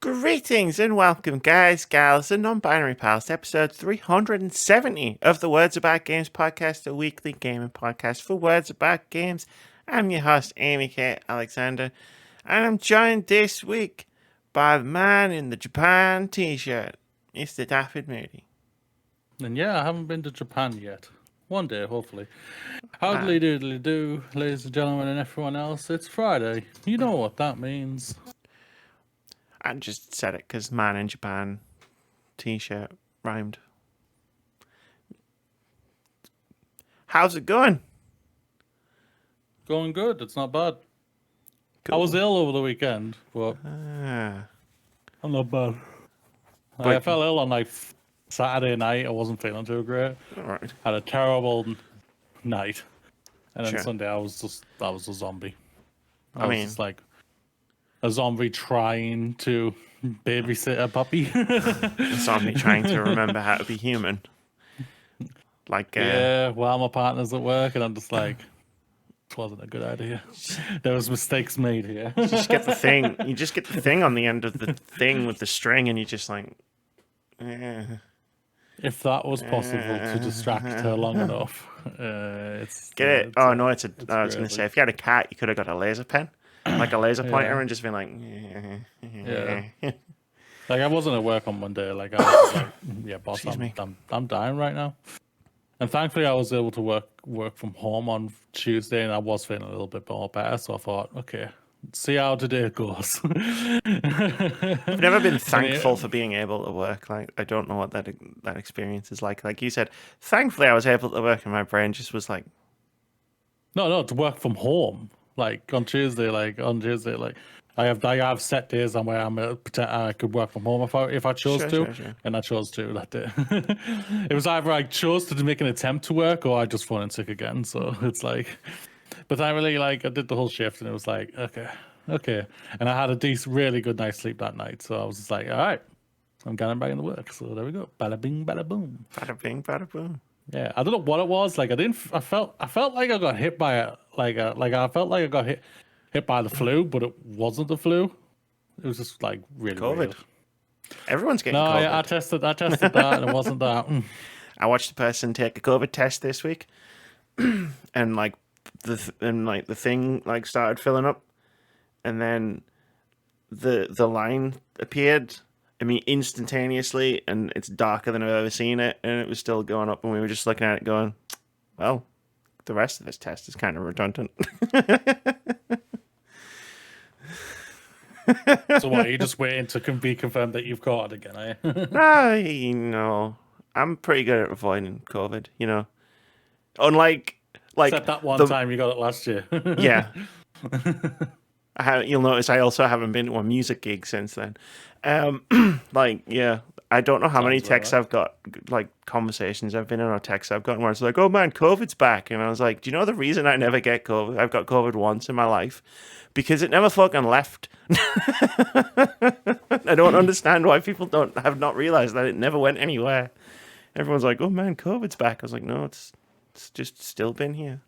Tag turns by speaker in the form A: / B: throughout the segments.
A: Greetings and welcome, guys, gals, and non-binary pals, to episode 370 of the Words About Games podcast, a weekly gaming podcast for Words About Games. I'm your host, Amy K. Alexander, and I'm joined this week by the man in the Japan t-shirt, Mr. Daffyd Moody.
B: And yeah, I haven't been to Japan yet. One day, hopefully. Howdy doodly do, ladies and gentlemen, and everyone else. It's Friday. You know what that means.
A: I just said it because man in Japan t-shirt rhymed. How's it going?
B: Going good. It's not bad.
A: Cool.
B: I was ill over the weekend, but I'm not bad. I fell ill on like Saturday night. I wasn't feeling too great.
A: All right.
B: Had a terrible night, and then
A: Sure.
B: Sunday I was a zombie.
A: I mean,
B: just like a zombie trying to babysit a puppy.
A: a zombie trying to remember how to be human. Like,
B: yeah, well, my partner's at work, and I'm just like, it wasn't a good idea. There was mistakes made here.
A: you just get the thing. You just get the thing on the end of the thing with the string, and you just like,
B: If that was possible to distract her long enough, it's
A: get it. Oh no, it's a. I was
B: crazy.
A: gonna say, if you had a cat, you could have got a laser pen, like a laser pointer, and just been like,
B: Yeah. Like I wasn't at work on Monday. Like I was like, yeah, boss,
A: Excuse me.
B: I'm dying right now. And thankfully, I was able to work from home on Tuesday, and I was feeling a little bit more better. So I thought, okay, see how today goes.
A: I've never been thankful for being able to work. Like, I don't know what that experience is like. Like you said, thankfully I was able to work, and my brain just was like,
B: No, to work from home. Like on Tuesday, I have set days on where I could work from home if I chose to,
A: Sure.
B: and I chose to that day. It was either I chose to make an attempt to work, or I just phoned in sick again. So it's like, but I really I did the whole shift, and it was like, okay, and I had a really good night's sleep that night. So I was just like, all right, I'm getting back into work. So there we go, bada bing, bada boom.
A: bada bing, bada boom.
B: Yeah, I don't know what it was. Like I felt like I got hit by I felt like I got hit by the flu, but it wasn't the flu. It was just like really
A: COVID.
B: weird.
A: Everyone's getting
B: No,
A: COVID.
B: yeah, I tested that, and it wasn't that.
A: I watched a person take a COVID test this week, and the thing started filling up, and then the line appeared. I mean, instantaneously, and it's darker than I've ever seen it, and it was still going up, and we were just looking at it going, well, the rest of this test is kind of redundant.
B: So what? Are you just waiting to be confirmed that you've caught it again?
A: I'm pretty good at avoiding COVID, Unlike,
B: Except that one time you got it last year.
A: Yeah. You'll notice I also haven't been to a music gig since then. I don't know how many texts I've got, like conversations I've been in or texts I've gotten where it's like, oh man, COVID's back. And I was like, do you know the reason I never get COVID? I've got COVID once in my life because it never fucking left. I don't understand why people have not realized that it never went anywhere. Everyone's like, oh man, COVID's back. I was like, no, it's just still been here.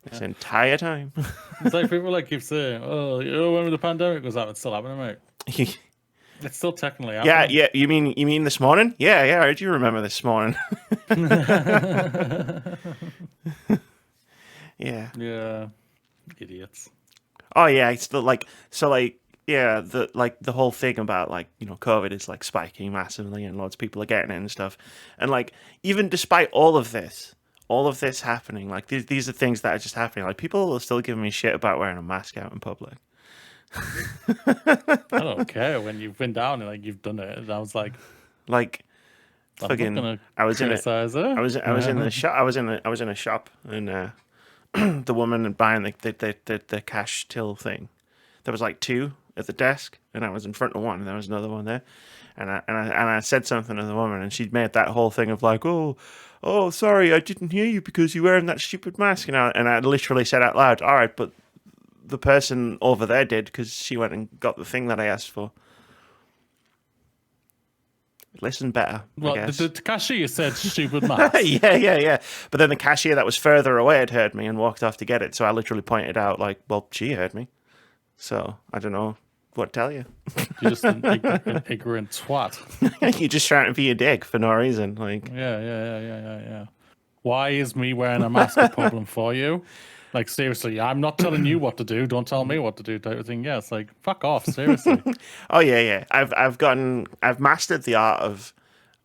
A: This entire time.
B: It's like people keep saying, oh, when the pandemic was out, it's still happening, mate. It's still technically happening.
A: Yeah. You mean this morning? Yeah. I do remember this morning. Yeah.
B: Yeah. Idiots.
A: Oh yeah. It's the the whole thing about COVID is spiking massively and lots of people are getting it and stuff. And even despite all of this happening, these are things that are just happening. People are still giving me shit about wearing a mask out in public.
B: I don't care when you've been down and you've done it. And I was like,
A: fucking. I was in the shop. I was in a shop, and the woman buying the cash till thing. There was two at the desk, and I was in front of one, and there was another one there, and I said something to the woman, and she'd made that whole thing of oh, sorry, I didn't hear you because you're wearing that stupid mask, and I literally said out loud, all right, but the person over there did because she went and got the thing that I asked for. Listen better.
B: Well,
A: I guess.
B: the cashier said stupid mask.
A: Yeah. But then the cashier that was further away had heard me and walked off to get it. So I literally pointed out, well, she heard me. So I don't know what tell you?
B: You're just an ignorant twat.
A: You're just trying to be a dick for no reason. Like,
B: Yeah. Why is me wearing a mask a problem for you? Like, seriously, I'm not telling you what to do. Don't tell me what to do, type of thing. Yeah, it's like, fuck off, seriously.
A: oh yeah. I've mastered the art of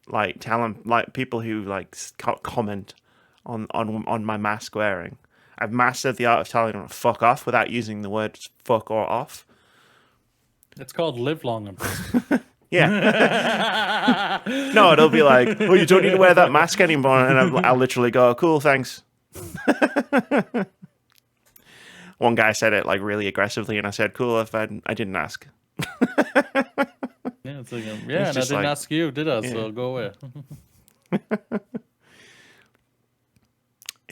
A: like telling like people who like comment on my mask wearing. I've mastered the art of telling them to fuck off without using the words fuck or off.
B: It's called live long and prosper.
A: Yeah. No, it'll be like, oh, you don't need to wear that mask anymore, and I'll literally go, cool, thanks. One guy said it like really aggressively, and I said, "Cool, if I didn't ask."
B: Yeah, it's like, and I didn't ask you, did I? Yeah. So go away.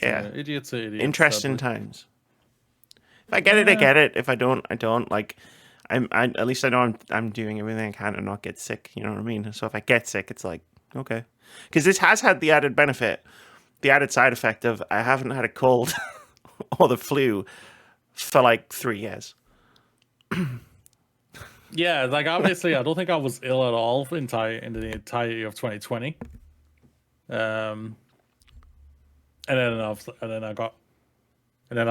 A: Yeah,
B: idiots are idiots.
A: Interesting times. If I get it, I get it. If I don't, I don't. Like, at least I know I'm doing everything I can to not get sick. You know what I mean? So if I get sick, it's like okay, because this has had the added benefit, the added side effect of I haven't had a cold or the flu for like 3 years.
B: Yeah, like obviously, I don't think I was ill at all in the entirety of 2020. And then I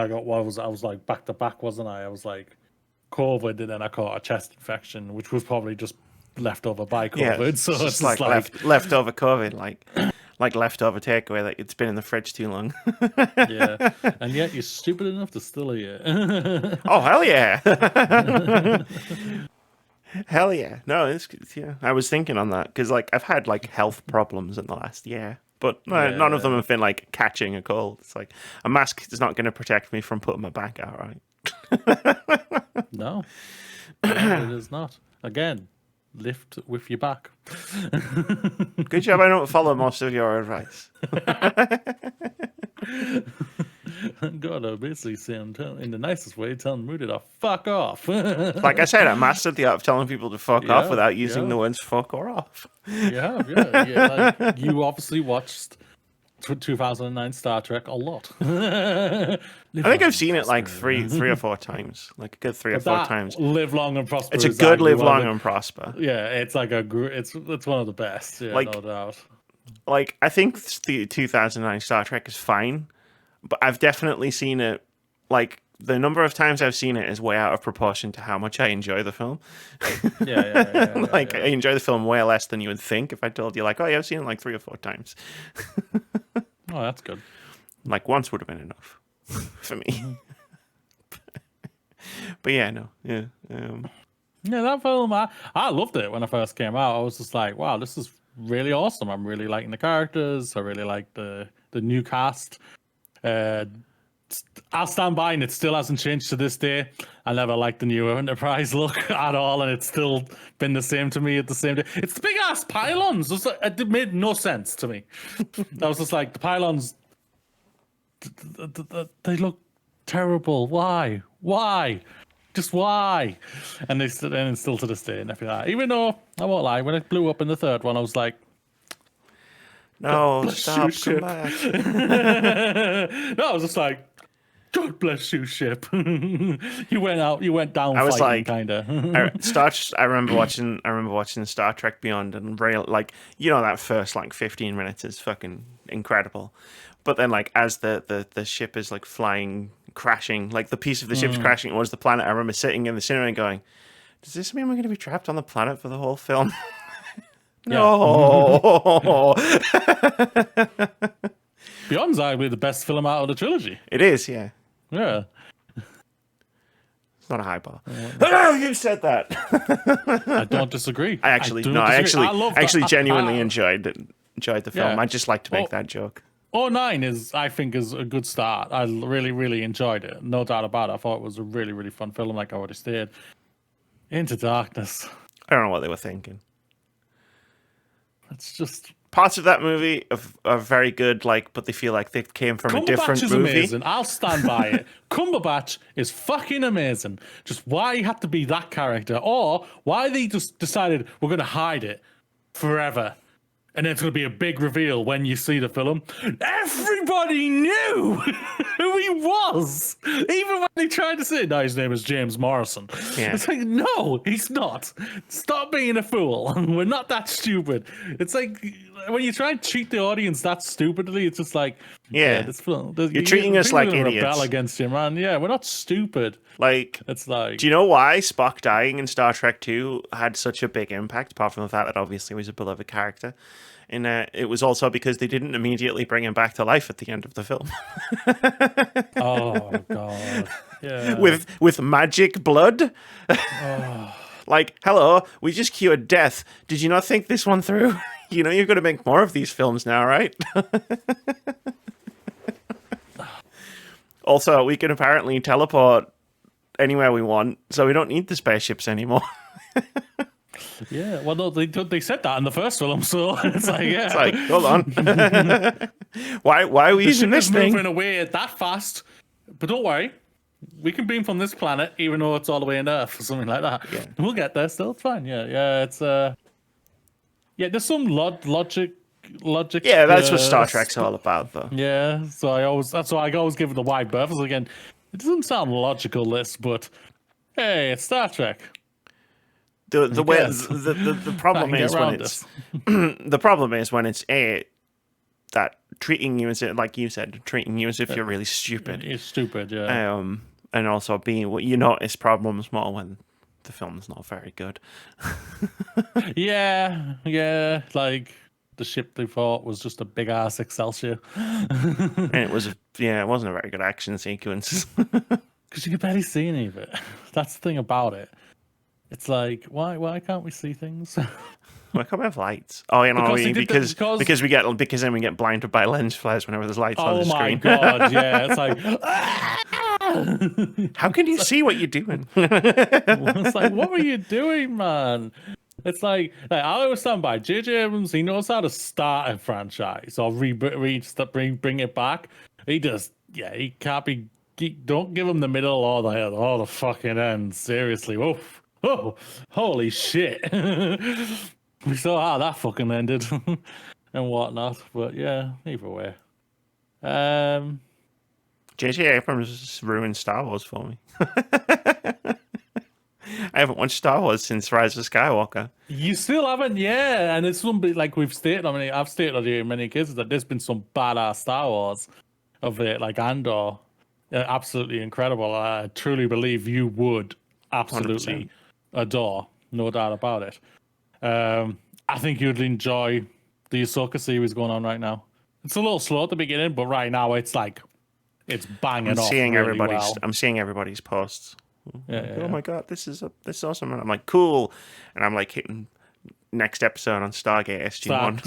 B: got what was I was like back to back, wasn't I? I was like COVID, and then I caught a chest infection, which was probably just leftover by COVID.
A: Yeah,
B: so it's
A: just like leftover COVID, like leftover takeaway that it's been in the fridge too long.
B: Yeah, and yet you're stupid enough to still eat it.
A: Oh hell yeah! Hell yeah! No, it's yeah. I was thinking on that because like I've had like health problems in the last year, but none of them have been like catching a cold. It's like a mask is not going to protect me from putting my back out, right?
B: No, it is not. Again, lift with your back.
A: Good job I don't follow most of your advice.
B: God, I basically say in the nicest way, telling Moody to fuck off.
A: Like I said, I mastered the art of telling people to fuck off without using the words fuck or off.
B: Yeah. Like, you obviously watched 2009 Star Trek a lot.
A: I think I've seen it like three or four times, like a good 3 or 4 times.
B: Live long and prosper.
A: It's a good live long and prosper.
B: Yeah, it's like it's one of the best. Yeah, like, no doubt.
A: Like I think the 2009 Star Trek is fine, but I've definitely seen it. Like the number of times I've seen it is way out of proportion to how much I enjoy the film.
B: Yeah.
A: Like I enjoy the film way less than you would think if I told you like, oh yeah, I've seen it like 3 or 4 times.
B: Oh, that's good.
A: Like once would have been enough for me. But yeah, no, yeah.
B: Yeah, that film, I loved it when it first came out. I was just like, wow, this is really awesome. I'm really liking the characters. I really like the new cast. I'll stand by, and it still hasn't changed to this day. I never liked the new Enterprise look at all, and it's still been the same to me at the same day. It's the big ass pylons. It made no sense to me. I was just like, the pylons, they look terrible. Why? Just why? And still to this day, and everything like that. Even though I won't lie, when it blew up in the third one, I was like,
A: no, stop, come back.
B: No, I was just like, God bless you, ship. You went down. I was fighting, like,
A: kinda. I remember watching Star Trek Beyond, and like that first like 15 minutes is fucking incredible, but then like as the ship is like crashing, like the piece of the ship's crashing towards the planet, I remember sitting in the cinema and going, does this mean we're going to be trapped on the planet for the whole film? No.
B: Beyond's arguably the best film out of the trilogy.
A: It is, yeah.
B: Yeah.
A: It's not a high bar. Oh, you said that.
B: I don't disagree.
A: I actually genuinely enjoyed the film. I just like to make that joke.
B: 09 I think is a good start. I really, really enjoyed it. No doubt about it. I thought it was a really, really fun film, like I already stated. Into Darkness.
A: I don't know what they were thinking.
B: It's just
A: parts of that movie are very good, like, but they feel like they came from a different movie.
B: Amazing. I'll stand by it. Cumberbatch is fucking amazing. Just why he had to be that character, or why they just decided we're going to hide it forever, and then it's going to be a big reveal when you see the film. Everybody knew. who he was. Even when they tried to say, no, his name is James Morrison.
A: Yeah.
B: It's like, no, he's not. Stop being a fool. We're not that stupid. It's like, when you try and cheat the audience that stupidly, it's just like, this film.
A: You're treating us like idiots.
B: Rebel against you, man. Yeah, we're not stupid.
A: Like,
B: it's like,
A: do you know why Spock dying in Star Trek 2 had such a big impact, apart from the fact that obviously he was a beloved character? And it was also because they didn't immediately bring him back to life at the end of the film.
B: Oh, God. Yeah.
A: With magic blood? Oh. Like, hello, we just cured death. Did you not think this one through? You know you're going to make more of these films now, right? Also, we can apparently teleport anywhere we want, so we don't need the spaceships anymore.
B: Yeah, well, no, they said that in the first film, so it's like, yeah.
A: It's like, hold on. why are we using this thing?
B: Moving away that fast, but don't worry. We can beam from this planet, even though it's all the way in Earth or something like that. Yeah. We'll get there still. It's fine. Yeah, it's yeah, there's some logic.
A: Yeah, that's what Star Trek's all about, though.
B: Yeah, so that's why I always give it a wide berth. Again, it doesn't sound logical, this, but hey, it's Star Trek.
A: The way the problem is when it's the problem is when it's that treating you as like you said, treating you as if you're really stupid.
B: It's stupid, yeah.
A: And also being you notice problems more when the film's not very good.
B: yeah, like the ship they fought was just a big ass Excelsior,
A: and it wasn't a very good action sequence
B: because you could barely see any of it. That's the thing about it. It's like, why can't we see things?
A: Why can't we have lights? Oh, you know, because then we get blinded by lens flares whenever there's lights on the screen.
B: Oh my God, yeah, it's like,
A: how can you see what you're doing?
B: It's like, what were you doing, man? It's like I always stand by J.J. Abrams. He knows how to start a franchise or bring it back. He just, he can't be. Don't give him the middle or the fucking end. Seriously, oof. Oh, holy shit. We saw how that fucking ended and whatnot. But yeah, either way.
A: J.J. Abrams ruined Star Wars for me. I haven't watched Star Wars since Rise of Skywalker.
B: You still haven't? Yeah. And it's something like we've stated, I've stated on here in many cases that there's been some badass Star Wars of it, like Andor. Absolutely incredible. I truly believe you would absolutely 100%. Adore, no doubt about it. I think you'd enjoy the Ahsoka series going on right now. It's a little slow at the beginning, but right now it's like it's banging off.
A: I'm seeing everybody's posts.
B: Yeah.
A: Oh my God, this is awesome! And I'm like, cool, and I'm like hitting next episode on Stargate SG-1.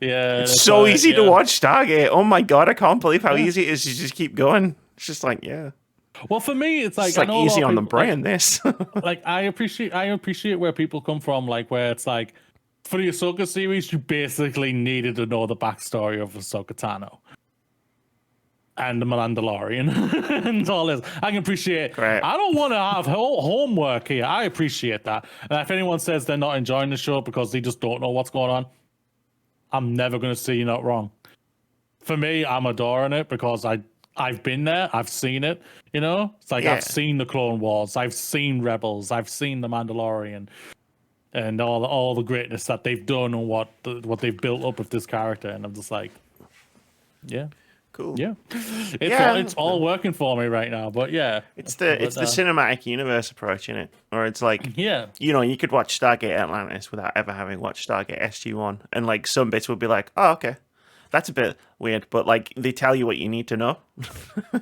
B: Yeah,
A: it's so easy to watch Stargate. Oh my God, I can't believe how easy it is to just keep going. It's just like,
B: Well, for me, it's like
A: easy on the brain. This,
B: like, I appreciate where people come from. Like, where it's like, for the Ahsoka series, you basically needed to know the backstory of Ahsoka Tano and the Mandalorian and all this. I can appreciate.
A: Great.
B: I don't want to have homework here. I appreciate that. And if anyone says they're not enjoying the show because they just don't know what's going on, I'm never going to say you're not wrong. For me, I'm adoring it because I've been there. I've seen it. You know, it's like I've seen the Clone Wars. I've seen Rebels. I've seen the Mandalorian, and all the greatness that they've done and what they've built up with this character. And I'm just like,
A: cool.
B: Yeah, it's all working for me right now. But
A: it's the cinematic universe approach in it, or it's like you could watch Stargate Atlantis without ever having watched Stargate SG-1, and like some bits would be like, oh, okay. That's a bit weird, but like they tell you what you need to know.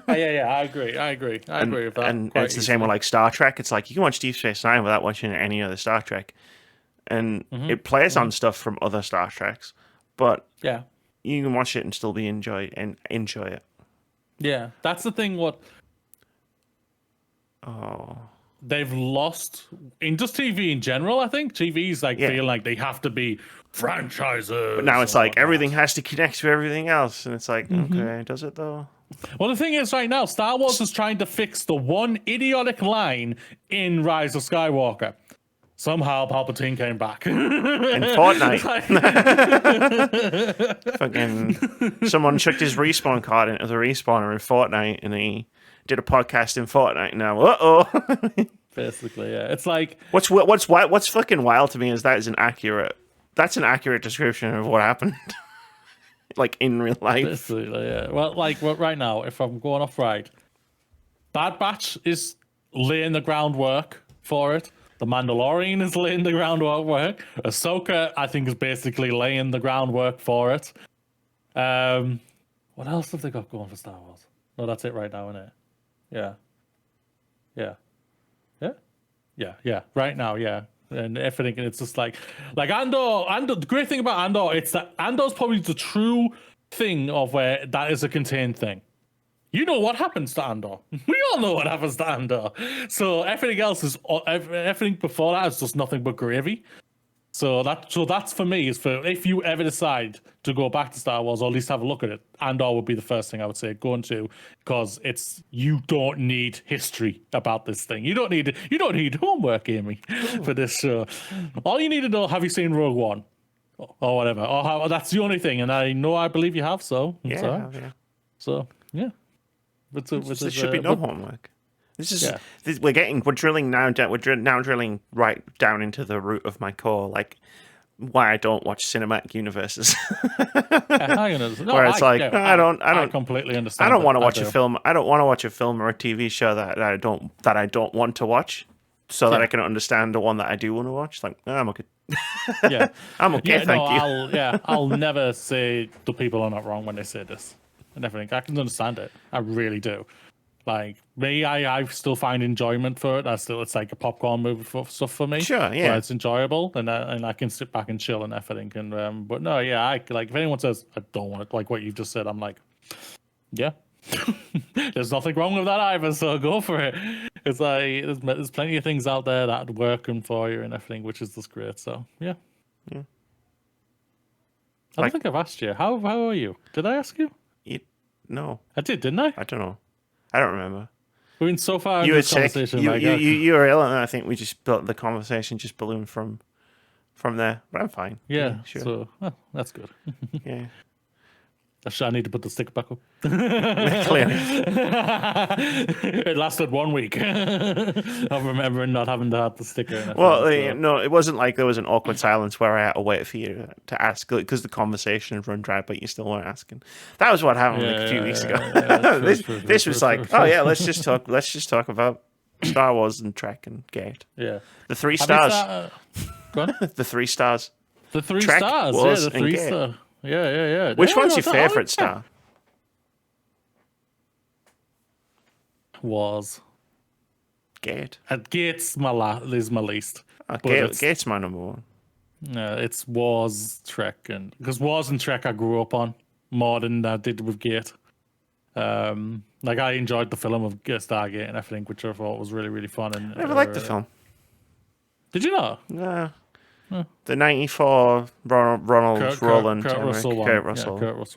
B: I agree with that.
A: And it's the same with like Star Trek. It's like you can watch Deep Space Nine without watching any other Star Trek, and it plays on stuff from other Star Treks, but you can watch it and still enjoy it.
B: Yeah, that's the thing. They've lost in just TV in general. I think TV's like feel like they have to be franchises.
A: But now it's like everything has to connect to everything else, and it's like, okay, does it though?
B: Well, the thing is, right now, Star Wars is trying to fix the one idiotic line in Rise of Skywalker. somehow Palpatine came back
A: in Fortnite. Fucking someone chucked his respawn card into the respawner in Fortnite, and he did a podcast in Fortnite. Now,
B: basically, yeah, it's like
A: what's fucking wild to me is that's an accurate description of what happened. Like in real life.
B: Basically, yeah. Well, right now, if I'm going off right, Bad Batch is laying the groundwork for it. The Mandalorian is laying the groundwork. Ahsoka, I think, is basically laying the groundwork for it. What else have they got going for Star Wars? No, that's it right now, isn't it? Yeah. Right now, yeah. And everything, and it's just like Andor. The great thing about Andor, it's that Andor's probably the true thing of where that is a contained thing. You know what happens to Andor. We all know what happens to Andor. So everything else is everything before that is just nothing but gravy. So that's for me, is for if you ever decide to go back to Star Wars or at least have a look at it, Andor would be the first thing I would say go into, because you don't need history about this thing. You don't need homework, Amy, for this show. All you need to know, have you seen Rogue One or whatever? Or that's the only thing, and I believe you have. So
A: yeah.
B: So yeah,
A: there should be no homework. We're drilling now. We're now drilling right down into the root of my core, like why I don't watch cinematic universes. Where it's I
B: completely understand.
A: I don't want to watch a film. I don't want to watch a film or a TV show that I don't want to watch, so that I can understand the one that I do want to watch. Like, I'm okay.
B: Yeah,
A: I'm okay. Thank you.
B: I'll never say the people are not wrong when they say this and everything. I can understand it. I really do. Like me, I still find enjoyment for it. It's like a popcorn movie for stuff for me.
A: Sure, yeah,
B: it's enjoyable, and I can sit back and chill and everything. And but no, yeah, I like if anyone says I don't want it, like what you just said, I'm like, yeah, there's nothing wrong with that either. So go for it. It's like there's plenty of things out there that are working for you and everything, which is just great. So yeah. I don't think I've asked you. How are you? Did I ask you?
A: No,
B: I did, didn't I?
A: I don't know. I don't remember.
B: We've been so far
A: you
B: in this conversation.
A: You were ill, and I think we just built the conversation just ballooned from there. But I'm fine.
B: Yeah,
A: sure.
B: So that's good.
A: Yeah.
B: I need to put the sticker back up.
A: Clearly.
B: It lasted 1 week of remembering not having to have the sticker.
A: Well, no, it wasn't like there was an awkward silence where I had to wait for you to ask, because the conversation had run dry, but you still weren't asking. That was what happened a few weeks ago. This was like, oh yeah, let's just talk about Star Wars and Trek and Gate.
B: Yeah.
A: The 3 stars.
B: Go on.
A: The 3 stars.
B: The 3
A: Trek,
B: stars.
A: Wars,
B: the 3 stars. Yeah.
A: Which one's your favorite star?
B: Was
A: Gate.
B: Gate's is my least.
A: Gate's my number 1.
B: No, it's Wars, Trek, and because Wars and Trek I grew up on more than I did with Gate. Like I enjoyed the film of Stargate and everything, which I thought was really, really fun. And
A: I never liked the film.
B: Did you not?
A: No. The 94 Ronald Roland,
B: Kurt Russell,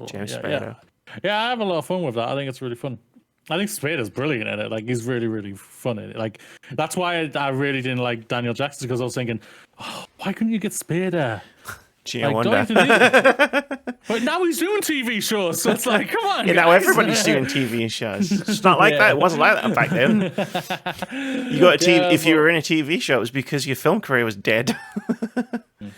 A: James Spader.
B: Yeah, I have a lot of fun with that. I think it's really fun. I think Spader's brilliant in it. Like he's really, really fun in it. Like that's why I really didn't like Daniel Jackson, because I was thinking, why couldn't you get Spader?
A: Gee, I wonder.
B: But now he's doing TV shows, so it's like, come on.
A: Yeah, now everybody's doing TV shows. It's not like that. It wasn't like that back then. You got if you were in a TV show, it was because your film career was dead.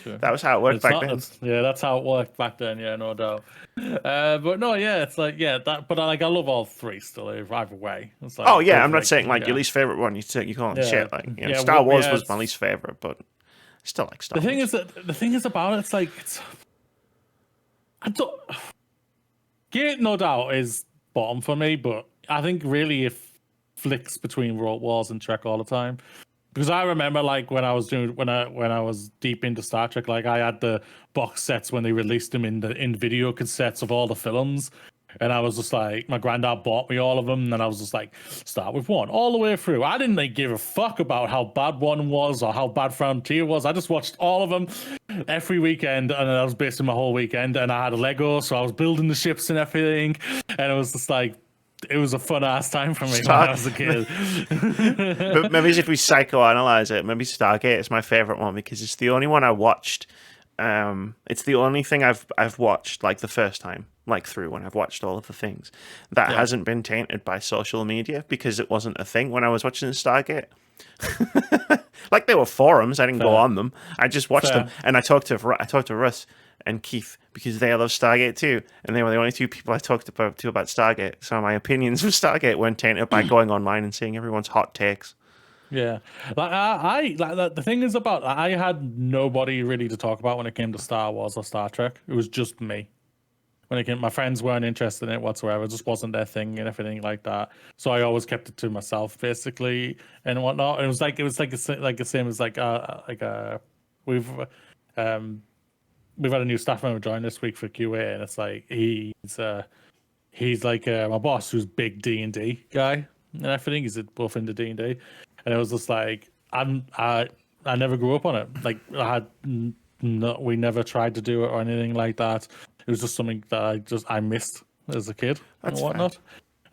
B: Sure.
A: That was how it worked back then.
B: Yeah, that's how it worked back then. Yeah, no doubt. But no, yeah, it's like that. But I love all 3 still either way. It's like,
A: I'm not saying like your least favorite one. You call it shit. Like Star Wars was my least favorite, but I still like Star Wars.
B: The thing is about it, it's like Gate, no doubt, is bottom for me, but I think really it flicks between Wars and Trek all the time. Because I remember, like when I was deep into Star Trek, like I had the box sets when they released them in video cassettes of all the films, and I was just like, my granddad bought me all of them, and I was just like, start with 1 all the way through. I didn't give a fuck about how bad 1 was or how bad Frontier was. I just watched all of them every weekend, and I was basing my whole weekend. And I had a Lego, so I was building the ships and everything, and it was just like, it was a fun ass time for me when I was a kid.
A: But maybe if we psychoanalyze it, maybe Stargate is my favorite one because it's the only one I watched. It's the only thing I've watched like the first time, like through when I've watched all of the things that hasn't been tainted by social media because it wasn't a thing when I was watching Stargate. Like there were forums, I didn't go on them. I just watched them, and I talked to Russ and Keith because they love Stargate too, and they were the only two people I talked to about Stargate. So my opinions of Stargate weren't tainted by going online and seeing everyone's hot takes.
B: Yeah, like I like the thing is about I had nobody really to talk about when it came to Star Wars or Star Trek. It was just me. When it came, my friends weren't interested in it whatsoever. It just wasn't their thing and everything like that. So I always kept it to myself, basically, and whatnot. It was like the same as we've had a new staff member join this week for QA, and it's like he's like my boss, who's big D&D guy and everything. He's both into D&D, and it was just like I never grew up on it. Like we never tried to do it or anything like that. It was just something that I missed as a kid and whatnot. Fair.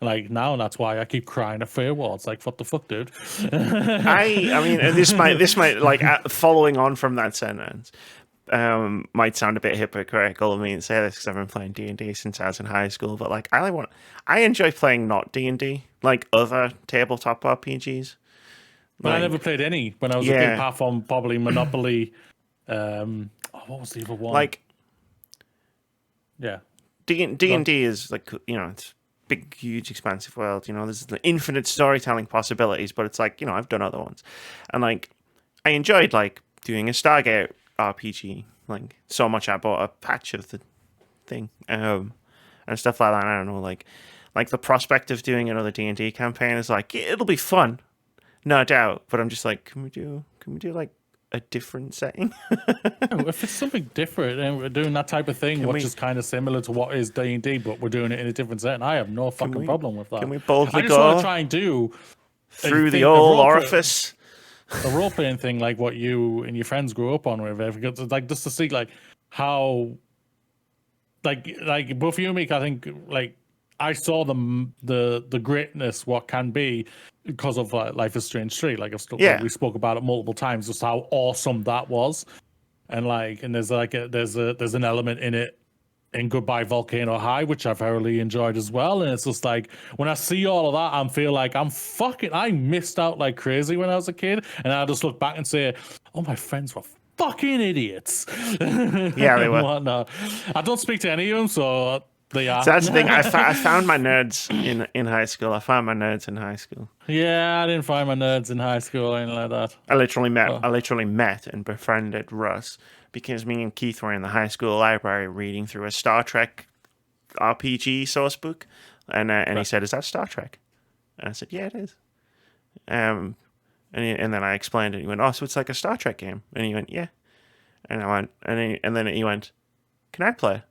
B: Like now, that's why I keep crying at Firewall. It's like, what the fuck, dude?
A: I mean, this might like following on from that sentence. Might sound a bit hypocritical of me to say this because I've been playing D&D since I was in high school, but like I enjoy playing not D&D, like other tabletop RPGs.
B: But I never played any when I was a kid, apart from probably Monopoly. What was the other one?
A: Like,
B: yeah,
A: D&D is like, you know, it's big, huge, expansive world. You know, there's the infinite storytelling possibilities, but it's like, you know, I've done other ones, and like I enjoyed like doing a Stargate RPG, like so much I bought a patch of the thing and stuff like that. I don't know, like the prospect of doing another D&D campaign is like, it'll be fun, no doubt, but I'm just like, can we do like a different setting?
B: If it's something different and we're doing that type of thing, which is kind of similar to what is D&D, but we're doing it in a different setting, I have no fucking problem with that.
A: Can we boldly
B: I just want to try and do
A: through the old orifice
B: a role-playing thing like what you and your friends grew up on with, because like just to see like how like both you and me, I think like I saw the greatness what can be because of Life is Strange 3. Like we spoke about it multiple times, just how awesome that was, and there's an element in it in Goodbye Volcano High, which I've thoroughly enjoyed as well. And it's just like when I see all of that, I feel like I missed out like crazy when I was a kid, and I just look back and say, oh, my friends were fucking idiots.
A: Yeah, they were.
B: Whatnot. I don't speak to any of them, so. They are.
A: So that's the thing. I found my nerds in high school. I found my nerds in high school.
B: Yeah, I didn't find my nerds in high school or anything like that.
A: I literally met and befriended Russ because me and Keith were in the high school library reading through a Star Trek RPG source book, and he said, "Is that Star Trek?" And I said, "Yeah, it is." And then I explained it. He went, "Oh, so it's like a Star Trek game?" And he went, "Yeah." And I went, and then he went, "Can I play?"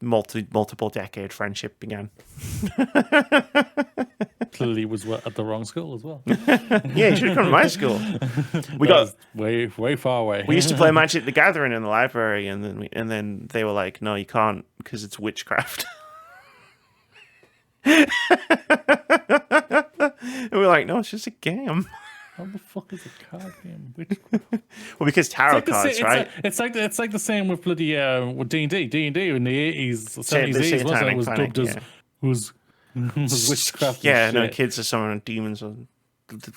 A: Multiple decade friendship began.
B: Clearly was at the wrong school as well.
A: Yeah, you should have come to my school. We got
B: way far away.
A: We used to play Magic the Gathering in the library, and then they were like, "No, you can't because it's witchcraft." And we're like, "No, it's just a game."
B: How the fuck is a card game?
A: Well, because tarot cards, right?
B: It's like the same with bloody with D&D. D&D in the 80s, 70s, 80s, wasn't it? Was dubbed as was witchcraft.
A: Yeah, no, kids are summoning demons or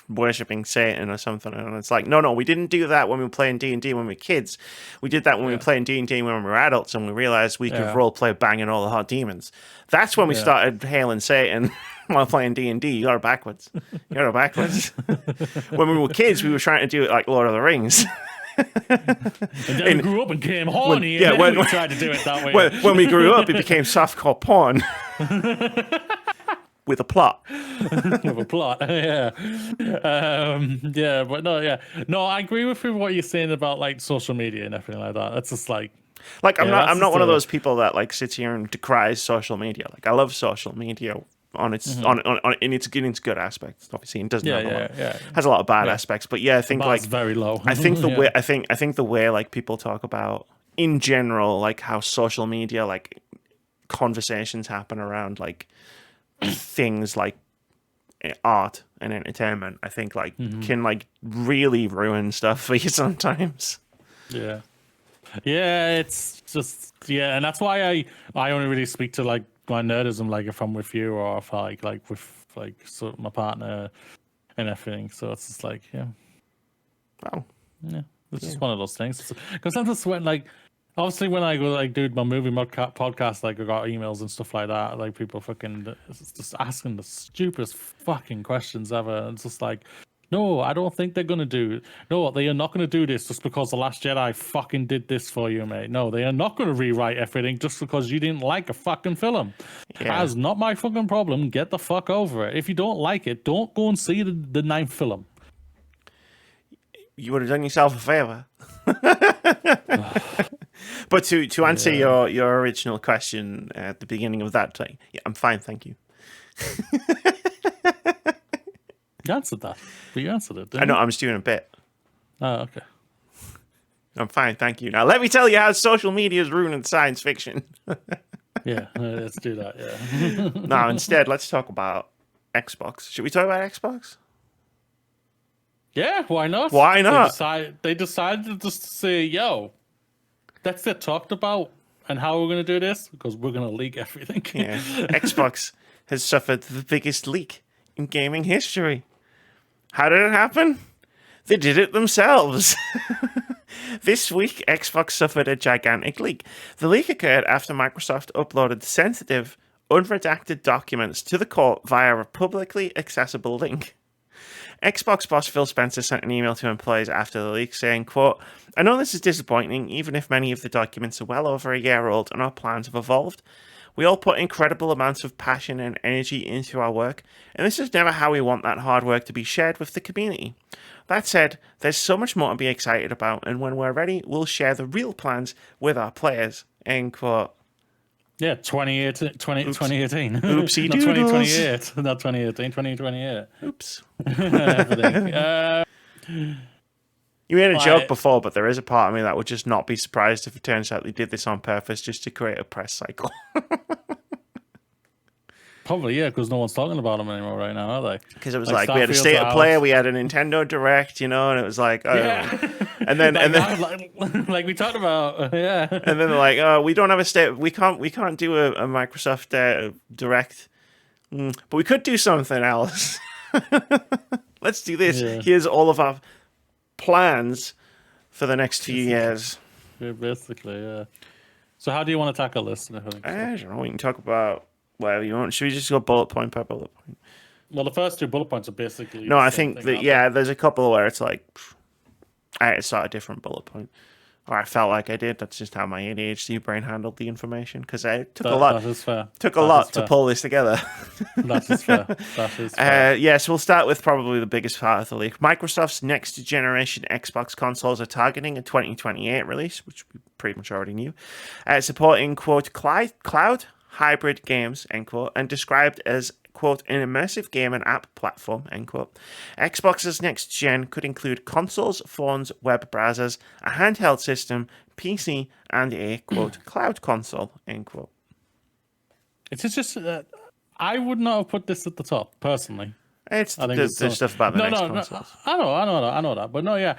A: worshipping Satan or something, and it's like, no, we didn't do that when we were playing D&D when we were kids. We did that when we were playing D&D when we were adults, and we realized we could role play banging all the hot demons. That's when we started hailing Satan. While playing D&D, you got it backwards. When we were kids, we were trying to do it like Lord of the Rings.
B: And then we grew up and became horny, and then we tried to do it that way.
A: When we grew up, it became softcore porn. With a plot.
B: With a plot, yeah. But no, I agree with what you're saying about like social media and everything like that. That's just like
A: I'm not one of those people that like sits here and decries social media. Like I love social media on its in its good aspects. Obviously, it doesn't has a lot of bad aspects, but I think like
B: very low.
A: I think the way I think the way like people talk about in general, like how social media like conversations happen around like things like art and entertainment, I think like can like really ruin stuff for you sometimes.
B: Yeah. Yeah, it's just and that's why I only really speak to like my nerdism, like if I'm with you or if like with like so my partner and everything. So it's just like
A: Wow.
B: yeah, it's just one of those things. Because I'm just when obviously when I go like do my movie podcast, like I got emails and stuff like that, like people fucking just asking the stupidest fucking questions ever. And it's just like, no, I don't think they're gonna do. No, they are not gonna do this just because The Last Jedi fucking did this for you, mate. No, they are not gonna rewrite everything just because you didn't like a fucking film.
A: Yeah.
B: That is not my fucking problem. Get the fuck over it. If you don't like it, don't go and see the ninth film.
A: You would have done yourself a favor. But to answer your original question at the beginning of that, I'm fine, thank you.
B: You answered that. But you answered it, didn't
A: I know,
B: you?
A: I'm just doing a bit.
B: Oh, okay.
A: I'm fine, thank you. Now let me tell you how social media is ruining science fiction.
B: Yeah, let's do that, yeah.
A: No, instead, let's talk about Xbox. Should we talk about Xbox?
B: Yeah, why not?
A: Why not?
B: They decided to just say, yo, that's it talked about. And how we're going to do this? Because we're going to leak everything.
A: Yeah. Xbox has suffered the biggest leak in gaming history. How did it happen? They did it themselves. This week, Xbox suffered a gigantic leak. The leak occurred after Microsoft uploaded sensitive, unredacted documents to the court via a publicly accessible link. Xbox boss Phil Spencer sent an email to employees after the leak saying, quote, I know this is disappointing, even if many of the documents are well over a year old and our plans have evolved. We all put incredible amounts of passion and energy into our work, and this is never how we want that hard work to be shared with the community. That said, there's so much more to be excited about, and when we're ready, we'll share the real plans with our players. End quote.
B: Yeah, 2018. 2018.
A: Oopsie
B: Not
A: doodles.
B: 2028. Not 2018, 2028.
A: Oops.
B: Everything.
A: You made a joke before, but there is a part of me that would just not be surprised if it turns out they did this on purpose just to create a press cycle.
B: Probably, yeah, because no one's talking about them anymore right now, are they?
A: Because it was like we had a state of play, we had a Nintendo Direct, and it was like, and then
B: like we talked about, yeah.
A: And then they're like, oh, we don't have a state, we can't do a Microsoft Direct, but we could do something else. Let's do this. Yeah. Here's all of our plans for the next few years.
B: Yeah, basically, yeah. So how do you want to tackle this?
A: I don't know. We can talk about whatever you want. Should we just go bullet point per bullet point?
B: Well, the first two bullet points are basically...
A: No, I think that, there's a couple where it's like, I had to start a different bullet point. Or I felt like I did. That's just how my ADHD brain handled the information. Because it took a lot.
B: That is fair.
A: Took a lot to pull this together.
B: That is fair. That is fair.
A: Yes, we'll start with probably the biggest part of the leak. Microsoft's next generation Xbox consoles are targeting a 2028 release, which we pretty much already knew, supporting, quote, cloud hybrid games, end quote, and described as, quote, an immersive game and app platform, end quote. Xbox's next gen could include consoles, phones, web browsers, a handheld system, PC, and a, quote, cloud console, end quote.
B: It's just I would not have put this at the top, personally.
A: There's stuff about the next consoles.
B: No, I know that, but no, yeah.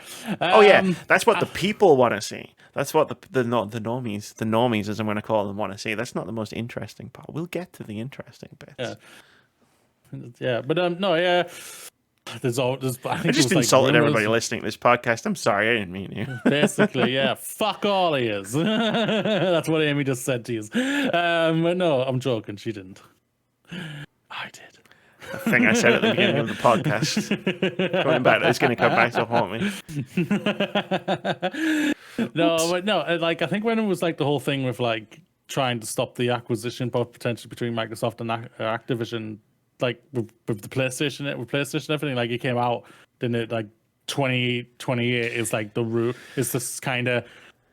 A: That's what the people want to see. That's what the normies, as I'm going to call them, want to see. That's not the most interesting part. We'll get to the interesting bits.
B: Yeah, but no, yeah. I
A: just insulted everybody listening to this podcast. I'm sorry, I didn't mean you.
B: Basically, yeah. Fuck all he is. That's what Amy just said to you. But no, I'm joking. She didn't. I did.
A: The thing I said at the beginning of the podcast. It's going to come back to haunt
B: me. No, but no, like I think when it was like the whole thing with like trying to stop the acquisition potentially between Microsoft and Activision, like with the PlayStation, everything, like it came out, didn't it? Like 2028 is like the root. Is this kind of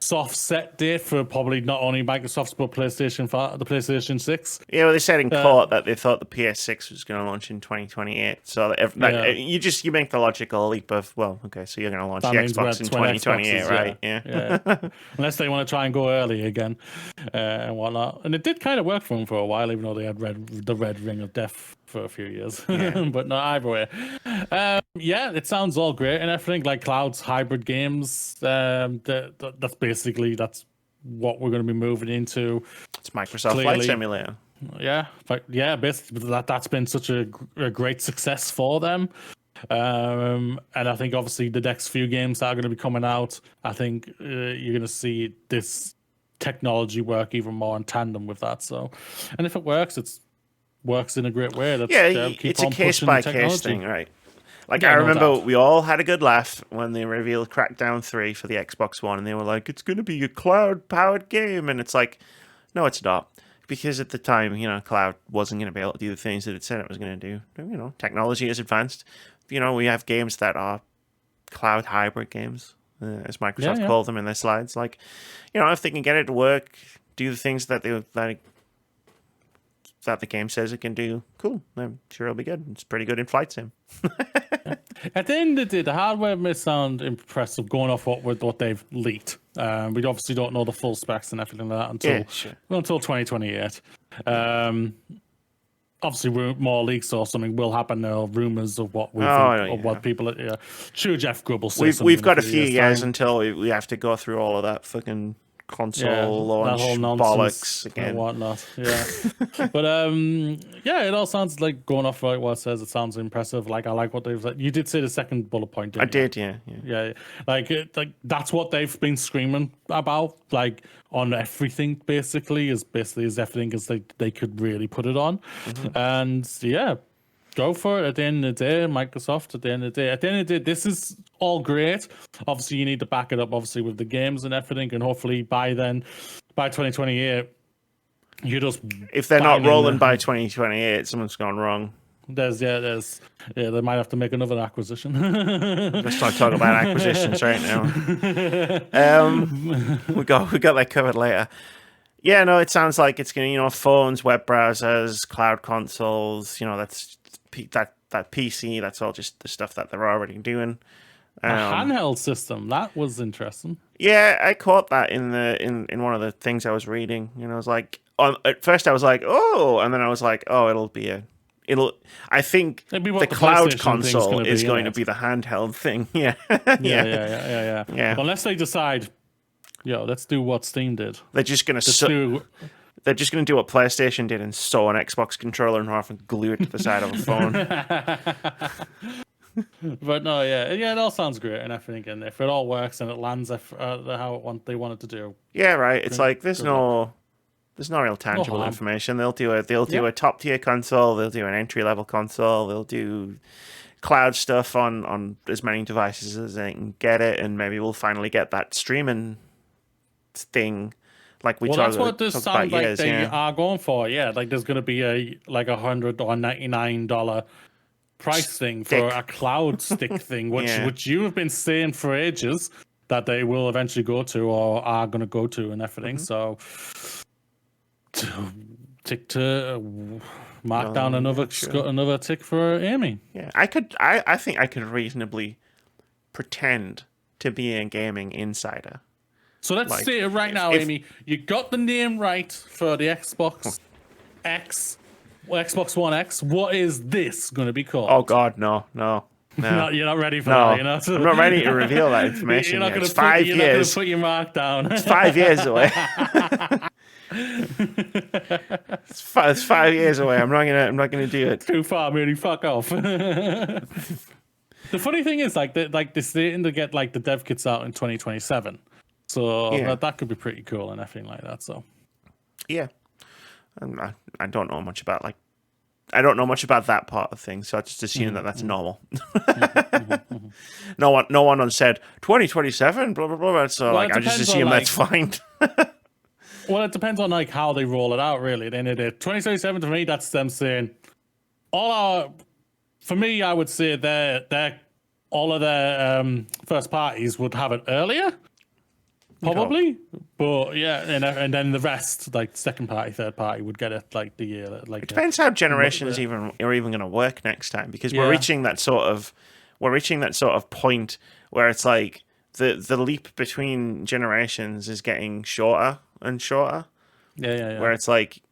B: soft set date for probably not only Microsoft's but PlayStation 5, the PlayStation 6.
A: Yeah, well, they said in court that they thought the PS6 was going to launch in 2028. So you make the logical leap of, well, okay, so you're going to launch the Xbox in 2028, right?
B: Yeah. Unless they want to try and go early again and whatnot. And it did kind of work for them for a while, even though they had the red ring of death for a few years.
A: Yeah.
B: But no, either way. It sounds all great and everything, like Cloud's hybrid games. That's basically what we're going to be moving into.
A: It's Microsoft Flight Simulator.
B: Yeah, basically that's been such a great success for them. And I think obviously the next few games that are going to be coming out, I think you're going to see this technology work even more in tandem with that. So, and if it works, works in a great way.
A: It's a case by case thing, right? Like, I remember we all had a good laugh when they revealed Crackdown 3 for the Xbox One, and they were like, it's going to be a cloud-powered game. And it's like, no, it's not. Because at the time, Cloud wasn't going to be able to do the things that it said it was going to do. Technology is advanced. We have games that are cloud hybrid games, as Microsoft called them in their slides. Like, if they can get it to work, do the things that the game says it can do, cool. I'm sure it'll be good. It's pretty good in flight sim.
B: At the end of the day, the hardware may sound impressive going off what they've leaked. We obviously don't know the full specs and everything like that until 2028. Obviously, more leaks or something will happen. There are rumors of what what people. Sure, Jeff Grubb say.
A: We've got a few years until we have to go through all of that fucking console launch bollocks again
B: and whatnot. Yeah, but it all sounds like, going off what it says, it sounds impressive. Like, I like what they've said. You did say the second bullet point, didn't you?
A: I did, yeah.
B: Like that's what they've been screaming about, like, on everything, basically as everything as they could really put it on. And go for it. At the end of the day, Microsoft, at the end of the day, this is all great. Obviously, you need to back it up, obviously, with the games and everything, and hopefully by 2028, you just...
A: If they're not rolling by 2028, something's gone wrong.
B: They might have to make another acquisition.
A: Let's not talk about acquisitions right now. We got that covered later. Yeah, no, it sounds like it's going to, phones, web browsers, cloud consoles, that's that PC, that's all just the stuff that they're already doing.
B: A handheld system, that was interesting.
A: Yeah, I caught that in one of the things I was reading. I was like, at first I was like, oh, and then I was like, oh, I think the cloud console is going to be the handheld thing. Yeah.
B: Yeah. Unless they decide, let's do what Steam did.
A: They're just going to They're just going to do what PlayStation did and sew an Xbox controller in half and glue it to the side of a phone.
B: But no, it all sounds great and everything. And if it all works and it lands how they want it to do,
A: right. It's like there's no real tangible information. They'll do a top tier console. They'll do an entry level console. They'll do cloud stuff on as many devices as they can get it, and maybe we'll finally get that streaming thing. Like
B: that's what this sounds like they are going for. Yeah, like there's going to be a $100 or $99 price thing for a cloud stick thing, which you have been saying for ages that they will eventually go to or are going to go to and everything. So, mark down another tick for Amy.
A: Yeah, I think I could reasonably pretend to be a gaming insider.
B: So let's say it right now, Amy. You got the name right for the Xbox Xbox One X. What is this going to be called?
A: Oh, God, no.
B: You're not ready for that. You're not.
A: I'm not ready to reveal that information.
B: You're not going to put your mark down.
A: It's 5 years away. It's 5 years away. I'm not gonna do it.
B: Too far, Moody. Fuck off. The funny thing is, they're starting to get the dev kits out in 2027. So that could be pretty cool and everything like that. So,
A: yeah, I don't know much about that part of things. So I just assume that that's normal. No one said 2027, blah blah blah. So I just assume that's fine.
B: Well, it depends on how they roll it out. Really, at the end of the day, 2027 to me, that's them saying for me, I would say all of their first parties would have it earlier. Probably, but yeah, and then the rest, like second party, third party, would get it like the year. Like
A: It depends how generations are even going to work next time, because we're reaching that sort of point where it's like the leap between generations is getting shorter and shorter.
B: Yeah.
A: Where it's like,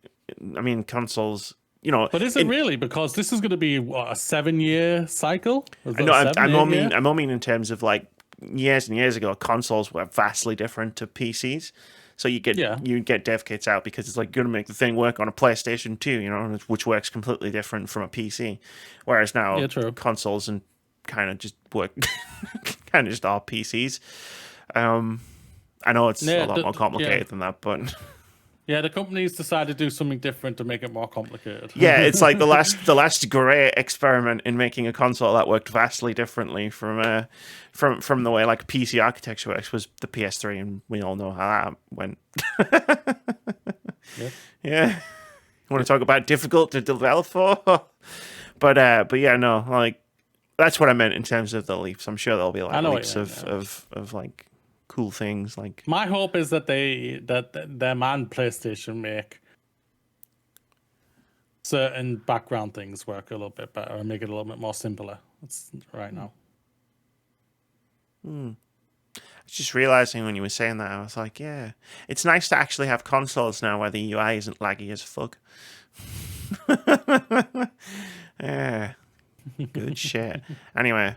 A: I mean, consoles.
B: But is it really? Because this is going to be a 7-year cycle.
A: No, I more mean in terms of like years and years ago, consoles were vastly different to PCs. So you get dev kits out because it's like going to make the thing work on a PlayStation 2, which works completely different from a PC. Whereas now consoles and kind of just work, kind of just are PCs. I know it's a lot more complicated than that, but.
B: Yeah, the companies decided to do something different to make it more complicated.
A: Yeah, it's like the last great experiment in making a console that worked vastly differently from the way like PC architecture works was the PS3, and we all know how that went. Yeah. You want to talk about difficult to develop for? But yeah, no, like that's what I meant in terms of the leaps. I'm sure there'll be like leaps of like cool things. Like
B: my hope is that them and PlayStation make certain background things work a little bit better and make it a little bit more simpler. It's right now.
A: I was just realizing when you were saying that, I was like, yeah, it's nice to actually have consoles now where the UI isn't laggy as fuck. Yeah, good shit. Anyway.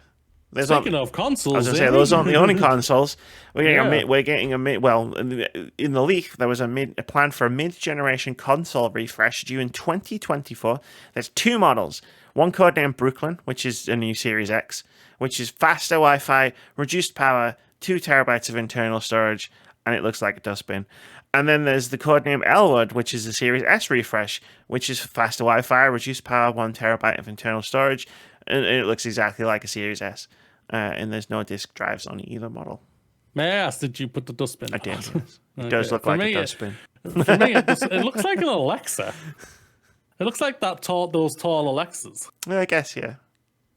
B: Speaking of consoles,
A: I was going to say those aren't the only consoles. We're getting a mid. Well, in the leak, there was a plan for a mid-generation console refresh due in 2024. There's 2 models. One codenamed Brooklyn, which is a new Series X, which is faster Wi-Fi, reduced power, 2 terabytes of internal storage, and it looks like a dustbin. And then there's the codename Elwood, which is a Series S refresh, which is faster Wi-Fi, reduced power, 1 terabyte of internal storage, and it looks exactly like a Series S. And there's no disk drives on either model.
B: May I ask, did you put the dustbin?
A: I did. Yes. It does look like a dustbin.
B: For me, it looks like an Alexa. It looks like those tall Alexas.
A: I guess, yeah.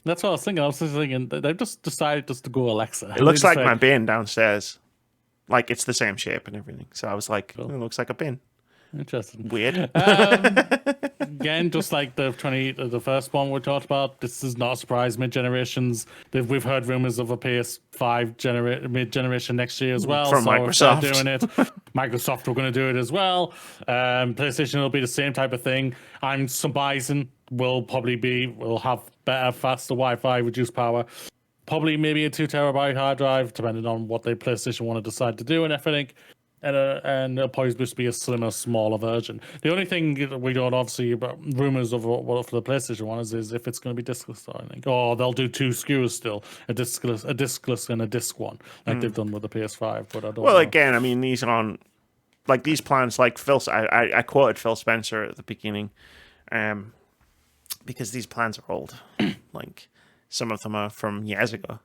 B: That's what I was thinking. I was just thinking they've just decided just to go Alexa.
A: It looks like my bin downstairs. Like it's the same shape and everything. So I was like, cool. It looks like a bin.
B: Interesting.
A: Weird.
B: Again, just like the first one we talked about, this is not a surprise. Mid-generations, we've heard rumors of a PS5 mid-generation next year as well.
A: From Microsoft.
B: They're doing it. Microsoft were going to do it as well. PlayStation will be the same type of thing. I'm surmising will have better, faster Wi-Fi, reduced power. Probably maybe a 2 terabyte hard drive, depending on what the PlayStation want to decide to do and everything. And it'll probably just be a slimmer, smaller version. The only thing we don't obviously about rumors of what for the PlayStation one is if it's going to be discless. I think, they'll do 2 SKUs still, a discless, and a disc one, like they've done with the PS5. But I don't.
A: Well, again, I mean, these aren't like these plans. Like Phil, I quoted Phil Spencer at the beginning, because these plans are old. Like some of them are from years ago.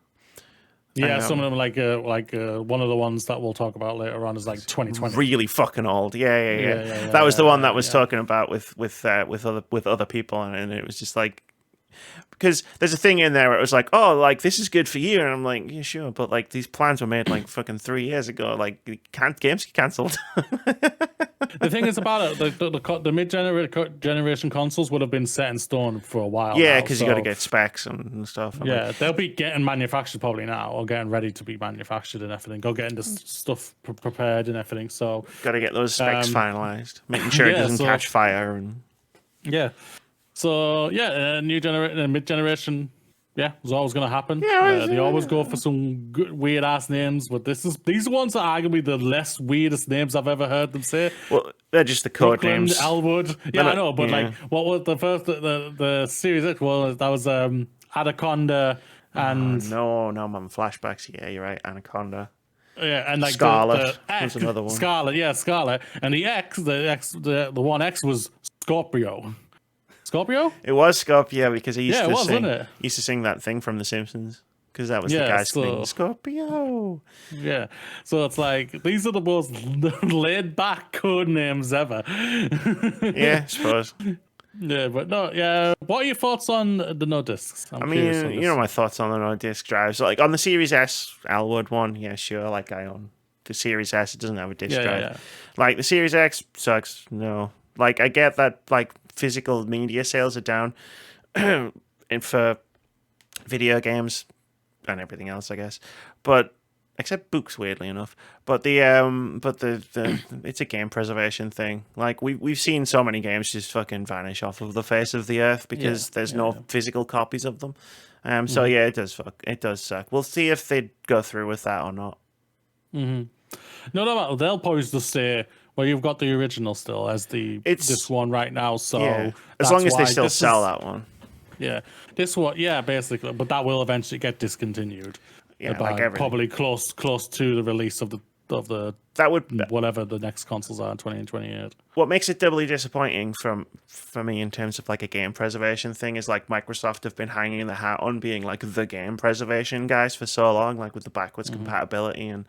B: Yeah, some of them like one of the ones that we'll talk about later on is like 2020.
A: Really fucking old. Yeah. That was the one that was talking about with other people, and it was just like, because there's a thing in there where it was like, oh, like this is good for you, and I'm like, yeah, sure, but like these plans were made like fucking 3 years ago. Like games get cancelled.
B: The thing is about it, the mid-generation consoles would have been set in stone for a while.
A: Yeah, because you got to get specs and stuff.
B: Yeah, they'll be getting manufactured probably now, or getting ready to be manufactured and everything, or getting the stuff prepared and everything. So
A: got to get those specs finalized, making sure it doesn't catch fire and.
B: Yeah. So yeah, mid-generation. Yeah, was always going to happen.
A: Yeah,
B: they always go for some weird ass names, but these ones are arguably the less weirdest names I've ever heard them say.
A: Well, they're just the code
B: Brooklyn,
A: names.
B: Elwood. Yeah, I know, but like, what was the first the Series X? Well, that was Anaconda and
A: no, I'm on flashbacks. Yeah, you're right, Anaconda.
B: Yeah, and like
A: Scarlet was another one.
B: Scarlet, and the one X was Scorpio. Scorpio?
A: It was Scorpio because he used to
B: wasn't
A: sing.
B: It?
A: He used to sing that thing from The Simpsons because that was the guy's thing. Scorpio.
B: Yeah. So it's like these are the most laid back code names ever.
A: Yeah, I suppose.
B: Yeah, but no. Yeah. What are your thoughts on the no discs?
A: I mean, you know my thoughts on the no disc drives. Like on the Series S Elwood one, yeah, sure. Like I own the Series S. It doesn't have a disc
B: Yeah,
A: drive.
B: yeah.
A: Like the Series X sucks. No, like I get that like physical media sales are down, and for video games and everything else, I guess, but except books, weirdly enough. But the it's a game preservation thing. Like we've seen so many games just fucking vanish off of the face of the earth because there's no physical copies of them. So yeah, it does suck. We'll see if they go through with that or not.
B: No, they'll probably just say, well, you've got the original still as this one right now, so
A: as
B: that's
A: long as they
B: why
A: still sell that one.
B: Yeah, this one, yeah, basically, but that will eventually get discontinued.
A: Yeah,
B: by
A: like everything.
B: probably close to the release of the
A: that would
B: whatever the next consoles are in 2028.
A: What makes it doubly disappointing for me in terms of like a game preservation thing is like Microsoft have been hanging the hat on being like the game preservation guys for so long, like with the backwards compatibility, and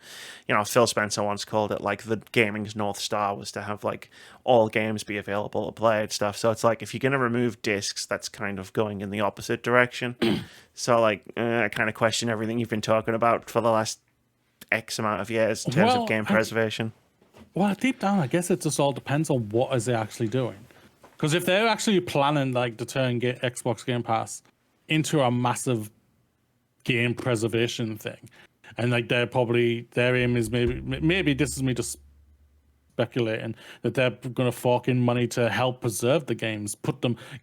A: you know Phil Spencer once called it like the gaming's North Star was to have like all games be available to play and stuff. So it's like if you're gonna remove discs, that's kind of going in the opposite direction. So like I kind of question everything you've been talking about for the last X amount of years in terms of game preservation.
B: Well, deep down, I guess it just all depends on what is they actually doing. Because if they're actually planning like to turn Xbox Game Pass into a massive game preservation thing, and like their aim is maybe this is me just speculating that they're going to fork in money to help preserve the games,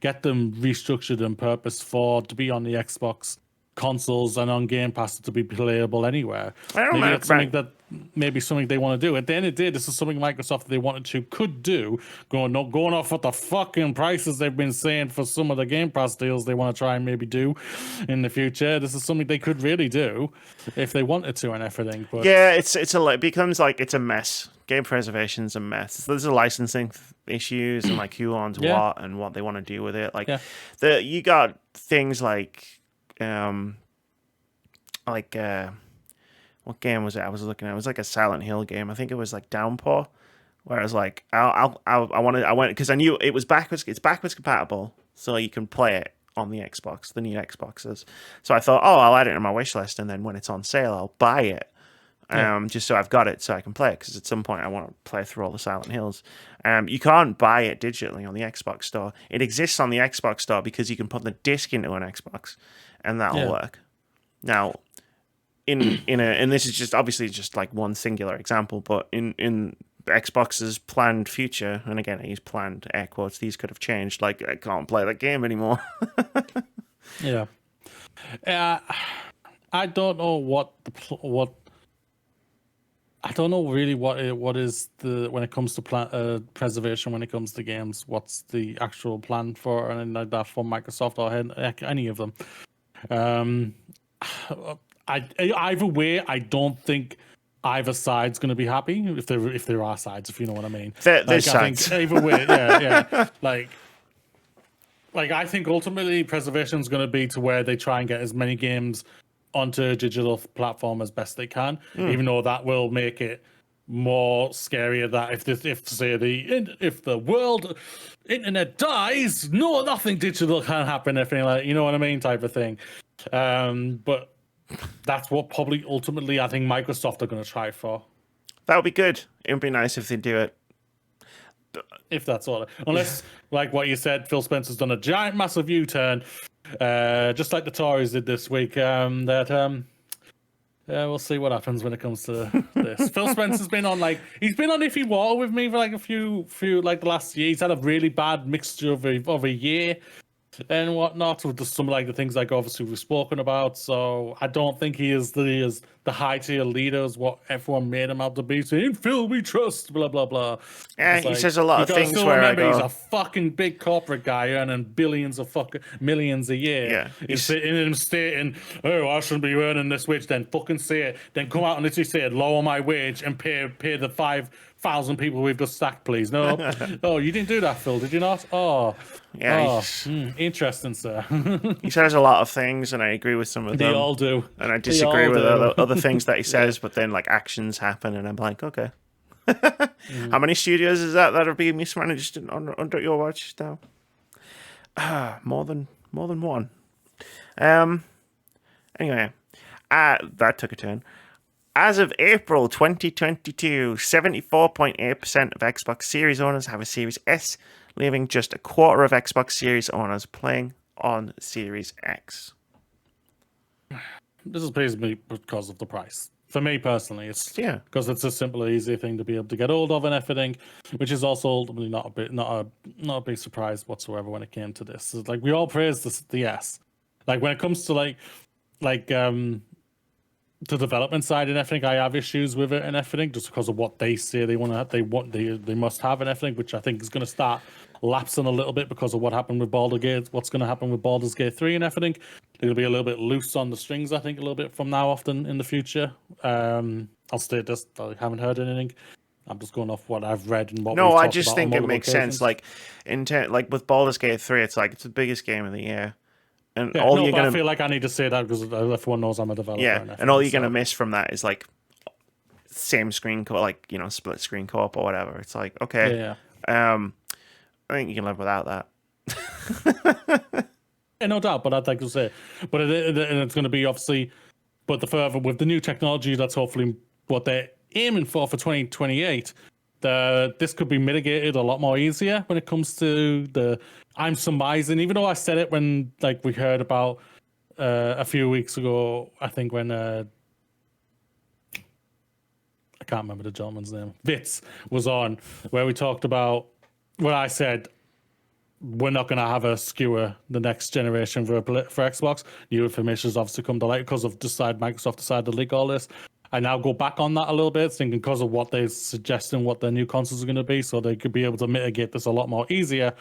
B: get them restructured and purpose to be on the Xbox consoles and on Game Pass to be playable anywhere. Maybe that's something they want to do. At the end of the day, this is something Microsoft could do. Going off what the fucking prices they've been saying for some of the Game Pass deals they want to try and maybe do in the future. This is something they could really do if they wanted to and everything. But
A: yeah, it becomes like it's a mess. Game preservation's a mess. There's a licensing issues and like who owns what and what they want to do with it. Like you got things like what game was it I was looking at? It was like a Silent Hill game. I think it was like Downpour, where I was like, I went because I knew it was it's backwards compatible, so you can play it on the Xbox, the new Xboxes. So I thought, I'll add it to my wish list, and then when it's on sale, I'll buy it. Just so I've got it so I can play it, because at some point I want to play through all the Silent Hills. You can't buy it digitally on the Xbox Store. It exists on the Xbox Store because you can put the disc into an Xbox, and that'll work. Now, and this is just obviously just like one singular example, but in Xbox's planned future, and again I use planned air quotes, these could have changed. Like I can't play that game anymore.
B: I don't know what. I don't know really what is when it comes to preservation, when it comes to games, what's the actual plan for and like that for Microsoft or any of them. Either way, I don't think either side's going to be happy if there are sides, if you know what I mean.
A: There's sides.
B: I think either way, yeah. Like I think ultimately preservation is going to be to where they try and get as many games onto a digital platform as best they can, even though that will make it more scarier that if the world internet dies, nothing digital can happen, everything like, you know what I mean, type of thing. But that's what probably ultimately I think Microsoft are going to try for.
A: That would be good. It would be nice if they do it.
B: If that's all, unless like what you said, Phil Spencer's done a giant, massive U-turn, just like the Tories did this week. We'll see what happens when it comes to this. Phil Spencer's been on he's been on iffy water with me for like a few like the last year. He's had a really bad mixture of a year and whatnot with some like the things like obviously we've spoken about. So I don't think he is the high tier leader as what everyone made him out to be, saying Phil we trust, blah blah blah.
A: Yeah, he says a lot of things where I go,
B: he's a fucking big corporate guy earning millions a year.
A: Yeah,
B: he's sitting and stating, "Oh, I shouldn't be earning this wage." Then fucking say it. Then come out and literally say it, lower my wage and pay the 5,000 people we've just sacked, please. No, oh, you didn't do that, Phil, did you not? Oh,
A: yeah.
B: Interesting, sir.
A: He says a lot of things, and I agree with some of them.
B: They all do,
A: and I disagree with other things that he says. But then, like, actions happen, and I'm like, okay. How many studios is that are being mismanaged under your watch now? More than one. Anyway, that took a turn. As of April 2022, 74.8% of Xbox Series owners have a Series S, leaving just a quarter of Xbox Series owners playing on Series X.
B: This is basically because of the price. For me personally, it's because it's a simple, easy thing to be able to get hold of and everything, which is also ultimately not a big surprise whatsoever when it came to this. It's like we all praise the S. Like when it comes to like the development side and everything, I have issues with it and everything just because of what they say they must have and everything, which I think is going to start lapsing a little bit because of what happened with Baldur's Gate. What's going to happen with Baldur's Gate 3 and everything? It'll be a little bit loose on the strings, I think, a little bit from now often in the future. I'll state this: I haven't heard anything. I'm just going off what I've read and what.
A: No,
B: we've
A: I
B: talked
A: just
B: about
A: think
B: on
A: it makes
B: occasions.
A: sense. Like like with Baldur's Gate 3, it's like it's the biggest game of the year. And
B: Yeah,
A: all you're gonna,
B: I feel like I need to say that because everyone knows I'm a developer.
A: yeah, and all you're gonna miss from that is like same screen co, like split screen co-op or whatever. It's like okay, I think you can live without that.
B: Yeah, no doubt, but I'd like to say, but and it's going to be obviously, but with the new technology, that's hopefully what they're aiming for 2028. This could be mitigated a lot more easier when it comes to I'm surmising, even though I said it when like we heard about a few weeks ago, I think when I can't remember the gentleman's name, Vitz was on, where we talked about what I said. We're not going to have a skewer the next generation for Xbox. New information has obviously come to light because of Microsoft decided to leak all this. I now go back on that a little bit, thinking because of what they're suggesting, what their new consoles are going to be, so they could be able to mitigate this a lot more easier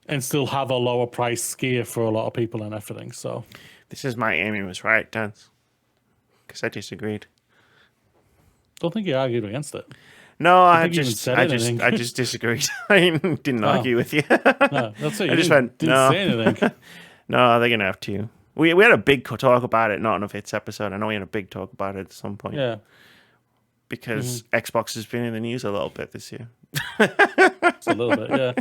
B: and still have a lower price scare for a lot of people and everything. So
A: this is my Amy was right, Dan, because I disagreed.
B: Don't think you argued against it.
A: No, I just disagreed. I didn't argue with you.
B: No, that's it. I just didn't say anything.
A: No, they're gonna have to. We had a big talk about it, not on a Fits episode. I know we had a big talk about it at some point.
B: Yeah.
A: Because Xbox has been in the news a little bit this year.
B: Just a little bit, yeah.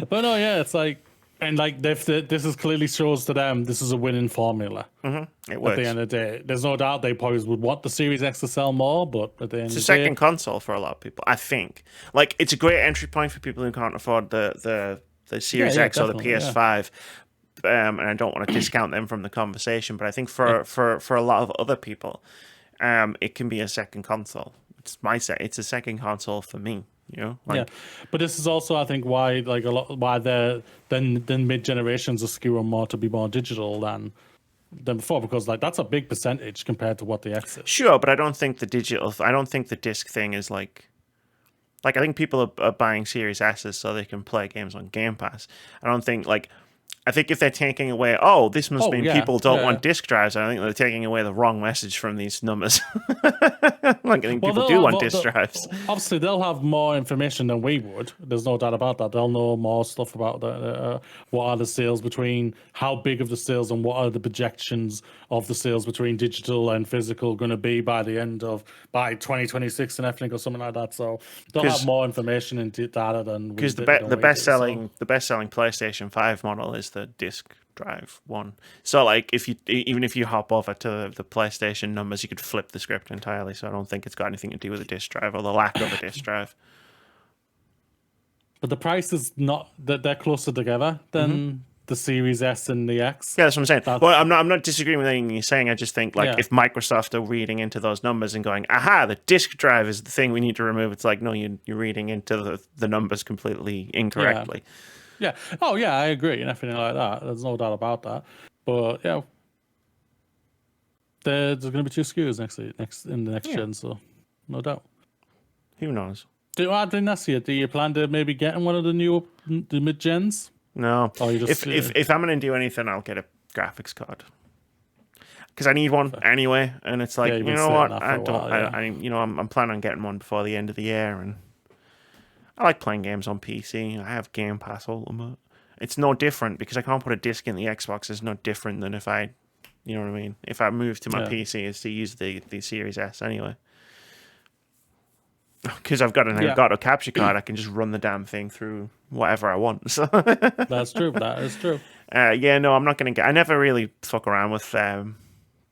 B: But no, yeah, it's like, and like this is clearly shows to them this is a winning formula.
A: It works.
B: At the end of the day, there's no doubt they probably would want the Series X to sell more, but at the end
A: it's
B: of
A: a
B: the day,
A: second console for a lot of people, I think. Like it's a great entry point for people who can't afford the Series X or the PS5. And I don't want to discount them from the conversation, but I think for a lot of other people, it can be a second console. It's a second console for me.
B: But this is also, I think, why why the mid generations are skewing more to be more digital than before, because like that's a big percentage compared to what the X is.
A: Sure, but I don't think the disc thing is like I think people are buying Series S's so they can play games on Game Pass. I think if they're taking away, this must mean people don't want disc drives, I think they're taking away the wrong message from these numbers. I think people do want disc drives.
B: Obviously, they'll have more information than we would. There's no doubt about that. They'll know more stuff about what are the sales between, how big of the sales, and what are the projections of the sales between digital and physical going to be by 2026 and everything or something like that. So they'll have more information and data than
A: because the best selling PlayStation 5 model is the disc drive one. So like even if you hop over to the PlayStation numbers, you could flip the script entirely. So I don't think it's got anything to do with the disc drive or the lack of a disc drive.
B: But the price is not that they're closer together than the Series S and the X.
A: Yeah, that's what I'm saying. Well, I'm not disagreeing with anything you're saying. I just think if Microsoft are reading into those numbers and going, aha, the disc drive is the thing we need to remove. It's like, no, you're reading into the numbers completely incorrectly.
B: Yeah. Oh, yeah, I agree and everything like that. There's no doubt about that. But yeah, there's going to be two SKUs in the next gen, so no doubt.
A: Who knows?
B: I didn't ask you. Do you plan to maybe get one of the mid gens?
A: No.
B: Or you just,
A: if I'm going to do anything, I'll get a graphics card. Because I need one anyway, and it's like, you know what? I'm planning on getting one before the end of the year, and I like playing games on PC. I have Game Pass Ultimate. It's no different because I can't put a disc in the Xbox. It's no different than if I, you know what I mean? If I move to my PC, is to use the Series S anyway. Because I've got an Elgato capture card, I can just run the damn thing through whatever I want. So
B: that's true. That is true.
A: I'm not going to get. I never really fuck around with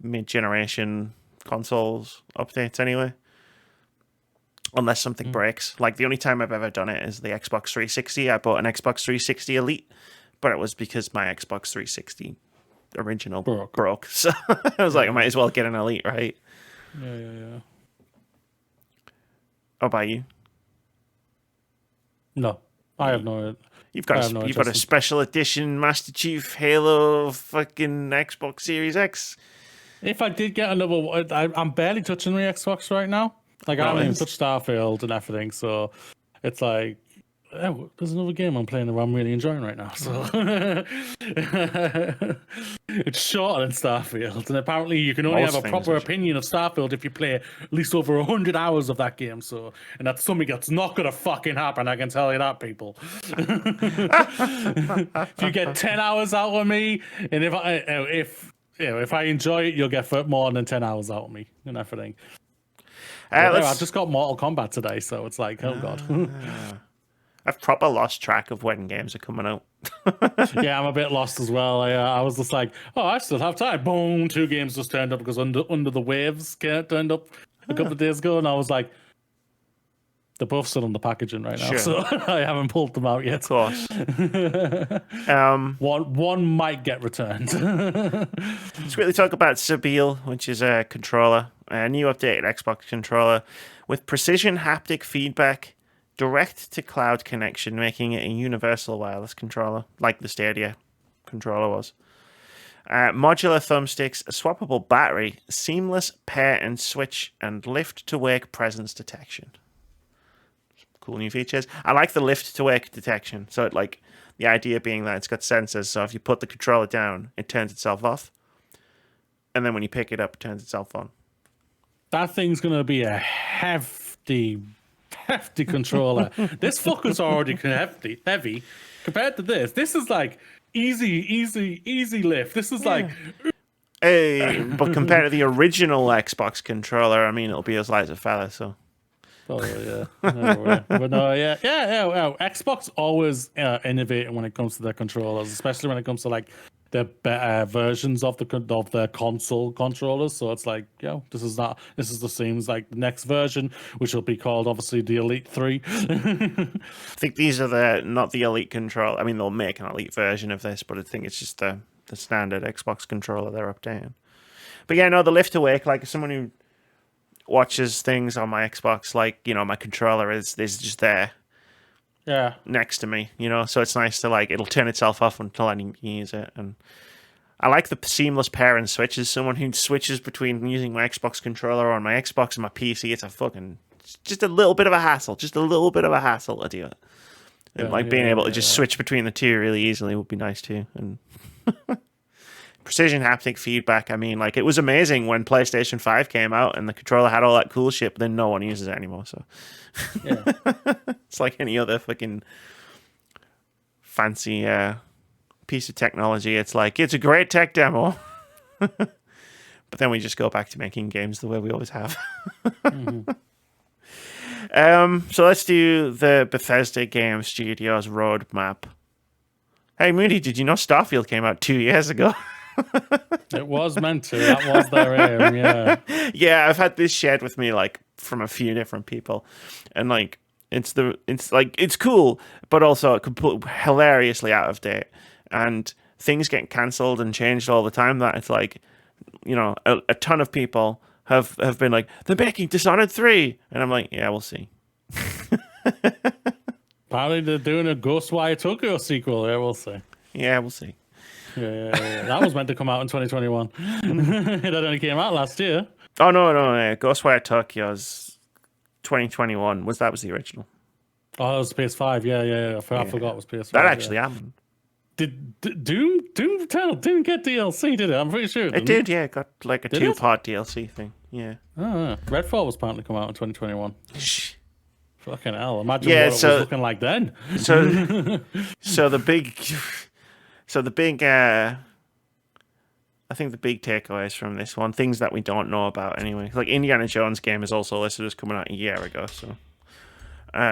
A: mid-generation consoles updates anyway. Unless something breaks. Like, the only time I've ever done it is the Xbox 360. I bought an Xbox 360 Elite, but it was because my Xbox 360 original broke. So I was like, I might as well get an Elite, right?
B: Yeah.
A: How about you?
B: No, I have no.
A: You've got a special edition Master Chief Halo fucking Xbox Series X.
B: If I did get another one, I'm barely touching my Xbox right now. Like, I haven't even touched Starfield and everything, so it's like, oh, there's another game I'm playing that I'm really enjoying right now. So it's shorter than Starfield, and apparently you can only have a proper opinion of Starfield if you play at least over 100 hours of that game. So, and that's something that's not gonna fucking happen. I can tell you that, people. If you get 10 hours out of me, and if I enjoy it, you'll get more than 10 hours out of me and everything. I just got Mortal Kombat today, so it's like, oh god.
A: I've proper lost track of when games are coming out.
B: Yeah, I'm a bit lost as well. I was just like, oh, I still have time. Boom, 2 games just turned up because Under the Waves turned up a couple of days ago, and I was like, they're both still on the packaging right now, so I haven't pulled them out yet.
A: Of course.
B: One might get returned.
A: Let's quickly talk about Sabile, which is a controller, a new updated Xbox controller with precision haptic feedback, direct-to-cloud connection, making it a universal wireless controller, like the Stadia controller was. Modular thumbsticks, a swappable battery, seamless pair and switch, and lift-to-wake presence detection. Cool new features. I like the lift-to-wake detection. So, the idea being that it's got sensors, so if you put the controller down, it turns itself off. And then when you pick it up, it turns itself on.
B: That thing's going to be a hefty controller. This fucker's already heavy compared to this. This is like easy lift. This is like...
A: Hey, but compared to the original Xbox controller, I mean, it'll be as light as a feather, so...
B: Oh yeah, but no, yeah. Xbox always innovating when it comes to their controllers, especially when it comes to like the better versions of their console controllers. So it's like, this is the same as like the next version, which will be called obviously the Elite 3.
A: I think these are not the Elite control. I mean, they'll make an Elite version of this, but I think it's just the standard Xbox controller they're updating. But yeah, no, the lift awake, like someone who watches things on my Xbox, like, my controller is just there next to me, so it's nice to it'll turn itself off until I need to use it. And I like the seamless pair and switches. Someone who switches between using my Xbox controller on my Xbox and my PC, it's just a little bit of a hassle to do it. And being able to just switch between the two really easily would be nice too. And precision haptic feedback, I mean, it was amazing when PlayStation 5 came out and the controller had all that cool shit, but then no one uses it anymore, so... It's like any other fucking fancy piece of technology. It's like, it's a great tech demo. But then we just go back to making games the way we always have. So let's do the Bethesda Game Studios roadmap. Hey, Moody, did you know Starfield came out 2 years ago?
B: It was meant to. That was their aim, yeah.
A: Yeah, I've had this shared with me from a few different people, and it's cool, but also completely hilariously out of date, and things get cancelled and changed all the time. That it's a ton of people have been like, they're making Dishonored 3, and I'm like, yeah, we'll see.
B: Apparently they're doing a Ghostwire Tokyo sequel. Yeah, we'll see.
A: Yeah, we'll see.
B: Yeah. That was meant to come out in 2021. That only came out last year.
A: Oh, no. Ghostwire Tokyo's 2021. That was the original.
B: Oh, it was PS5. Yeah. I forgot it was PS5.
A: That actually happened.
B: Did Doom Eternal didn't get DLC, did it? I'm pretty sure
A: it did. Yeah, it got a 2-part DLC thing. Yeah.
B: Oh, Redfall was apparently come out in 2021. Fucking hell! Imagine what it was looking like then.
A: So the big. I think the big takeaways from this one, things that we don't know about anyway. Like Indiana Jones game is also listed as coming out a year ago, so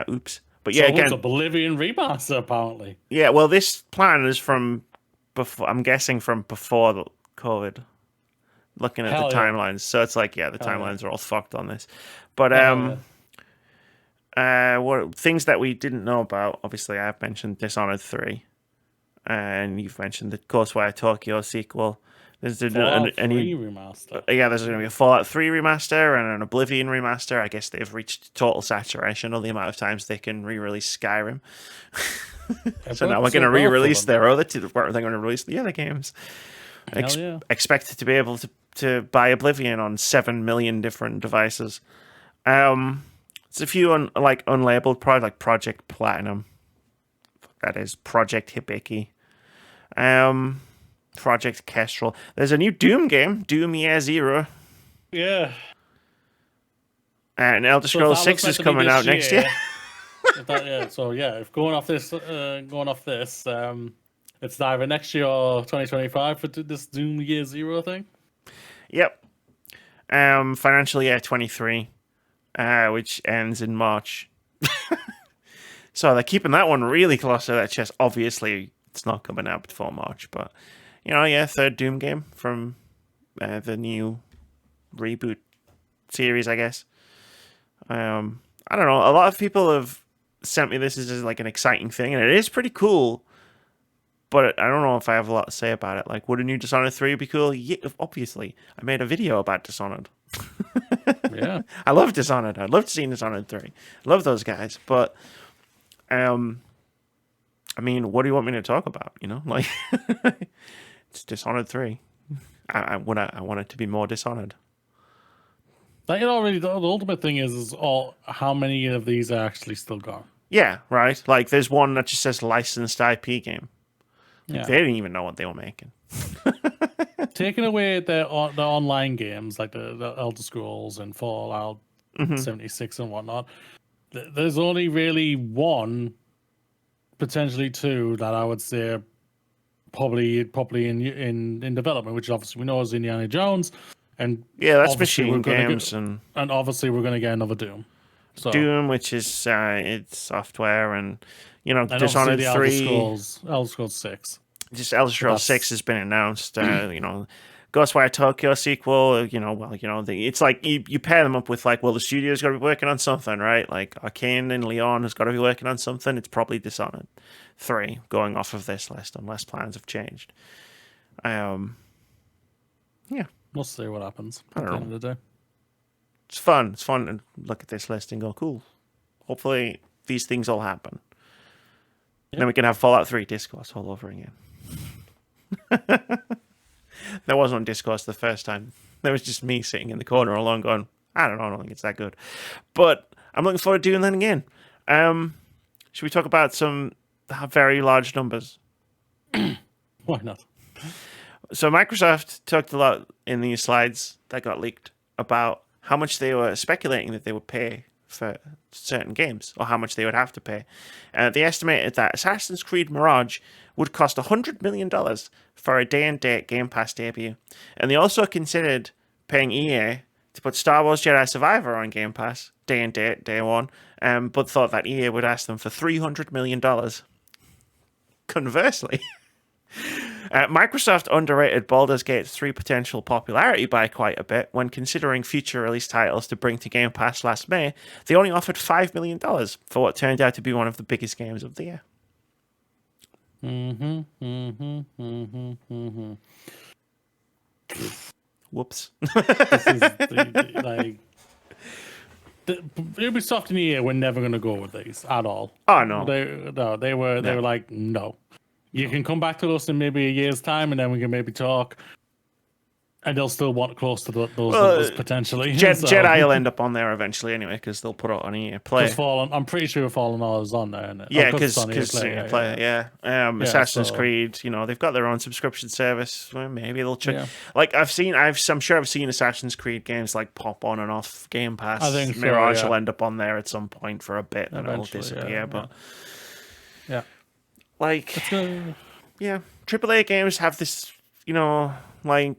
A: oops. But yeah, again,
B: it's Oblivion remaster apparently.
A: Yeah, well, this plan is from before. I'm guessing from before the COVID. looking at
B: Hell
A: the
B: yeah.
A: timelines. So it's like, yeah, the
B: Hell
A: timelines are all fucked on this. But what things that we didn't know about? Obviously, I've mentioned Dishonored 3, and you've mentioned the Ghostwire Tokyo sequel. There's
B: Fallout 3 remaster.
A: Yeah, there's going to be a Fallout 3 remaster and an Oblivion remaster. I guess they've reached total saturation of the amount of times they can re-release Skyrim. So now we're going to re-release their other two. They're going to release the other games. Expected to be able to buy Oblivion on 7 million different devices. It's a few unlabeled projects, like Project Platinum. That is Project Hibiki. Project Kestrel. There's a new Doom game, Doom Year Zero.
B: Yeah.
A: And Elder Scrolls 6 is coming out next year.
B: If going off this, it's either next year or 2025 for this Doom Year Zero thing.
A: Yep. Financial year 23, which ends in March. So they're keeping that one really close to their chest. Obviously, it's not coming out before March, but third Doom game from the new reboot series, I guess. I don't know. A lot of people have sent me this as like an exciting thing, and it is pretty cool. But I don't know if I have a lot to say about it. Like, would a new Dishonored 3 be cool? Yeah, obviously. I made a video about Dishonored.
B: Yeah.
A: I love Dishonored. I'd love to see Dishonored 3. I love those guys. But, I mean, what do you want me to talk about? Like, it's Dishonored 3. I want it to be more Dishonored.
B: Like, really, the ultimate thing is how many of these are actually still gone.
A: Yeah, right. Like, there's one that just says licensed IP game.
B: Yeah.
A: They didn't even know what they were making.
B: Taking away the online games like the Elder Scrolls and Fallout 76 and whatnot, there's only really one, potentially two, that I would say probably in development, which obviously we know is Indiana Jones, and
A: that's Machine Games, and
B: obviously we're going to get another Doom. So,
A: Doom, which is it's software, and Dishonored 3,
B: Elder Scrolls 6.
A: Just Elder Scrolls 6 has been announced. Ghostwire Tokyo sequel. It's like you pair them up with like, well, the studio's got to be working on something, right? Like Arcane and Leon has got to be working on something. It's probably Dishonored 3 going off of this list, unless plans have changed. Yeah,
B: we'll see what happens
A: at the
B: end of the day.
A: It's fun. It's fun to look at this list and go, cool. Hopefully these things all happen. Yep. Then we can have Fallout 3 Discourse all over again. There wasn't on Discourse the first time. There was just me sitting in the corner alone going, I don't think it's that good. But I'm looking forward to doing that again. Should we talk about some very large numbers?
B: Why not?
A: So Microsoft talked a lot in these slides that got leaked about how much they were speculating that they would pay for certain games, or how much they would have to pay. They estimated that Assassin's Creed Mirage would cost $100 million for a day-and-date Game Pass debut. And they also considered paying EA to put Star Wars Jedi Survivor on Game Pass, day-and-date, day one, but thought that EA would ask them for $300 million. Conversely, Microsoft underrated Baldur's Gate 3 potential popularity by quite a bit when considering future release titles to bring to Game Pass last May. They only offered $5 million for what turned out to be one of the biggest games of the year. Whoops.
B: This is Ubisoft and EA were never going to go with these at all.
A: Oh no.
B: They were like, no. You can come back to us in maybe a year's time, and then we can maybe talk. And they'll still want close to those numbers potentially.
A: Jedi will end up on there eventually anyway, because they'll put it on EA Play.
B: I'm pretty sure Fallen Order is on there. Isn't it?
A: Yeah, because EA Play. Assassin's Creed, they've got their own subscription service. Well, maybe they'll check. Yeah. Like I'm sure I've seen Assassin's Creed games like pop on and off Game Pass.
B: I think
A: Mirage will end up on there at some point for a bit, and it'll disappear.
B: Yeah.
A: Like, AAA games have this, like,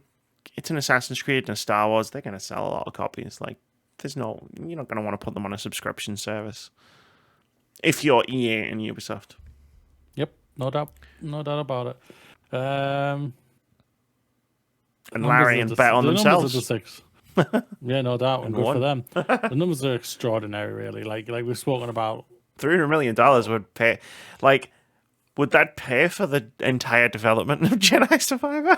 A: it's an Assassin's Creed and a Star Wars. They're going to sell a lot of copies. Like, you're not going to want to put them on a subscription service if you're EA and Ubisoft.
B: Yep, no doubt about it.
A: And Larian bet on
B: the
A: themselves.
B: Numbers are just yeah, no doubt, and good for them. The numbers are extraordinary, really. Like we've spoken about.
A: $300 million would pay. Like, would that pay for the entire development of Jedi Survivor?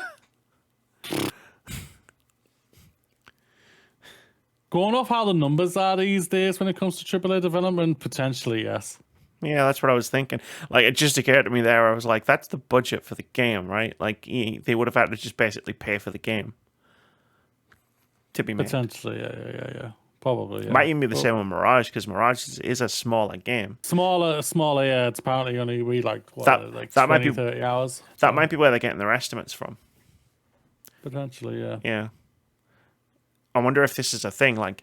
B: Going off how the numbers are these days when it comes to AAA development, potentially, yes.
A: Yeah, that's what I was thinking. Like, it just occurred to me there. I was like, that's the budget for the game, right? Like, they would have had to just basically pay for the game to be made.
B: Potentially, yeah. Probably, yeah.
A: Might even be the same with Mirage, because Mirage is a smaller game.
B: Smaller, yeah. It's apparently only like 20, 30 hours.
A: That might be where they're getting their estimates from.
B: Potentially, yeah.
A: Yeah. I wonder if this is a thing, like,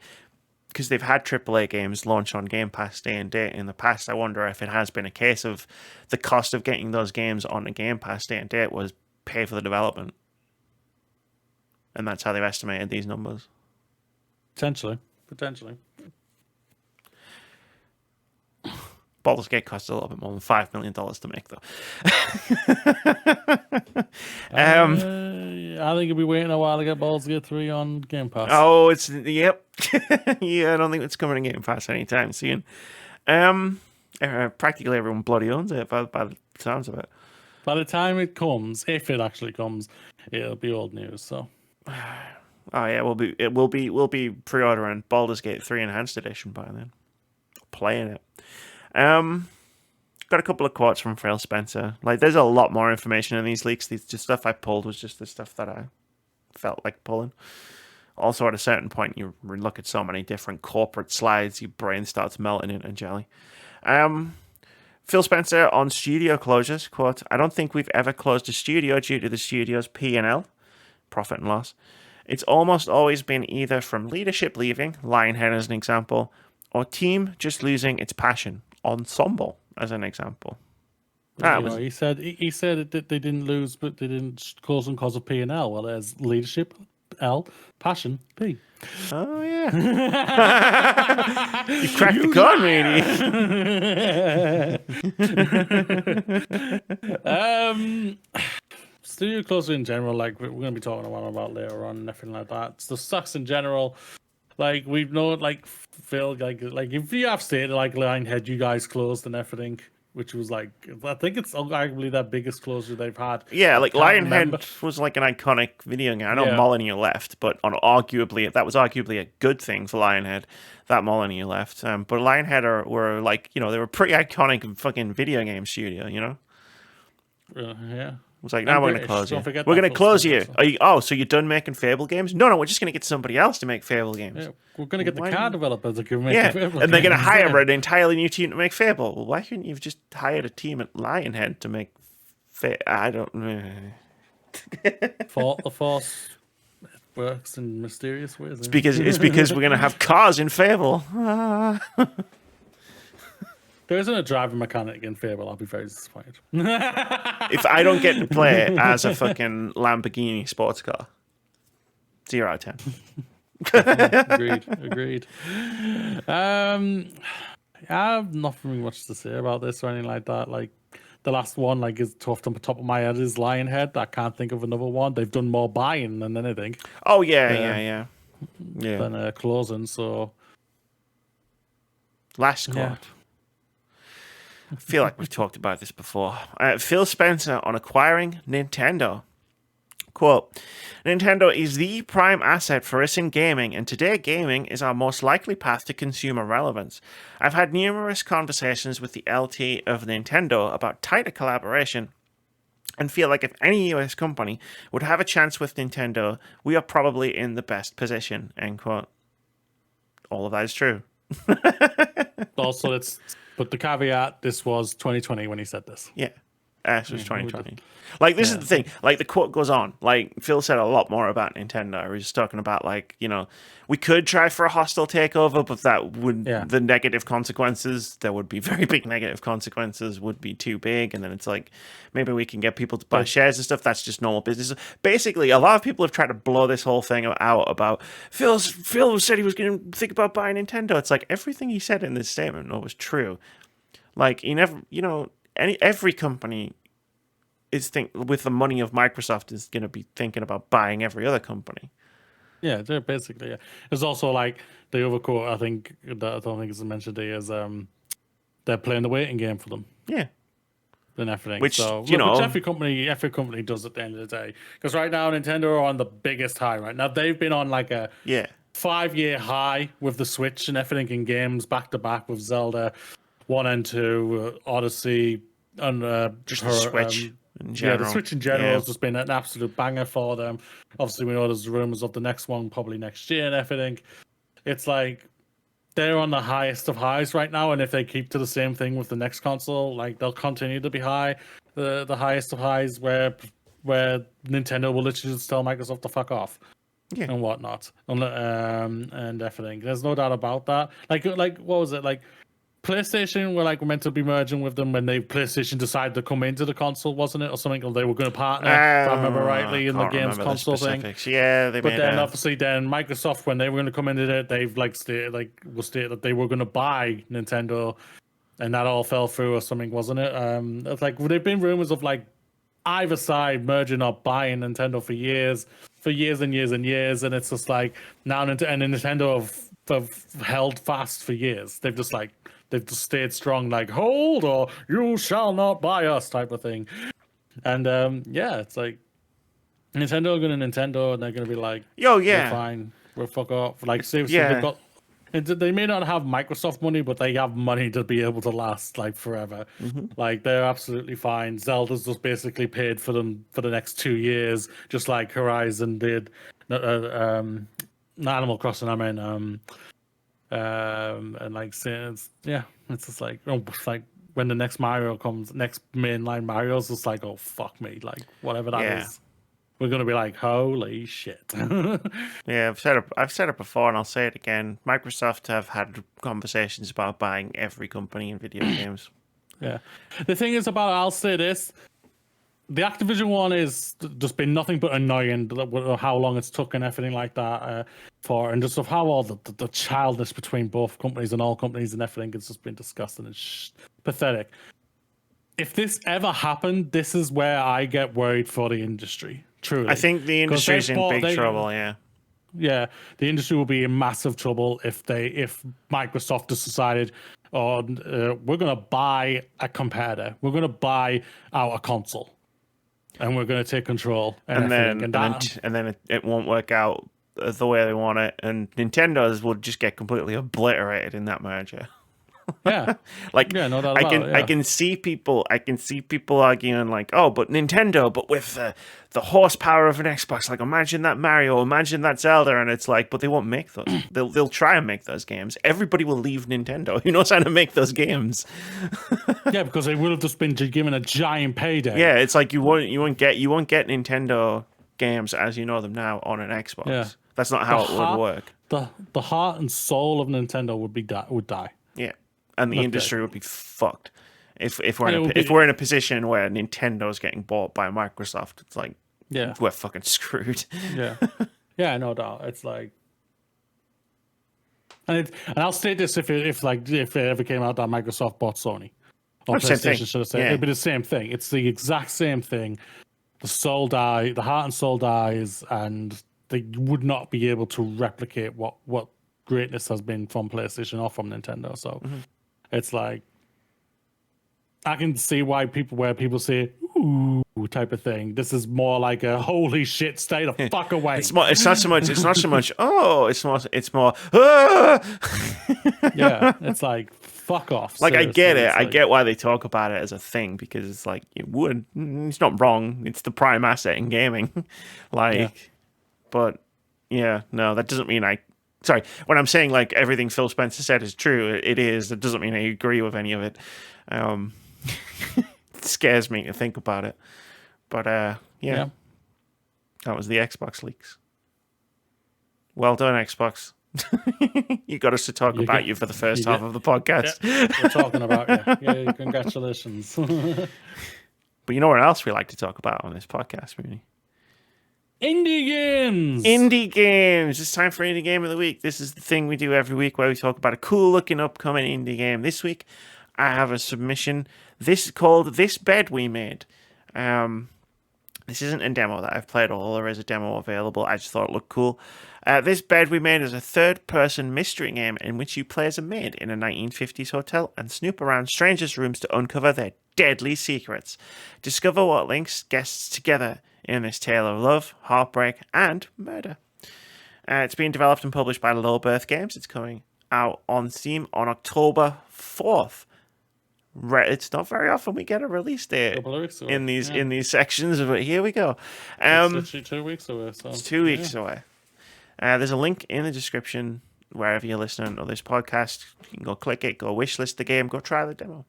A: because they've had AAA games launch on Game Pass day and date in the past. I wonder if it has been a case of the cost of getting those games on a Game Pass day and date was pay for the development. And that's how they've estimated these numbers.
B: Potentially.
A: Baldur's Gate costs a little bit more than $5 million to make, though.
B: I think you'll be waiting a while to get Baldur's Gate 3 on Game Pass.
A: Oh, yep. Yeah, I don't think it's coming to Game Pass anytime soon. Practically everyone bloody owns it by the sounds of it.
B: By the time it comes, if it actually comes, it'll be old news. So.
A: Oh yeah, we'll be pre-ordering Baldur's Gate 3 Enhanced Edition by then. Playing it. Got a couple of quotes from Phil Spencer. Like, there's a lot more information in these leaks. The stuff I pulled was just the stuff that I felt like pulling. Also, at a certain point, you look at so many different corporate slides, your brain starts melting into jelly. Phil Spencer on studio closures, quote, "I don't think we've ever closed a studio due to the studio's P&L, profit and loss. It's almost always been either from leadership leaving, Lionhead as an example, or team just losing its passion, Ensemble as an example."
B: He said that they didn't lose, but they didn't close them because of P&L. Well, there's leadership, L, passion, P.
A: Oh, yeah. You cracked the code, matey.
B: Studio closure in general, like we're going to be talking a lot about later on and everything like that. The sucks in general. Like, we've known, like, Phil, like if you have stated, like, Lionhead, you guys closed and everything, which was, like, I think it's arguably their biggest closure they've had.
A: Yeah, like, Lionhead was, like, an iconic video game. I know Molyneux left, but that was arguably a good thing for Lionhead, that Molyneux left. But Lionhead were, like, you know, they were a pretty iconic fucking video game studio, you know?
B: Yeah.
A: It was like, now we're going to close you. We're going to close you. So you're done making Fable games? No, we're just going to get somebody else to make Fable games.
B: Yeah, we're going to get the car developers that can make Fable games.
A: And they're going to hire an entirely new team to make Fable. Well, why couldn't you have just hired a team at Lionhead to make I don't know.
B: The Force works in mysterious ways.
A: It's because we're going to have cars in Fable.
B: There isn't a driving mechanic in Fable. I'll be very disappointed.
A: If I don't get to play it as a fucking Lamborghini sports car, 0 out of
B: 10. Agreed. I have nothing much to say about this or anything like that. Like, the last one, like, is off the top of my head is Lionhead. I can't think of another one. They've done more buying than anything.
A: Oh yeah.
B: Than closing. So
A: last quote. Yeah. I feel like we've talked about this before. Phil Spencer on acquiring Nintendo. Quote, "Nintendo is the prime asset for us in gaming, and today gaming is our most likely path to consumer relevance. I've had numerous conversations with the LT of Nintendo about tighter collaboration and feel like if any US company would have a chance with Nintendo, we are probably in the best position." End quote. All of that is true.
B: Also, but the caveat, this was 2020 when he said this.
A: Yeah. This was 2020. Like, this is the thing. Like, the quote goes on. Like, Phil said a lot more about Nintendo. He's talking about, like, you know, we could try for a hostile takeover, but that would, the negative consequences, there would be very big negative consequences, would be too big. And then it's like, maybe we can get people to buy shares and stuff. That's just normal business. Basically, a lot of people have tried to blow this whole thing out about Phil said he was going to think about buying Nintendo. It's like, everything he said in this statement was true. Like, he never, you know, every company with the money of Microsoft is going to be thinking about buying every other company.
B: Yeah, they're basically. Yeah. There's also like the other quote I think that I don't think is mentioned here is they're playing the waiting game for them.
A: Yeah.
B: And everything.
A: Which,
B: so,
A: which
B: every company does at the end of the day. Because right now Nintendo are on the biggest high right now. They've been on like a 5-year high with the Switch and everything in games back to back with Zelda 1 and 2, Odyssey, and
A: just the Switch in general.
B: Yeah, the Switch in general has just been an absolute banger for them. Obviously, we know there's rumors of the next one probably next year and everything. It's like they're on the highest of highs right now, and if they keep to the same thing with the next console, like they'll continue to be high, the highest of highs, where Nintendo will literally just tell Microsoft to fuck off, and whatnot, and everything. There's no doubt about that. Like what was it like? PlayStation were meant to be merging with them when PlayStation decided to come into the console, wasn't it, or something? Or they were going to partner, if I remember rightly, in the games console thing.
A: Yeah,
B: but then obviously Microsoft, when they were going to come into it, they've stated that they were going to buy Nintendo, and that all fell through or something, wasn't it? It's like there've been rumors of either side merging or buying Nintendo for years and years and years, and it's just like now Nintendo have held fast for years. They've just stayed strong, hold or you shall not buy us type of thing. And it's like Nintendo are going to Nintendo, and they're going to be like, we're fine, we're fuck off. Like seriously, they may not have Microsoft money, but they have money to be able to last forever. Like they're absolutely fine. Zelda's just basically paid for them for the next 2 years, just like Horizon did. Animal Crossing, I mean, and since it's just like when the next Mario comes, next mainline Mario's just like, oh fuck me, whatever that is, we're gonna be like, holy shit.
A: I've said it before, and I'll say it again. Microsoft have had conversations about buying every company in video games.
B: Yeah, the thing is I'll say this. The Activision one is just been nothing but annoying, how long it's took and everything like that and just of how all the childness between both companies and all companies and everything has just been disgusting and pathetic. If this ever happened, this is where I get worried for the industry, truly.
A: I think the industry's in big trouble, yeah.
B: Yeah, the industry will be in massive trouble if Microsoft has decided, we're going to buy a competitor. We're going to buy out a console. And we're going to take control, and then
A: it won't work out the way they want it, and Nintendo's will just get completely obliterated in that merger.
B: Yeah, no doubt about it.
A: I can see people arguing but Nintendo, but with the horsepower of an Xbox, imagine that Mario, imagine that Zelda, and it's but they won't make those. They'll try and make those games. Everybody will leave Nintendo. Who knows how to make those games?
B: Yeah, because they would have just been given a giant payday.
A: Yeah, it's you won't get Nintendo games as you know them now on an Xbox. Yeah. That's not how it would work.
B: The heart and soul of Nintendo would die.
A: Yeah. And the industry would be fucked if we're in a position where Nintendo's getting bought by Microsoft. It's we're fucking screwed.
B: Yeah, no doubt. It's and I'll state this if it ever came out that Microsoft bought Sony or PlayStation, should I say? It'd be the same thing. It's the exact same thing. The heart and soul dies, and they would not be able to replicate what greatness has been from PlayStation or from Nintendo. So. It's I can see why people say ooh type of thing. This is more like a holy shit, stay the fuck away.
A: It's not so much oh, it's more ah!
B: Yeah, it's fuck off.
A: I get it. I get why they talk about it as a thing, because it's it's not wrong. It's the prime asset in gaming. But no, that doesn't mean Sorry, when I'm saying everything Phil Spencer said is true, it is. It doesn't mean I agree with any of it. It scares me to think about it. But that was the Xbox leaks. Well done, Xbox. You got us to talk about you for the first half of the podcast.
B: Yeah, we're talking about you. Yeah, congratulations.
A: But you know what else we like to talk about on this podcast, Moody?
B: Indie games!
A: Indie games! It's time for Indie Game of the Week. This is the thing we do every week where we talk about a cool-looking upcoming indie game. This week, I have a submission. This is called This Bed We Made. This isn't a demo that I've played, although there is a demo available. I just thought it looked cool. This Bed We Made is a third-person mystery game in which you play as a maid in a 1950s hotel and snoop around strangers' rooms to uncover their deadly secrets. Discover what links guests together in this tale of love, heartbreak, and murder. It's being developed and published by Rebirth Games. It's coming out on Steam on October 4th. It's not very often we get a release date in these sections, but here we go.
B: It's literally 2 weeks away. So.
A: It's 2 weeks away. There's a link in the description wherever you're listening to this podcast. You can go click it, go wishlist the game, go try the demo.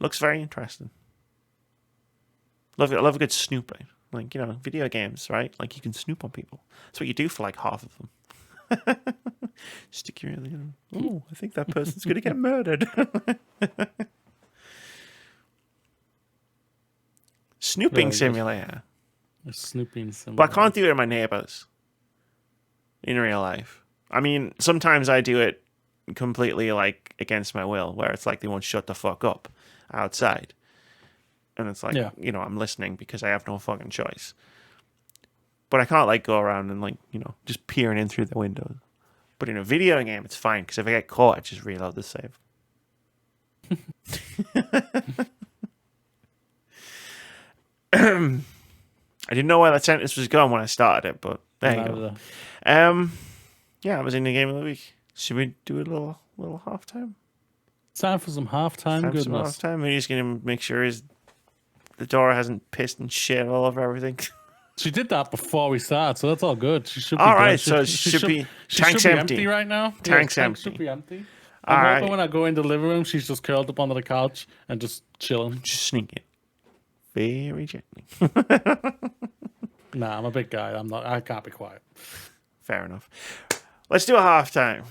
A: Looks very interesting. I love a good snooping. Like, video games, right? Like, you can snoop on people. That's what you do for like half of them. Stick your in. Oh, I think that person's going to get murdered. Snooping simulator.
B: A snooping simulator.
A: But I can't do it to my neighbors in real life. I mean, sometimes I do it completely like against my will, where it's like they won't shut the fuck up outside. And it's like, I'm listening because I have no fucking choice. But I can't like go around and like, just peering in through the windows. But in a video game, it's fine because if I get caught, I just reload the save. I didn't know where that sentence was going when I started it, but there you go. I was in the game of the week. Should we do a little halftime?
B: Time for some halftime goodness.
A: Moody's going to make sure the door hasn't pissed and shit all over everything.
B: She did that before we started, so that's all good. She should be
A: all right. So she should be tank's empty
B: right now.
A: Tank's
B: empty.
A: Should
B: be empty. I'm hoping when I go into the living room, she's just curled up under the couch and just chilling.
A: Just sneaking. Very gently.
B: Nah, I'm a big guy. I can't be quiet.
A: Fair enough. Let's do a halftime.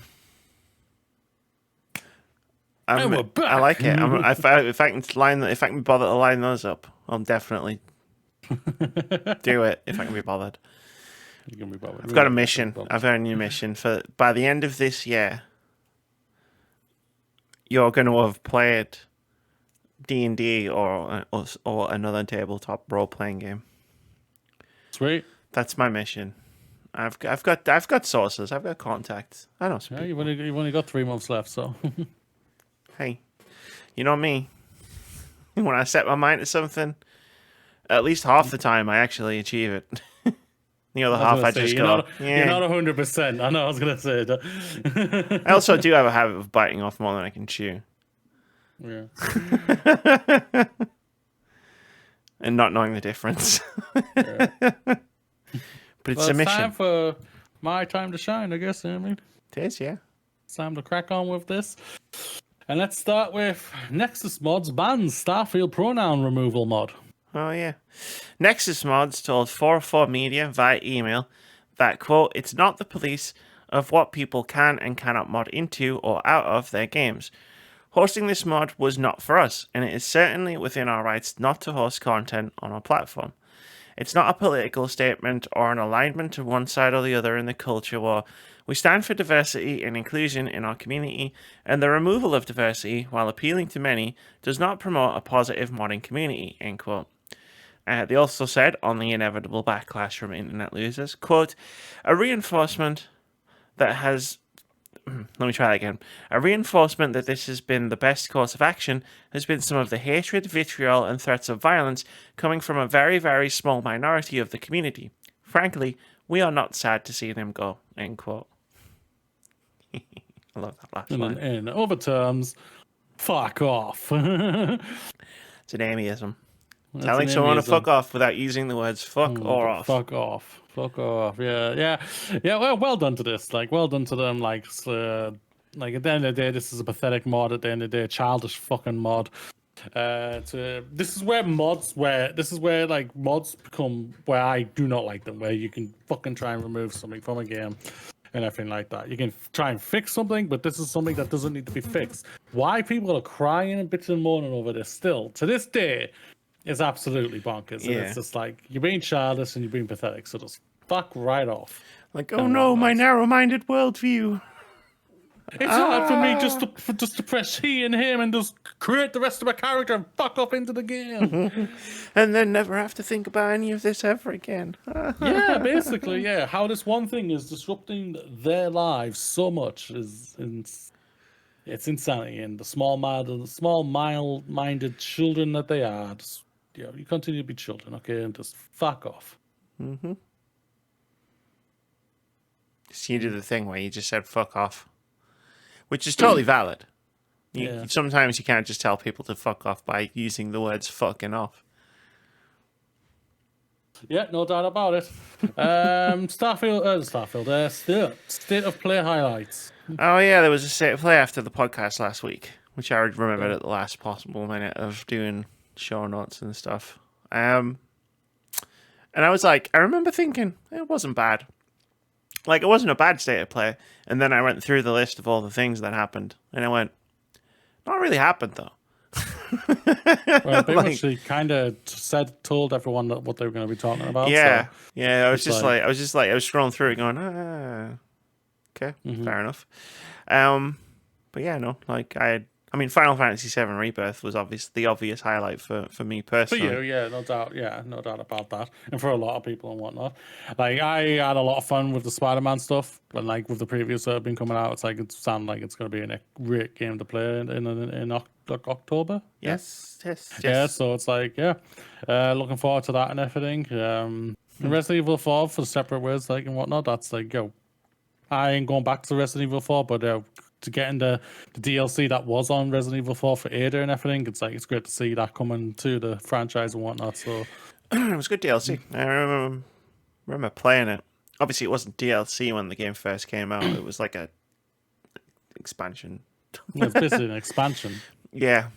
B: We're back.
A: I like it. If I can be bothered to line those up, I'll definitely do it. If I can be bothered.
B: You can be bothered.
A: I've got a mission. I've got a new mission for by the end of this year. You're going to have played D&D or another tabletop role-playing game.
B: Sweet.
A: That's my mission. I've got sources. I've got contacts. I know some people.
B: You've only got 3 months left, so.
A: Hey, you know me. When I set my mind to something, at least half the time I actually achieve it. The other half I just go.
B: You're not 100%. I know. I was gonna say that.
A: I also do have a habit of biting off more than I can chew.
B: Yeah.
A: And not knowing the difference.
B: Yeah.
A: But it's a mission.
B: It's time for my time to shine, I guess. I mean,
A: it is, yeah.
B: It's time to crack on with this. And let's start with NexusMods bans Starfield pronoun removal mod.
A: Oh, yeah. NexusMods told 404 Media via email that, quote, it's not the police of what people can and cannot mod into or out of their games. Hosting this mod was not for us, and it is certainly within our rights not to host content on our platform. It's not a political statement or an alignment to one side or the other in the culture war. We stand for diversity and inclusion in our community, and the removal of diversity, while appealing to many, does not promote a positive modding community, end quote. They also said, on the inevitable backlash from internet users, quote, a reinforcement that this has been the best course of action has been some of the hatred, vitriol, and threats of violence coming from a very, very small minority of the community. Frankly, we are not sad to see them go, end quote. I love that last line.
B: In other terms, fuck off.
A: It's an Amyism. Telling someone to fuck off without using the words fuck or off.
B: Fuck off. Fuck off. Yeah. Well done to this. Like, well done to them. Like at the end of the day, this is a pathetic mod. At the end of the day, childish fucking mod. This is where mods become where I do not like them. Where you can fucking try and remove something from a game and everything like that. You can try and fix something, but this is something that doesn't need to be fixed. Why people are crying and bitching and moaning over this still to this day is absolutely bonkers. Yeah. And it's just like, you're being childish and you're being pathetic, so just fuck right off.
A: Like, oh no, my narrow-minded worldview.
B: It's hard for me just to press he and him and just create the rest of my character and fuck off into the game.
A: And then never have to think about any of this ever again.
B: Yeah, basically, yeah. How this one thing is disrupting their lives so much it's insanity. And the small-minded children that they are, just, you continue to be children, okay, and just fuck off.
A: Mm-hmm. So you do the thing where you just said fuck off, which is totally valid. Sometimes you can't just tell people to fuck off by using the words fucking off.
B: Yeah, no doubt about it. Starfield, state of play highlights.
A: Oh yeah, there was a state of play after the podcast last week, which I remembered at the last possible minute of doing show notes and stuff. And I was like, I remember thinking it wasn't bad. Like, it wasn't a bad state of play. And then I went through the list of all the things that happened, and I went, not really happened though.
B: Well, they actually kind of told everyone what they were going to be talking about.
A: Yeah, so yeah. I was scrolling through it, going, okay, fair enough. But yeah, no, like I mean, Final Fantasy VII Rebirth was the obvious highlight for me personally.
B: For you, yeah, no doubt about that, and for a lot of people and whatnot. Like, I had a lot of fun with the Spider-Man stuff, but like with the previews that have been coming out, it sounds like it's going to be a great game to play in October.
A: Yes.
B: Yeah, so it's like, looking forward to that and everything. Resident Evil 4 for separate ways, like and whatnot. That's like, I ain't going back to Resident Evil 4, but to get into the DLC that was on Resident Evil 4 for Ada and everything, it's great to see that coming to the franchise and whatnot. So
A: it was good DLC. I remember playing it. Obviously, it wasn't DLC when the game first came out. It was like a expansion.
B: Yeah, it's basically an expansion.
A: Yeah.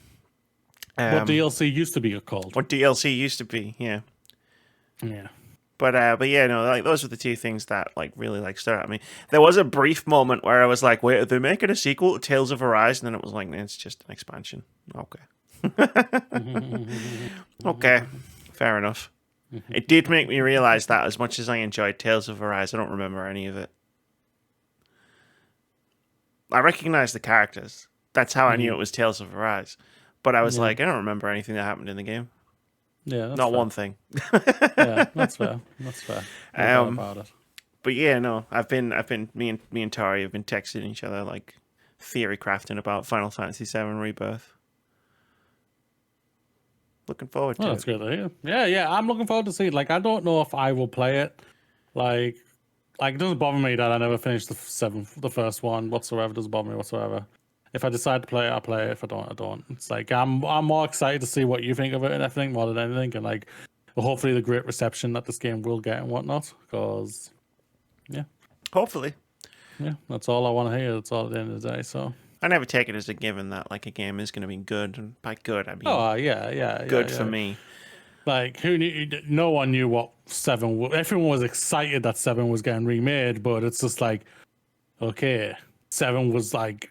B: What DLC used to be called.
A: What DLC used to be, yeah.
B: Yeah.
A: But yeah, no, like those were the two things that like really like stood out at me. There was a brief moment where I was like, "Wait, are they making a sequel to Tales of Arise?" And then it was like, "It's just an expansion." Okay, okay, fair enough. It did make me realize that as much as I enjoyed Tales of Arise, I don't remember any of it. I recognized the characters. That's how I knew it was Tales of Arise. But I was like, I don't remember anything that happened in the game.
B: Yeah, that's
A: not
B: fair.
A: One thing.
B: Yeah, that's fair. That's fair. About it.
A: But yeah, no, me and Tori have been texting each other like theory crafting about Final Fantasy VII Rebirth. Looking forward to it.
B: That's good to hear. Yeah, I'm looking forward to see it. Like, I don't know if I will play it. Like it doesn't bother me that I never finished the first one whatsoever. It doesn't bother me whatsoever. If I decide to play it, I play it. If I don't, I don't. It's like I'm more excited to see what you think of it and everything more than anything, and like hopefully the great reception that this game will get and whatnot. Because
A: hopefully,
B: that's all I want to hear. That's all at the end of the day. So
A: I never take it as a given that like a game is going to be good, and by good I mean good for me.
B: Like who knew? No one knew what 7 was. Everyone was excited that 7 was getting remade, but it's just like, okay, 7 was like.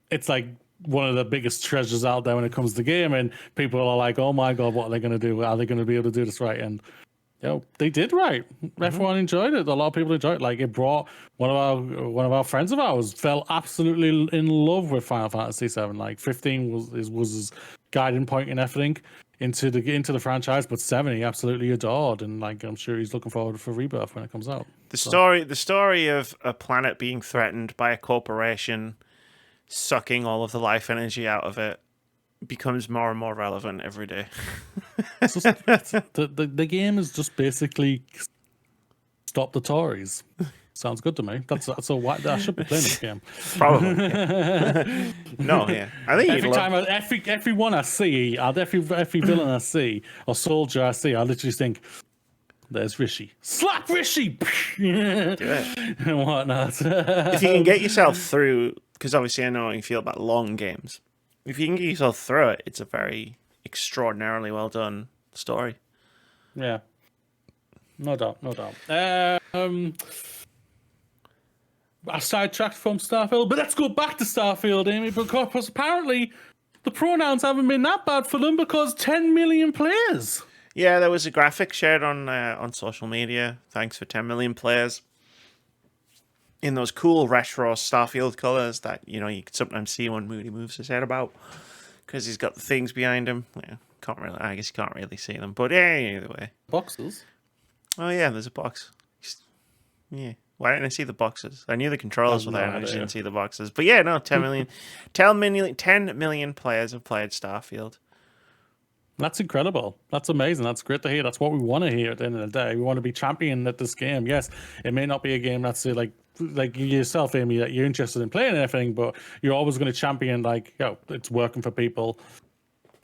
B: It's like one of the biggest treasures out there when it comes to gaming. People are like, "Oh my god, what are they going to do? Are they going to be able to do this right?" And they did right. Everyone enjoyed it. A lot of people enjoyed it. Like it brought one of our friends of ours fell absolutely in love with Final Fantasy VII. Like 15 was his guiding point and everything into the franchise, but 7 he absolutely adored, and like I'm sure he's looking forward for Rebirth when it comes out.
A: The story of a planet being threatened by a corporation sucking all of the life energy out of it becomes more and more relevant every day.
B: The game is just basically stop the Tories. Sounds good to me. That's why I should be playing this game.
A: Probably. Yeah. No, yeah. I think
B: everyone I see, every villain I see or soldier I see, I literally think, there's Rishi. Slap Rishi! Do
A: it.
B: And whatnot.
A: If you can get yourself through, because obviously I know how you feel about long games. If you can get yourself through it, it's a very extraordinarily well done story.
B: Yeah. No doubt. I sidetracked from Starfield, but let's go back to Starfield, Amy, because apparently the pronouns haven't been that bad for them because 10 million players.
A: Yeah, there was a graphic shared on social media. Thanks for 10 million players. in those cool retro Starfield colors that you can sometimes see when Moody moves his head about because he's got the things behind him. Yeah, I guess you can't really see them, but yeah, either way.
B: Boxes.
A: Oh yeah, there's a box. Yeah. Why didn't I see the boxes? I knew the controls were there, and I just didn't see the boxes. But yeah, no, 10 million players have played Starfield.
B: That's incredible. That's amazing. That's great to hear. That's what we want to hear at the end of the day. We want to be champion at this game. Yes, it may not be a game that's like yourself, Amy, that you're interested in playing anything, but you're always going to champion it's working for people.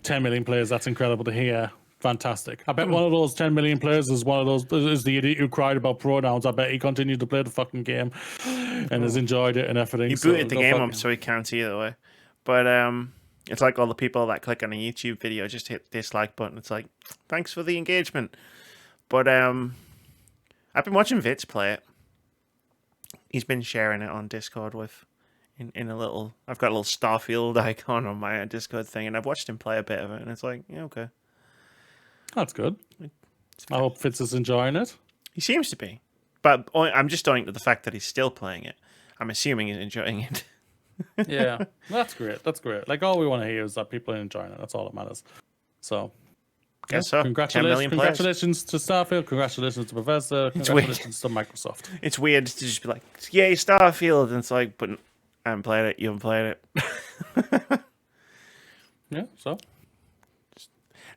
B: 10 million players. That's incredible to hear. Fantastic. I bet one of those 10 million players is the idiot who cried about pronouns. I bet he continued to play the fucking game and has enjoyed it and everything.
A: He booted the game up so he counts either way. But it's like all the people that click on a YouTube video just hit the dislike button. It's like, thanks for the engagement. But I've been watching Vitz play it. He's been sharing it on Discord in a little... I've got a little Starfield icon on my Discord thing, and I've watched him play a bit of it, and it's like, yeah, okay.
B: That's good. I hope Fitz is enjoying it.
A: He seems to be. But I'm just owing to the fact that he's still playing it. I'm assuming he's enjoying it.
B: Yeah, that's great. That's great. Like, all we want to hear is that people are enjoying it. That's all that matters. So,
A: guess so.
B: Congratulations to Starfield. Congratulations to Bethesda. Congratulations to Microsoft.
A: It's weird to just be like, yay, Starfield. And it's like, but I haven't played it. You haven't played it.
B: Yeah, so?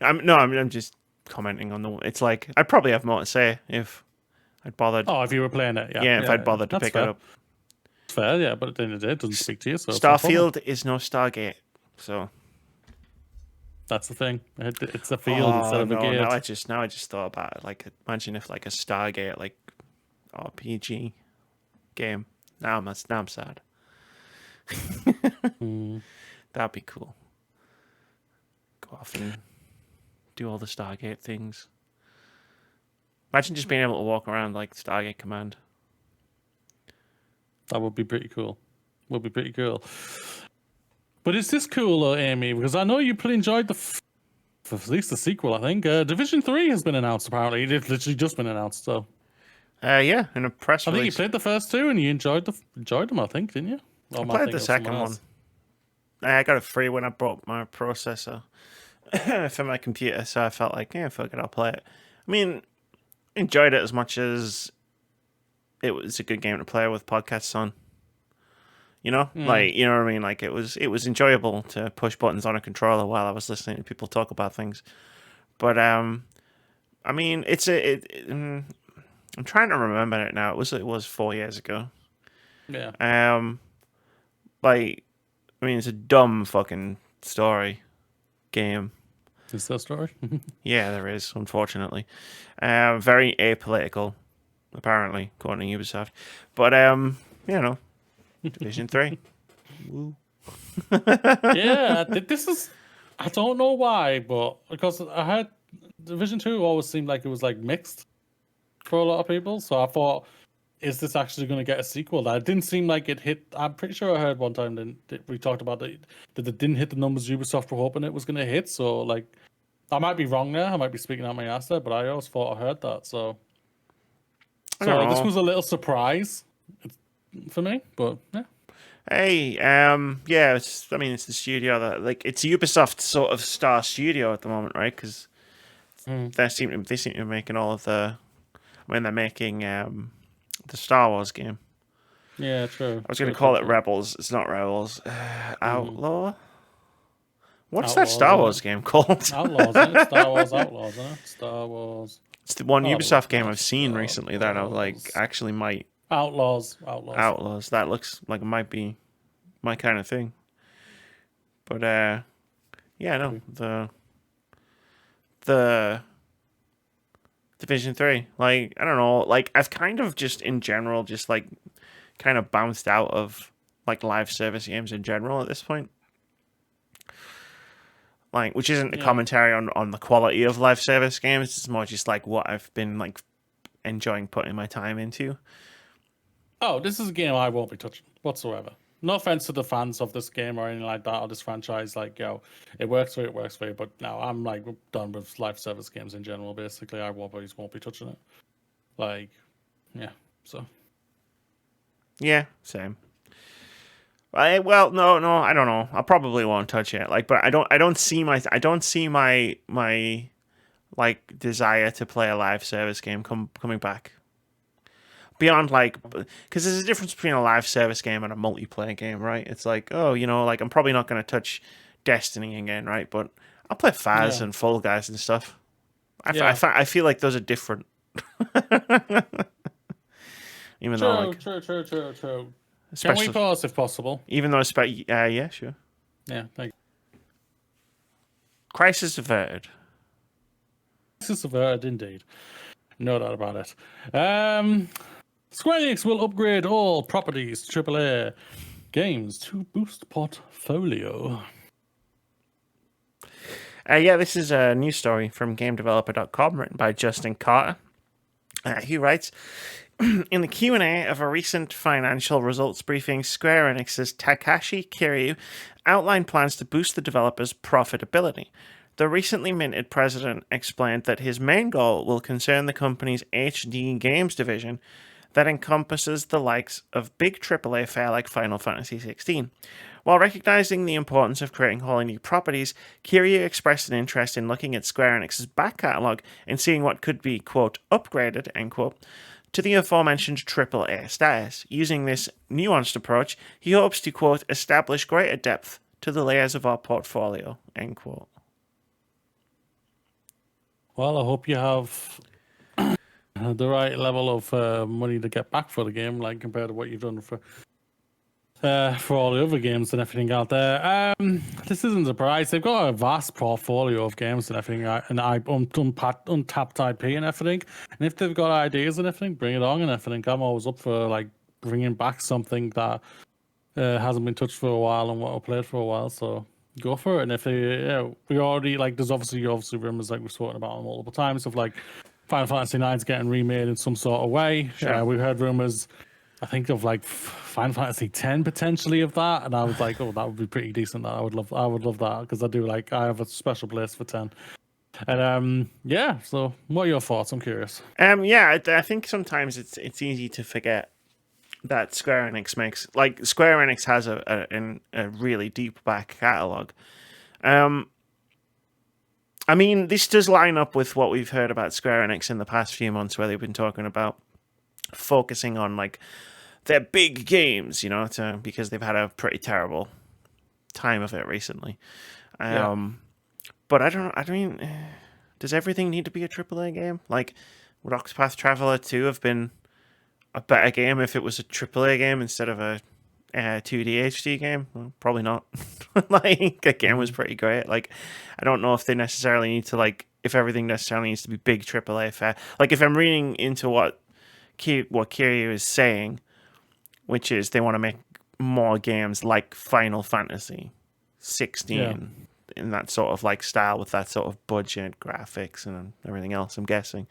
A: I'm just commenting on the... It's like, I'd probably have more to say if I'd bothered...
B: Oh, if you were playing it, yeah.
A: Yeah, if I'd bothered to pick it up.
B: It's fair, yeah, but at the end of the day, it doesn't speak to you. So
A: Starfield is no Stargate, so...
B: That's the thing. It's a field instead of a gate.
A: Now I just thought about it. Like, imagine if like a Stargate, like, RPG game. Now I'm sad. That'd be cool. Go off and do all the Stargate things. Imagine just being able to walk around like Stargate Command.
B: That would be pretty cool. But is this cool, though, Amy? Because I know you pretty enjoyed at least the sequel, I think. Division 3 has been announced, apparently. It's literally just been announced, so...
A: Yeah, in a press release.
B: I think you played the first two and you enjoyed them, I think, didn't you?
A: I played the second one. I got it free when I bought my processor for my computer, so I felt like, yeah, fuck it, I'll play it. I mean, enjoyed it as much as it was a good game to play with podcasts on. You know? Like, you know what I mean? Like, it was enjoyable to push buttons on a controller while I was listening to people talk about things. But, I mean, I'm trying to remember it now. It was 4 years ago.
B: Yeah.
A: Like, I mean, it's a dumb fucking story game.
B: Is there a story?
A: Yeah, there is, unfortunately. Very apolitical, apparently, according to Ubisoft. But, you know, Division 3. Woo.
B: Yeah, this is... I don't know why, but because I had Division 2 always seemed like it was like mixed for a lot of people. So I thought, is this actually going to get a sequel? That it didn't seem like it hit. I'm pretty sure I heard one time that we talked about that it didn't hit the numbers Ubisoft were hoping it was going to hit. So like, I might be wrong there. I might be speaking out my ass there, but I always thought I heard that. So this was a little surprise for me, but yeah.
A: Hey, yeah, it's the studio that, like, it's Ubisoft's sort of star studio at the moment, right? Because they seem to be making all of the, they're making the Star Wars game.
B: Yeah, true.
A: I was going to call it Rebels. It's not Rebels. Outlaw? What's that Star Wars game called?
B: Outlaws, isn't it? Star Wars Outlaws, isn't it? Star Wars.
A: It's the one Ubisoft game I've seen recently that I was like, actually might...
B: Outlaws.
A: That looks like it might be my kind of thing. But yeah, no, the Division 3, like, I don't know, like, I've kind of just in general just like kind of bounced out of like live service games in general at this point. Like, which isn't a commentary on the quality of live service games. It's more just like what I've been like enjoying putting my time into.
B: Oh, this is a game I won't be touching whatsoever. No offense to the fans of this game or anything like that, or this franchise. Like, it works for you, but now I'm like done with live service games in general. Basically, I won't be touching it. Like, yeah. So
A: Yeah, same. Well, no, I don't know. I probably won't touch it. Like, but I don't see my like desire to play a live service game coming back beyond like, because there's a difference between a live service game and a multiplayer game, right? It's like, oh, like I'm probably not going to touch Destiny again, right? But I'll play Faz and Fall Guys and stuff. I feel like those are different. Even though, like,
B: true. Can we pause if possible?
A: Even though yeah, sure.
B: Yeah, thank you.
A: Crisis averted.
B: Crisis averted, indeed. No doubt about it. Square Enix will upgrade all properties to AAA games to boost portfolio.
A: Yeah, this is a news story from GameDeveloper.com written by Justin Carter. He writes, in the Q&A of a recent financial results briefing, Square Enix's Takashi Kiryu outlined plans to boost the developers' profitability. The recently minted president explained that his main goal will concern the company's HD games division that encompasses the likes of big AAA fare like Final Fantasy XVI. While recognizing the importance of creating wholly new properties, Kiryu expressed an interest in looking at Square Enix's back catalogue and seeing what could be, quote, upgraded, end quote, to the aforementioned AAA status. Using this nuanced approach, he hopes to, quote, establish greater depth to the layers of our portfolio, end quote.
B: Well, I hope you have the right level of money to get back for the game, like compared to what you've done for all the other games and everything out there. This isn't a surprise. They've got a vast portfolio of games and everything, and untapped IP and everything. And if they've got ideas and everything, bring it on and everything. I'm always up for like bringing back something that hasn't been touched for a while and what I've played for a while. So go for it. And if they, we already like, there's obviously rumors like we've spoken about multiple times of like Final Fantasy IX's getting remade in some sort of way.
A: Sure.
B: We've heard rumors, I think, of like Final Fantasy X potentially of that, and I was like, oh, that would be pretty decent. I would love that because I have a special place for 10. And yeah. So, what are your thoughts? I'm curious.
A: Yeah, I think sometimes it's easy to forget that Square Enix has a really deep back catalog. I mean, this does line up with what we've heard about Square Enix in the past few months, where they've been talking about focusing on like their big games, because they've had a pretty terrible time of it recently. But I mean, does everything need to be a AAA game? Like, would Octopath Traveler 2 have been a better game if it was a AAA game instead of a 2D HD game? Well, probably not. Like, that game was pretty great. Like, I don't know if they necessarily need to, like, if everything necessarily needs to be big AAA fare. Like, if I'm reading into what Kiryu is saying, which is they want to make more games like Final Fantasy 16 in that sort of like style with that sort of budget graphics and everything else, I'm guessing.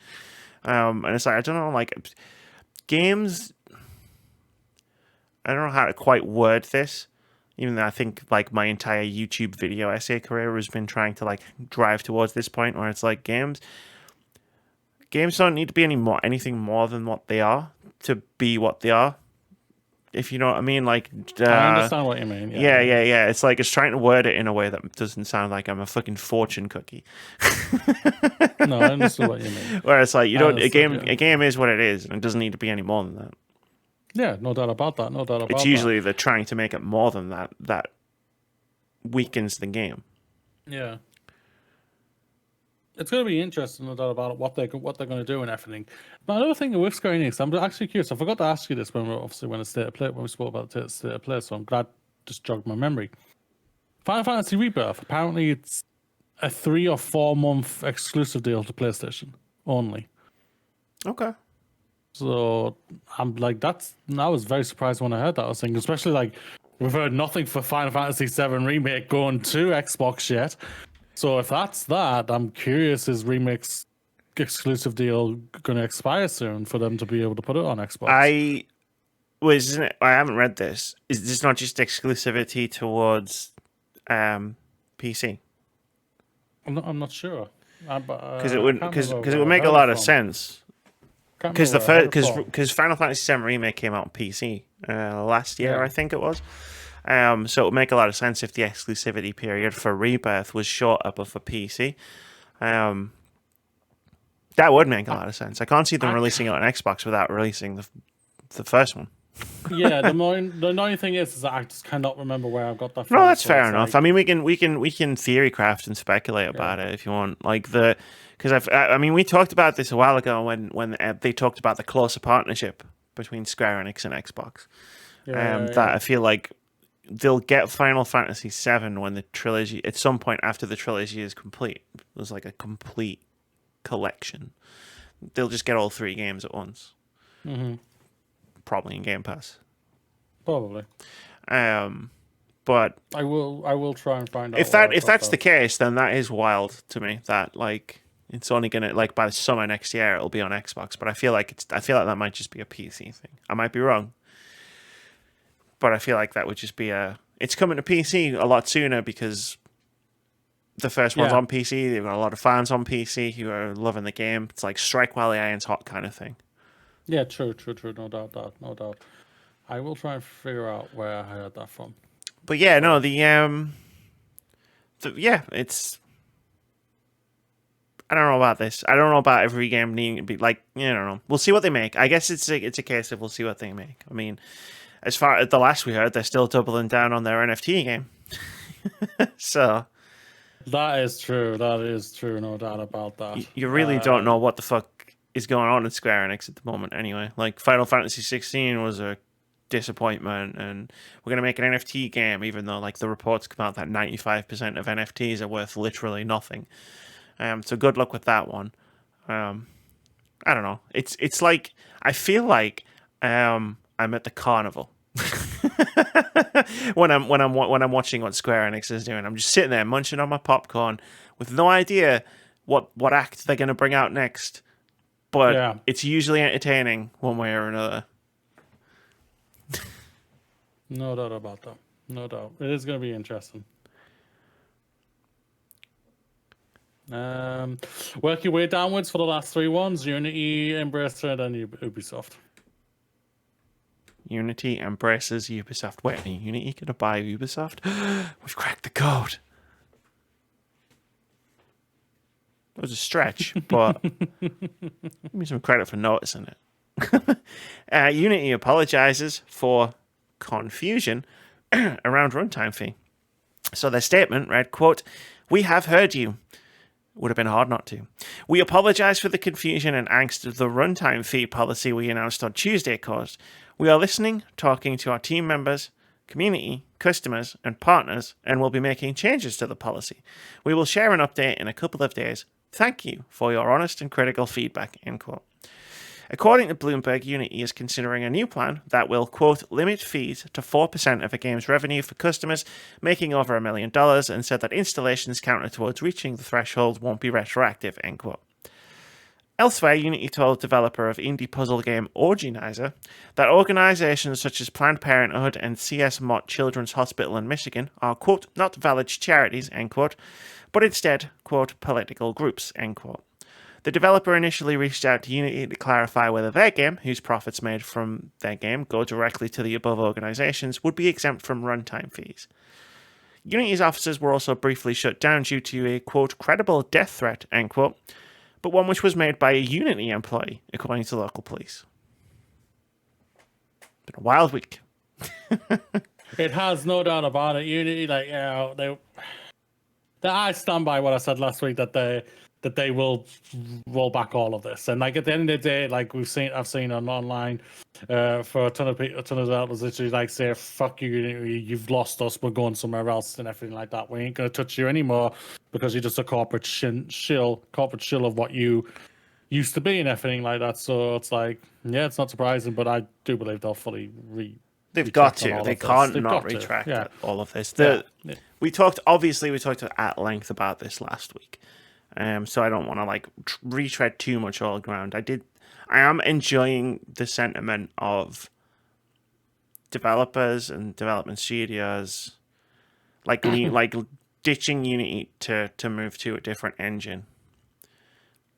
A: And it's like, I don't know, like games, I don't know how to quite word this, even though I think like my entire YouTube video essay career has been trying to like drive towards this point where it's like games don't need to be anything more than what they are to be what they are. If you know what I mean, like
B: I understand what you mean.
A: Yeah. It's like it's trying to word it in a way that doesn't sound like I'm a fucking fortune cookie.
B: No, I understand what you mean.
A: Where it's like a game is what it is, and it doesn't need to be any more than that.
B: Yeah, no doubt about that.
A: It's usually they're trying to make it more than that weakens the game.
B: Yeah. It's going to be interesting, no doubt about it, what they're going to do and everything. But another thing with Square Enix, I'm actually curious. I forgot to ask you this when we spoke about the state of play. So I'm glad just jogged my memory. Final Fantasy Rebirth. Apparently, it's a 3 or 4 month exclusive deal to PlayStation only.
A: Okay.
B: So I'm like, I was very surprised when I heard that. I was thinking, especially like we've heard nothing for Final Fantasy VII Remake going to Xbox yet. So if that's that, I'm curious, is Remix exclusive deal going to expire soon for them to be able to put it on Xbox?
A: I haven't read this. Is this not just exclusivity towards PC?
B: I'm not sure.
A: Because it would make a lot of sense.
B: can't
A: because
B: remember where I heard it from.
A: because Final Fantasy VII Remake came out on PC last year, I think it was. So it would make a lot of sense if the exclusivity period for Rebirth was shorter but for PC. That would make a lot of sense. I can't see them releasing it on Xbox without releasing the first one.
B: Yeah, the annoying thing is that I just cannot remember where I got that from.
A: No, that's fair enough. I mean, we can theory craft and speculate about it if you want. Like because we talked about this a while ago when they talked about the closer partnership between Square Enix and Xbox. That I feel like they'll get Final Fantasy VII when the trilogy at some point after the trilogy is complete. There's like a complete collection. They'll just get all 3 games at once.
B: Mm-hmm.
A: Probably in Game Pass.
B: Probably.
A: But
B: I will try and find out.
A: If that's the case, then that is wild to me. That like it's only gonna like by the summer next year it'll be on Xbox. But I feel like that might just be a PC thing. I might be wrong, but I feel like that would just be it's coming to PC a lot sooner because the first one's on PC. They've got a lot of fans on PC who are loving the game. It's like strike while the iron's hot kind of thing. Yeah,
B: true. No doubt. I will try and figure out where I heard that from.
A: But yeah, no, it's. I don't know about this. I don't know about every game needing to be like. I don't know. We'll see what they make. I guess it's a case of we'll see what they make. I mean, as far as the last we heard, they're still doubling down on their NFT game. So.
B: That is true. No doubt about that.
A: You really don't know what the fuck is going on at Square Enix at the moment anyway. Like Final Fantasy 16 was a disappointment and we're going to make an NFT game even though like the reports come out that 95% of NFTs are worth literally nothing. So good luck with that one. I don't know. It's like I feel like I'm at the carnival. when I'm watching what Square Enix is doing. I'm just sitting there munching on my popcorn with no idea what act they're going to bring out next. But it's usually entertaining one way or another.
B: No doubt about that. No doubt. It is going to be interesting. Work your way downwards for the last 3 ones. Unity, Embracer, and then Ubisoft.
A: Unity embraces Ubisoft. Wait, are Unity going to buy Ubisoft? We've cracked the code. It was a stretch, but give me some credit for noticing it. Unity apologizes for confusion around runtime fee. So their statement read, quote, "We have heard you." Would have been hard not to. "We apologize for the confusion and angst the runtime fee policy we announced on Tuesday caused. We are listening, talking to our team members, community, customers, and partners, and will be making changes to the policy. We will share an update in a couple of days. Thank you for your honest and critical feedback," end quote. According to Bloomberg, Unity is considering a new plan that will, quote, "limit fees to 4% of a game's revenue for customers making over $1 million and said that installations counted towards reaching the threshold won't be retroactive," end quote. Elsewhere, Unity told developer of indie puzzle game Organizer that organizations such as Planned Parenthood and CS Mott Children's Hospital in Michigan are, quote, "not valid charities," end quote, but instead, quote, "political groups," end quote. The developer initially reached out to Unity to clarify whether their game, whose profits made from their game go directly to the above organizations, would be exempt from runtime fees. Unity's offices were also briefly shut down due to a, quote, "credible death threat," end quote, but one which was made by a Unity employee, according to local police. Been a wild week.
B: It has, no doubt about it. Unity, like, I stand by what I said last week that they will roll back all of this, and like at the end of the day, like I've seen on online for a ton of developers literally like say, "Fuck you, you've lost us. We're going somewhere else," and everything like that. We ain't gonna touch you anymore because you're just a corporate shill of what you used to be and everything like that. So it's like, yeah, it's not surprising, but I do believe they'll fully
A: They've got to. They can't not retract all of this. We talked at length about this last week. So I don't want to like retread too much old ground. I am enjoying the sentiment of developers and development studios like ditching Unity to move to a different engine.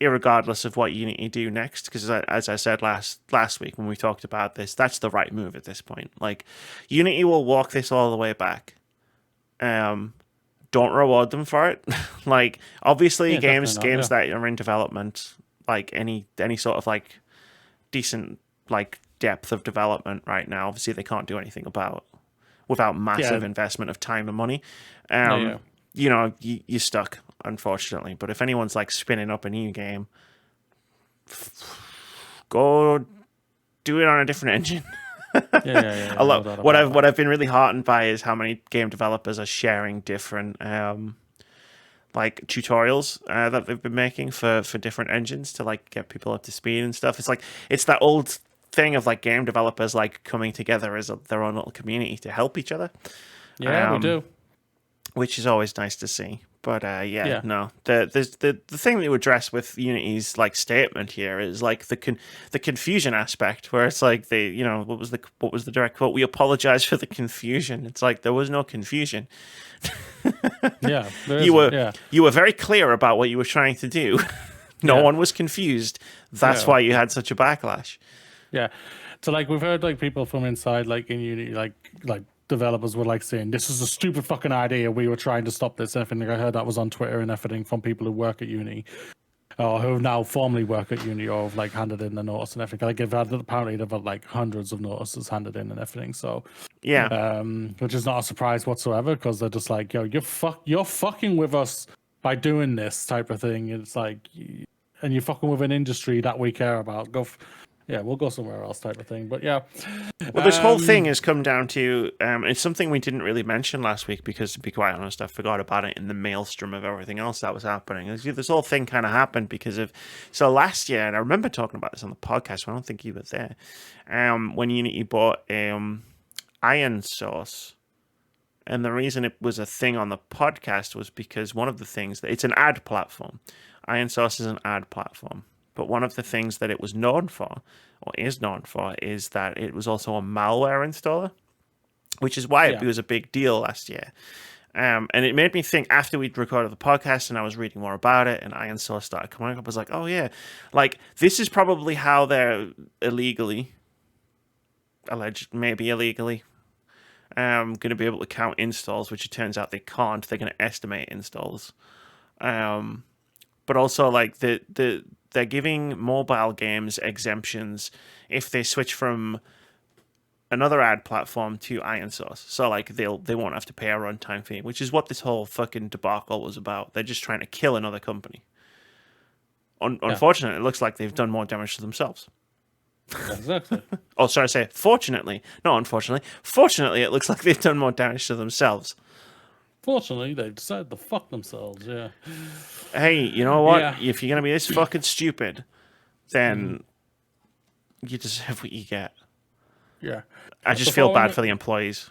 A: irregardless of what Unity do next, because as I said last week when we talked about this, that's the right move at this point. Like, Unity will walk this all the way back. Don't reward them for it. Like, obviously, games that are in development, like any sort of like decent like depth of development right now, obviously they can't do anything without massive investment of time and money. You know, you're stuck, unfortunately. But if anyone's like spinning up a new game, go do it on a different engine. A lot. What I've been really heartened by is how many game developers are sharing different like tutorials that they've been making for different engines to like get people up to speed and stuff. It's like it's that old thing of like game developers like coming together as their own little community to help each other.
B: Yeah, we do.
A: Which is always nice to see. But no, the thing that you address with Unity's like statement here is like the confusion aspect, where it's like what was the direct quote? We apologize for the confusion. It's like there was no confusion. You were very clear about what you were trying to do. No one was confused. That's why you had such a backlash.
B: Yeah, so like we've heard like people from inside like in Unity like developers were like saying this is a stupid fucking idea, we were trying to stop this and everything. I heard that was on Twitter and everything from people who work at Uni or who now formally work at Uni or have like handed in the notice and everything. Like apparently they've had like hundreds of notices handed in and everything, so which is not a surprise whatsoever, because they're just like, yo, you're fucking with us by doing this type of thing. It's like, and you're fucking with an industry that we care about. We'll go somewhere else type of thing. But yeah.
A: Well, this whole thing has come down to, it's something we didn't really mention last week because, to be quite honest, I forgot about it in the maelstrom of everything else that was happening. This whole thing kind of happened because of, so last year, and I remember talking about this on the podcast, I don't think you were there, when Unity bought Iron Source. And the reason it was a thing on the podcast was because one of the things, it's an ad platform. Iron Source is an ad platform. But one of the things that it was known for, or is known for, is that it was also a malware installer, which is why it was a big deal last year. And it made me think, after we'd recorded the podcast and I was reading more about it and Iron Source started coming up, I was like, oh yeah, like this is probably how they're maybe illegally, going to be able to count installs, which it turns out they can't. They're going to estimate installs. But also like they're giving mobile games exemptions if they switch from another ad platform to Iron Source. So like they won't have to pay a runtime fee, which is what this whole fucking debacle was about. They're just trying to kill another company. Unfortunately, it looks like they've done more damage to themselves.
B: Exactly.
A: Oh, sorry, I say fortunately, not unfortunately. Fortunately, it looks like they've done more damage to themselves.
B: Fortunately, they decided to fuck themselves, yeah.
A: Hey, you know what? Yeah. If you're going to be this fucking stupid, then you deserve what you get.
B: Yeah.
A: I just feel bad for the employees.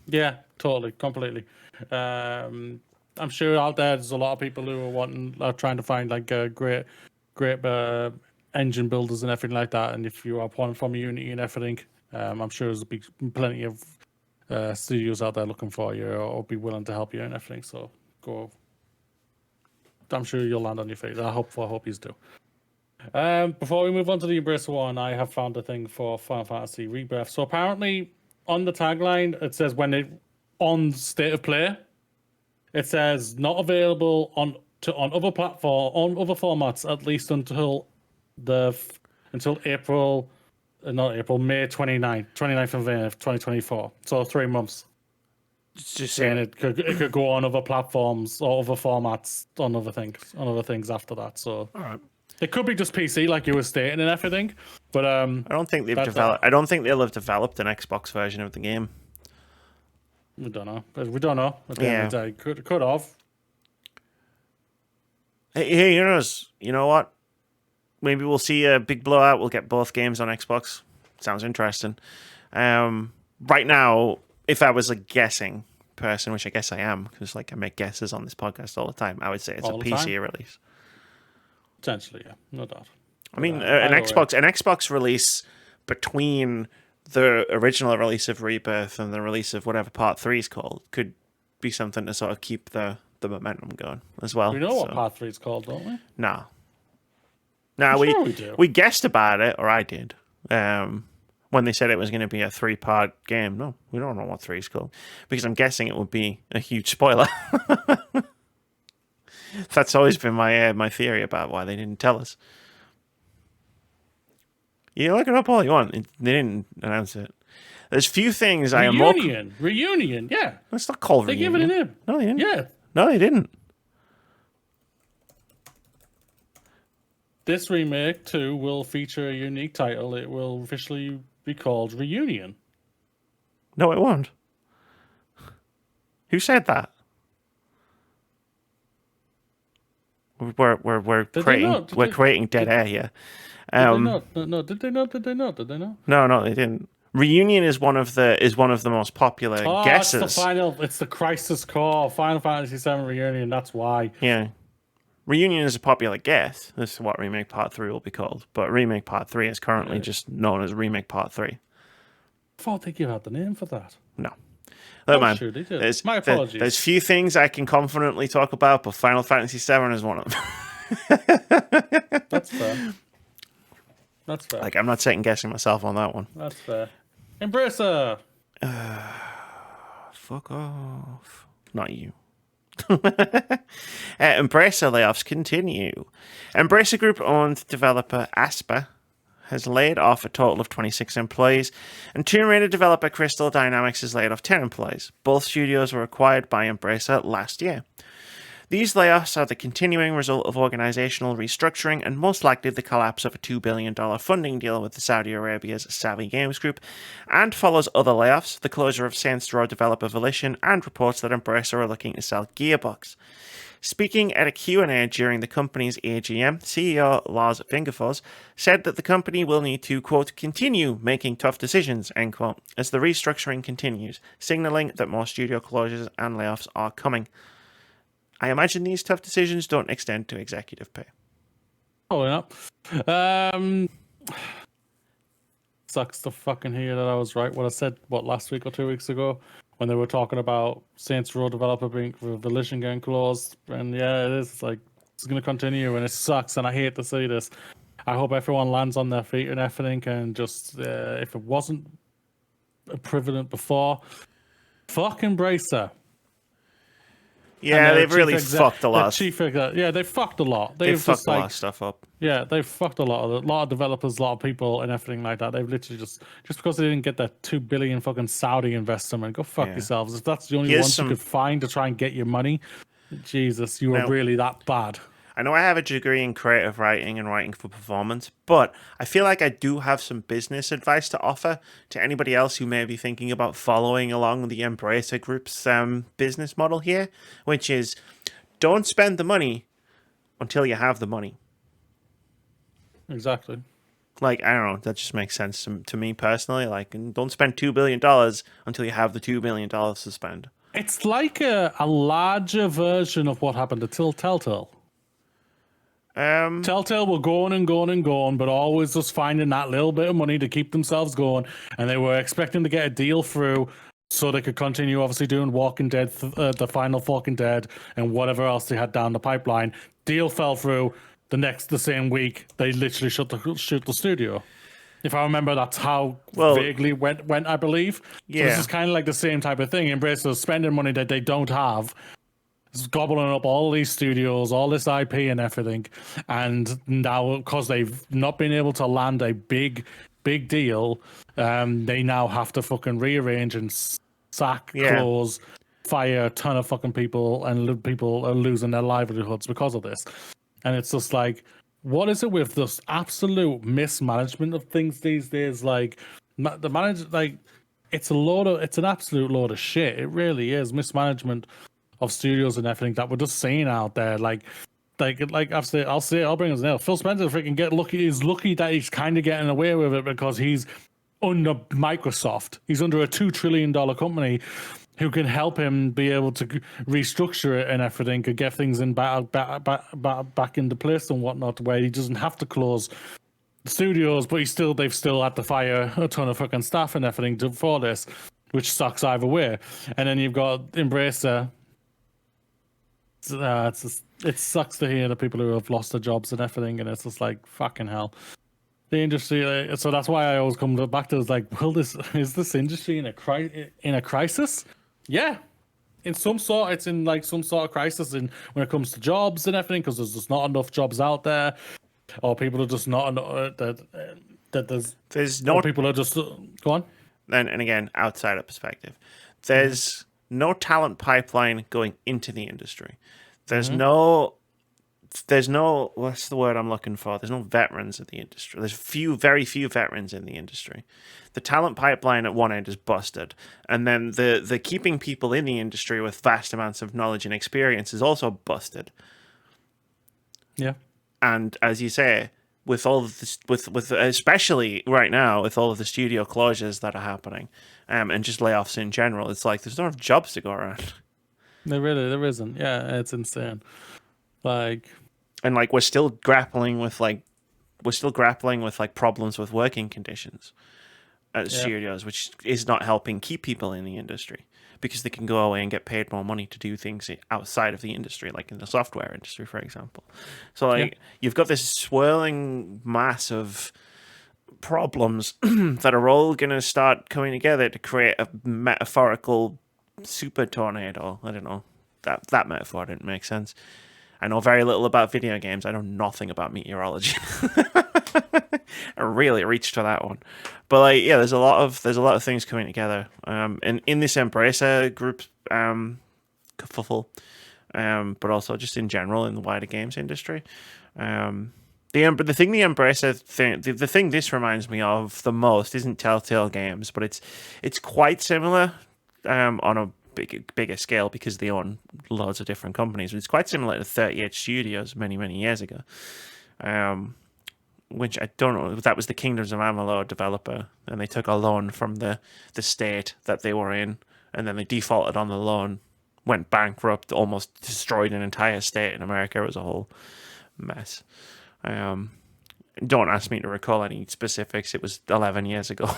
B: Yeah, totally, completely. I'm sure out there's a lot of people who are trying to find like great engine builders and everything like that. And if you are from Unity and everything, I'm sure there'll be plenty of studios out there looking for you or be willing to help you and everything. So go. I'm sure you'll land on your feet. I hope you do. Before we move on to the Embracer one, I have found a thing for Final Fantasy Rebirth. So apparently, on the tagline, it says on State of Play, it says not available on other formats at least until May 29th of May 2024. So 3 months.
A: It's just
B: saying it could go on other platforms or other formats on other things after that. So
A: all right.
B: It could be just PC, like you were stating and everything. But
A: I don't think they've developed. I don't think they'll have developed an Xbox version of the game.
B: We don't know. At the end of the day, could have.
A: Hey, you know what? Maybe we'll see a big blowout. We'll get both games on Xbox. Sounds interesting. Right now, if I was a guessing person, which I guess I am, because like I make guesses on this podcast all the time, I would say it's a PC release.
B: Potentially, yeah, no doubt.
A: I mean, an Xbox release between the original release of Rebirth and the release of whatever Part 3 is called could be something to sort of keep the momentum going as well.
B: We know what Part 3 is called, don't we?
A: No. No,
B: Sure we do.
A: we guessed about it, or I did. When they said it was going to be a 3-part game. No, we don't know what 3 is called because I'm guessing it would be a huge spoiler. That's always been my theory about why they didn't tell us. You look it up all you want. They didn't announce it. There's few things I am more...
B: Reunion, yeah.
A: It's not called
B: They
A: Reunion.
B: give it a name.
A: No, they didn't.
B: Yeah.
A: No, they didn't.
B: This remake, too, will feature a unique title. It will officially be called Reunion.
A: No, it won't. Who said that? We're creating dead air here.
B: Did they not? No, did they not? Did they not? Did they not?
A: No, they didn't. Reunion is one of the most popular guesses.
B: It's the Crisis Core Final Fantasy VII Reunion. That's why.
A: Yeah. Reunion is a popular guess. This is what Remake Part 3 will be called. But Remake Part 3 is currently just known as Remake Part 3.
B: I thought they give out the name for that.
A: No. Look, man,
B: sure they did. My apologies.
A: There's few things I can confidently talk about, but Final Fantasy VII is one of them.
B: That's fair. That's fair.
A: Like, I'm not second guessing myself on that one.
B: That's fair. Embracer!
A: Fuck off. Not you. Embracer layoffs continue. Embracer Group-owned developer Asper has laid off a total of 26 employees, and Tomb Raider developer Crystal Dynamics has laid off 10 employees. Both studios were acquired by Embracer last year. These layoffs are the continuing result of organizational restructuring and most likely the collapse of a $2 billion funding deal with Saudi Arabia's Savvy Games Group, and follows other layoffs, the closure of Saints Row developer Volition, and reports that Embracer are looking to sell Gearbox. Speaking at a Q&A during the company's AGM, CEO Lars Vingefors said that the company will need to, quote, continue making tough decisions, end quote, as the restructuring continues, signaling that more studio closures and layoffs are coming. I imagine these tough decisions don't extend to executive pay.
B: Oh, yeah. Sucks to fucking hear that I was right. What I said, last week or 2 weeks ago, when they were talking about Saints Row developer being Volition getting closed. And yeah, it is. It's like, it's going to continue, and it sucks, and I hate to see this. I hope everyone lands on their feet and everything, and just, if it wasn't prevalent before, fuck Embracer.
A: Yeah, they've really fucked a lot.
B: Yeah, they fucked a lot.
A: They've fucked a lot of stuff up.
B: Yeah, they've fucked a lot of developers, a lot of people, and everything like that. They've literally just because they didn't get that $2 billion fucking Saudi investment. Go fuck yourselves. If that's the only ones you could find to try and get your money, Jesus, you are really that bad.
A: I know I have a degree in creative writing and writing for performance, but I feel like I do have some business advice to offer to anybody else who may be thinking about following along the Embracer Group's business model here, which is don't spend the money until you have the money.
B: Exactly.
A: Like, I don't know, that just makes sense to me personally. Like, don't spend $2 billion until you have the $2 billion to spend.
B: It's like a larger version of what happened to Telltale. Telltale were going and going and going, but always just finding that little bit of money to keep themselves going, and they were expecting to get a deal through so they could continue obviously doing Walking Dead, the final Walking Dead, and whatever else they had down the pipeline. Deal fell through. The same week, they literally shoot the studio. If I remember, that's how vaguely went, I believe. Yeah. So this is kind of like the same type of thing. Embracer spending money that they don't have, gobbling up all these studios, all this IP and everything, and now because they've not been able to land a big deal, they now have to fucking rearrange and sack, close, fire a ton of fucking people, and people are losing their livelihoods because of this. And it's just like, what is it with this absolute mismanagement of things these days? Like the manager, like it's an absolute load of shit. It really is mismanagement of studios and everything that we're just seeing out there. Like I'll bring it now. Phil Spencer freaking is lucky that he's kind of getting away with it because he's under Microsoft. He's under a $2 trillion company who can help him be able to restructure it and everything, could get things in back into place and whatnot, where he doesn't have to close studios, but they've still had to fire a ton of fucking staff and everything for this, which sucks either way. And then you've got Embracer it's just, it sucks to hear the people who have lost their jobs and everything, and it's just like fucking hell. The industry, so that's why I always come back to is like, well, is this industry in a crisis? Yeah, in some sort, it's in like some sort of crisis in when it comes to jobs and everything, because there's just not enough jobs out there, or people are just not that
A: there's no
B: people are just go on.
A: And again, outsider perspective, there's no talent pipeline going into the industry. There's no what's the word I'm looking for? There's no veterans in the industry. There's very few veterans in the industry. The talent pipeline at one end is busted, and then the keeping people in the industry with vast amounts of knowledge and experience is also busted.
B: Yeah,
A: and as you say, with all of this, with especially right now with all of the studio closures that are happening, and just layoffs in general, it's like there's not enough jobs to go around.
B: There isn't. Yeah, it's insane. Like.
A: And like we're still grappling with problems with working conditions at studios, which is not helping keep people in the industry because they can go away and get paid more money to do things outside of the industry, like in the software industry, for example. So like you've got this swirling mass of problems that are all going to start coming together to create a metaphorical super tornado. I don't know. That metaphor didn't make sense. I know very little about video games. I know nothing about meteorology. I really reached for that one, but like, yeah, there's a lot of things coming together. And in this Embracer group, kerfuffle, but also just in general in the wider games industry. The thing the Embracer thing, the thing this reminds me of the most isn't Telltale Games, but it's quite similar, on a bigger scale because they own loads of different companies. It's quite similar to 38 Studios many years ago, which I don't know. That was the Kingdoms of Amalur developer, and they took a loan from the state that they were in, and then they defaulted on the loan, went bankrupt, almost destroyed an entire state in America. It was a whole mess. Don't ask me to recall any specifics. It was 11 years ago.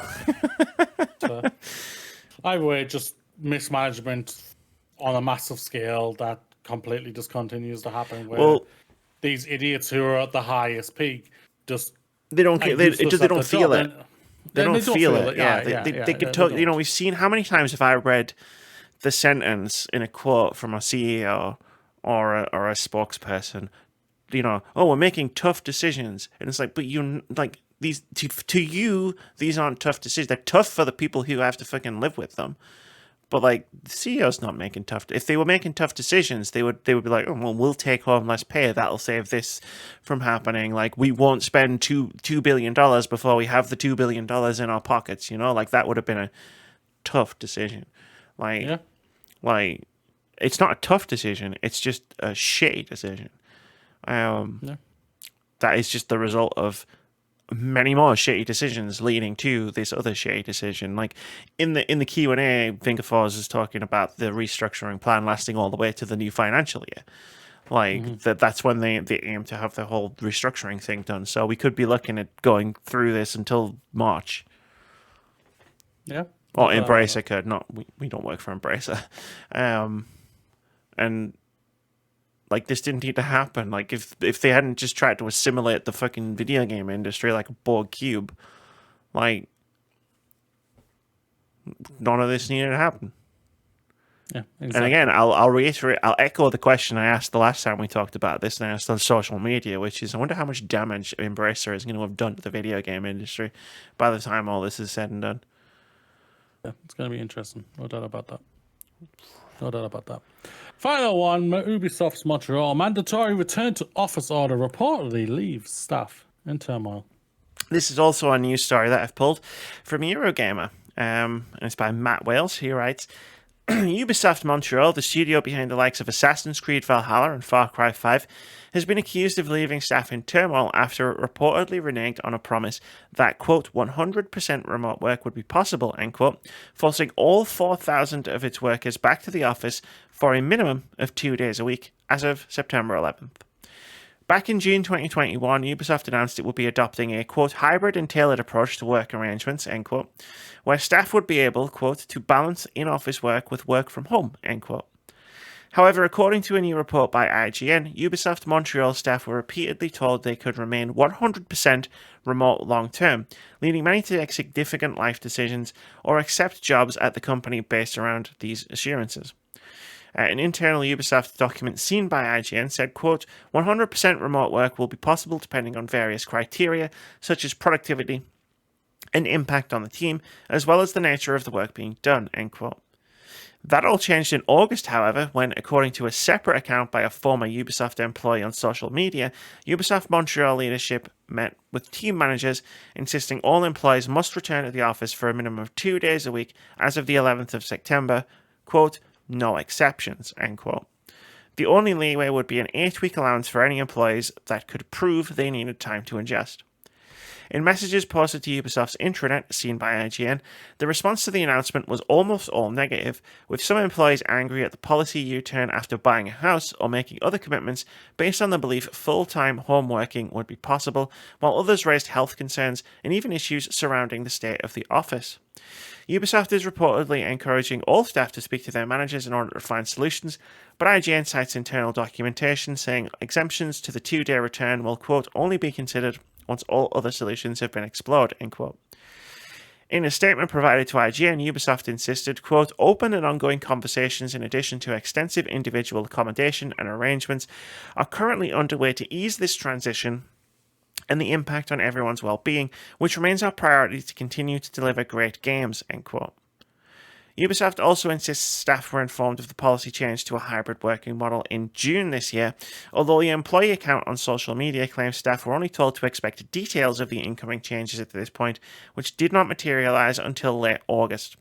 B: Either way, just mismanagement on a massive scale that completely just continues to happen. Where these idiots who are at the highest peak just
A: they don't feel it. They don't feel it. Yeah, they can talk. You know, we've seen how many times have I read the sentence in a quote from a CEO or a spokesperson. You know, oh, we're making tough decisions, and it's like, but you like these to you, these aren't tough decisions. They're tough for the people who have to fucking live with them. But like the CEO's not making tough. If they were making tough decisions, they would be like, oh well, we'll take home less pay. That'll save this from happening. Like we won't spend $2 billion before we have the $2 billion in our pockets. You know, like that would have been a tough decision. Like it's not a tough decision. It's just a shitty decision. That is just the result of many more shitty decisions leading to this other shitty decision. Like in the Q&A, Vingerfors is talking about the restructuring plan lasting all the way to the new financial year. Like that's when they aim to have the whole restructuring thing done. So we could be looking at going through this until March.
B: Yeah.
A: Or Embracer could. Not we don't work for Embracer. And like this didn't need to happen. Like if they hadn't just tried to assimilate the fucking video game industry like a Borg cube, like none of this needed to happen.
B: Yeah, exactly.
A: And again, I'll reiterate, I'll echo the question I asked the last time we talked about this, and I asked on social media, which is, I wonder how much damage Embracer is going to have done to the video game industry by the time all this is said and done.
B: Yeah, it's going to be interesting. No doubt about that. Final one, Ubisoft Montreal. Mandatory return to office order reportedly leaves staff in turmoil.
A: This is also a news story that I've pulled from Eurogamer. And it's by Matt Wales. He writes, Ubisoft Montreal, the studio behind the likes of Assassin's Creed Valhalla and Far Cry 5, has been accused of leaving staff in turmoil after it reportedly reneged on a promise that, quote, 100% remote work would be possible, end quote, forcing all 4,000 of its workers back to the office for a minimum of 2 days a week as of September 11th. Back in June 2021, Ubisoft announced it would be adopting a, quote, hybrid and tailored approach to work arrangements, end quote, where staff would be able, quote, to balance in-office work with work from home, end quote. However, according to a new report by IGN, Ubisoft Montreal staff were repeatedly told they could remain 100% remote long term, leading many to make significant life decisions or accept jobs at the company based around these assurances. An internal Ubisoft document seen by IGN said, quote, 100% remote work will be possible depending on various criteria, such as productivity and impact on the team, as well as the nature of the work being done, end quote. That all changed in August, however, when, according to a separate account by a former Ubisoft employee on social media, Ubisoft Montreal leadership met with team managers, insisting all employees must return to the office for a minimum of 2 days a week as of the 11th of September, quote, no exceptions, end quote. The only leeway would be an 8-week allowance for any employees that could prove they needed time to adjust. In messages posted to Ubisoft's intranet, seen by IGN, the response to the announcement was almost all negative, with some employees angry at the policy U-turn after buying a house or making other commitments based on the belief full-time home working would be possible, while others raised health concerns and even issues surrounding the state of the office. Ubisoft is reportedly encouraging all staff to speak to their managers in order to find solutions, but IGN cites internal documentation saying exemptions to the 2-day return will, quote, only be considered once all other solutions have been explored, end quote. In a statement provided to IGN, Ubisoft insisted, quote, open and ongoing conversations in addition to extensive individual accommodation and arrangements are currently underway to ease this transition and the impact on everyone's well-being, which remains our priority to continue to deliver great games, end quote. Ubisoft also insists staff were informed of the policy change to a hybrid working model in June this year, although the employee account on social media claims staff were only told to expect details of the incoming changes at this point, which did not materialize until late August.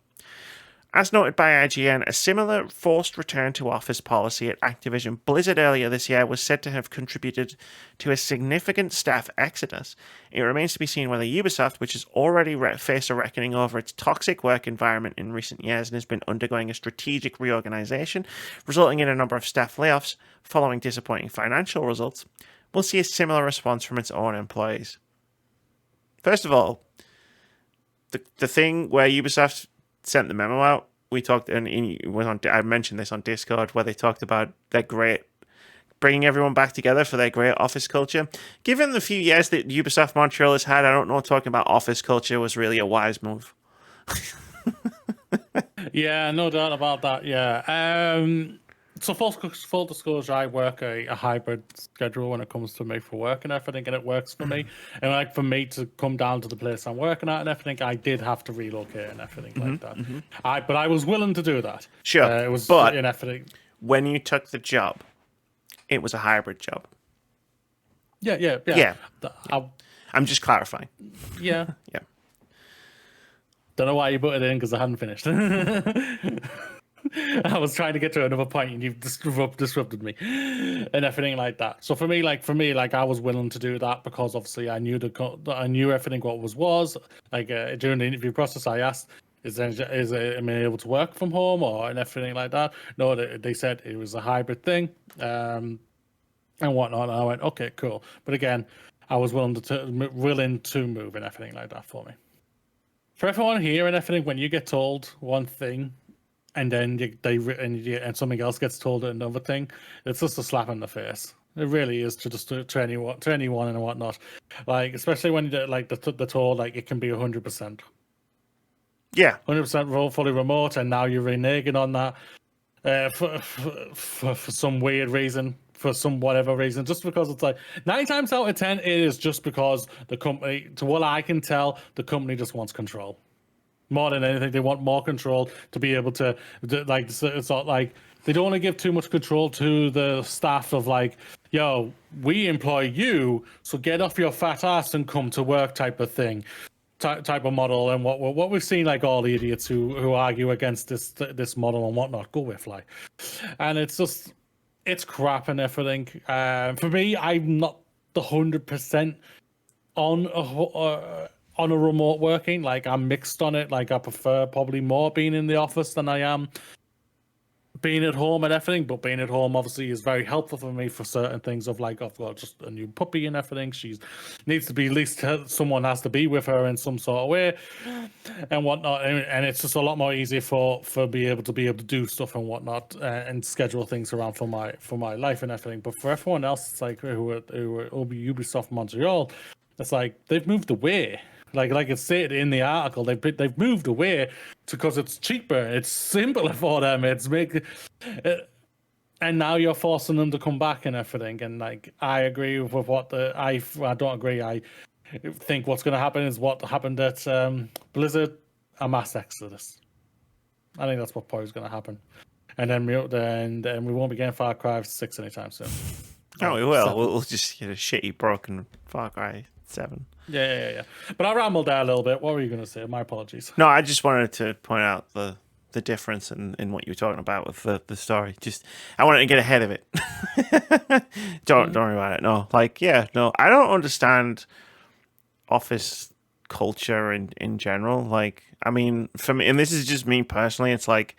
A: As noted by IGN, a similar forced return to office policy at Activision Blizzard earlier this year was said to have contributed to a significant staff exodus. It remains to be seen whether Ubisoft, which has already faced a reckoning over its toxic work environment in recent years and has been undergoing a strategic reorganization, resulting in a number of staff layoffs following disappointing financial results, will see a similar response from its own employees. First of all, the thing where Ubisoft sent the memo out, we talked, and I mentioned this on Discord, where they talked about their great bringing everyone back together for their great office culture. Given the few years that Ubisoft Montreal has had, I don't know, talking about office culture was really a wise move.
B: Yeah, no doubt about that. Yeah. So full disclosure, I work a hybrid schedule when it comes to me for work and everything, and it works for me. And like for me to come down to the place I'm working at and everything, I did have to relocate and everything like that. But I was willing to do that.
A: Sure,
B: it was
A: but
B: in everything.
A: When you took the job, it was a hybrid job.
B: Yeah.
A: I'm just clarifying.
B: Yeah.
A: Yeah.
B: Don't know why you put it in because I hadn't finished. I was trying to get to another point and you've disrupted me and everything like that. So for me, I was willing to do that because obviously I knew everything what was. Like during the interview process, I asked, am I able to work from home or and everything like that? No, they said it was a hybrid thing and whatnot. And I went, okay, cool. But again, I was willing to move and everything like that for me. For everyone here and everything, when you get told one thing and then and something else gets told another thing, it's just a slap in the face. It really is to anyone and whatnot. Like especially when they're told like it can be 100%.
A: Yeah,
B: 100% fully remote, and now you're reneging on that for some weird reason, for some whatever reason, just because it's like 9 times out of 10 it is just because the company, to what I can tell, the company just wants control. More than anything, they want more control to be able to like. It's not like they don't want to give too much control to the staff of like, yo, we employ you, so get off your fat ass and come to work type of thing, type of model. And what we've seen, like all the idiots who argue against this model and whatnot, go with like, and it's just it's crap and everything. For me, I'm not the 100% on a remote working. Like I'm mixed on it. Like I prefer probably more being in the office than I am being at home and everything, but being at home obviously is very helpful for me for certain things of like, I've got just a new puppy and everything. She needs to be, at least someone has to be with her in some sort of way and whatnot. And it's just a lot more easier for be able to do stuff and whatnot and schedule things around for my life and everything. But for everyone else, it's like who are Ubisoft Montreal, it's like they've moved away. Like it's stated in the article, they've moved away because it's cheaper, it's simpler for them. And now you're forcing them to come back and everything. And like I agree with what I don't agree. I think what's going to happen is what happened at Blizzard, a mass exodus. I think that's what probably is going to happen. And then we won't be getting Far Cry 6 anytime soon.
A: Oh, we will. We'll just get a shitty broken Far Cry 7.
B: Yeah. But I rambled there a little bit. What were you going to say? My apologies.
A: No, I just wanted to point out the difference in what you were talking about with the story. Just I wanted to get ahead of it. Don't worry about it. No, I don't understand office culture in general. Like, I mean, for me, and this is just me personally, it's like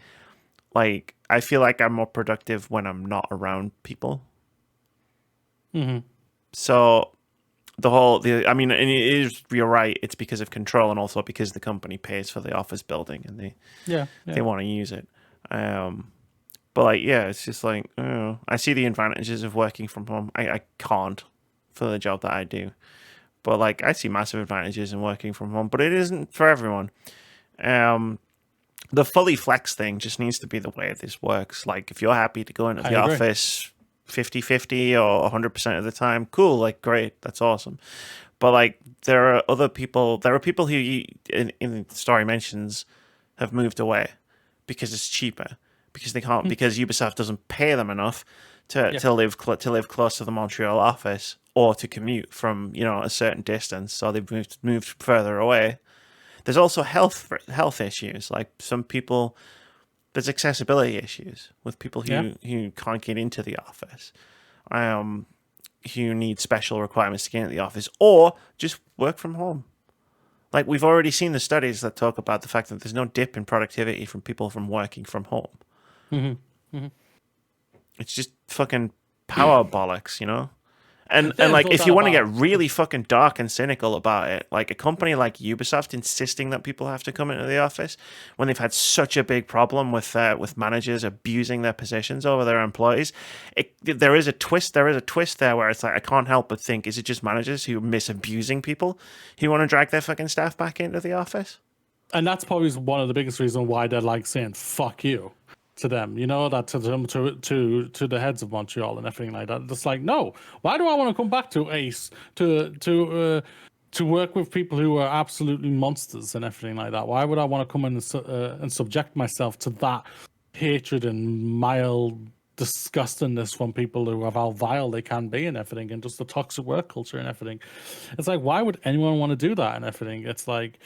A: I feel like I'm more productive when I'm not around people.
B: Mm-hmm.
A: So I mean, and it is, you're right, it's because of control and also because the company pays for the office building and they want to use it. But it's just like, I see the advantages of working from home. I can't for the job that I do. But I see massive advantages in working from home, but it isn't for everyone. The fully flex thing just needs to be the way this works. Like, if you're happy to go into the office 50-50 or 100% of the time, cool, great, that's awesome. But there are people who in the story mentions have moved away because it's cheaper, because they can't, because Ubisoft doesn't pay them enough to live close to the Montreal office or to commute from a certain distance, so they've moved further away. There's also health issues. Like, some people, there's accessibility issues with people who can't get into the office, who need special requirements to get into the office, or just work from home. Like, we've already seen the studies that talk about the fact that there's no dip in productivity from people from working from home.
B: Mm-hmm. Mm-hmm.
A: It's just fucking power bollocks, And if you want to get really fucking dark and cynical about it, a company like Ubisoft insisting that people have to come into the office when they've had such a big problem with managers abusing their positions over their employees, there is a twist there where it's like, I can't help but think, is it just managers who miss abusing people who want to drag their fucking staff back into the office?
B: And that's probably one of the biggest reasons why they're saying "fuck you" to them, that to them, to the heads of Montreal and everything like that. It's like, no, why do I want to come back to Ace to work with people who are absolutely monsters and everything like that? Why would I want to come in and subject myself to that hatred and mild disgustingness from people who have how vile they can be and everything, and just the toxic work culture and everything? It's like, why would anyone want to do that and everything? It's like,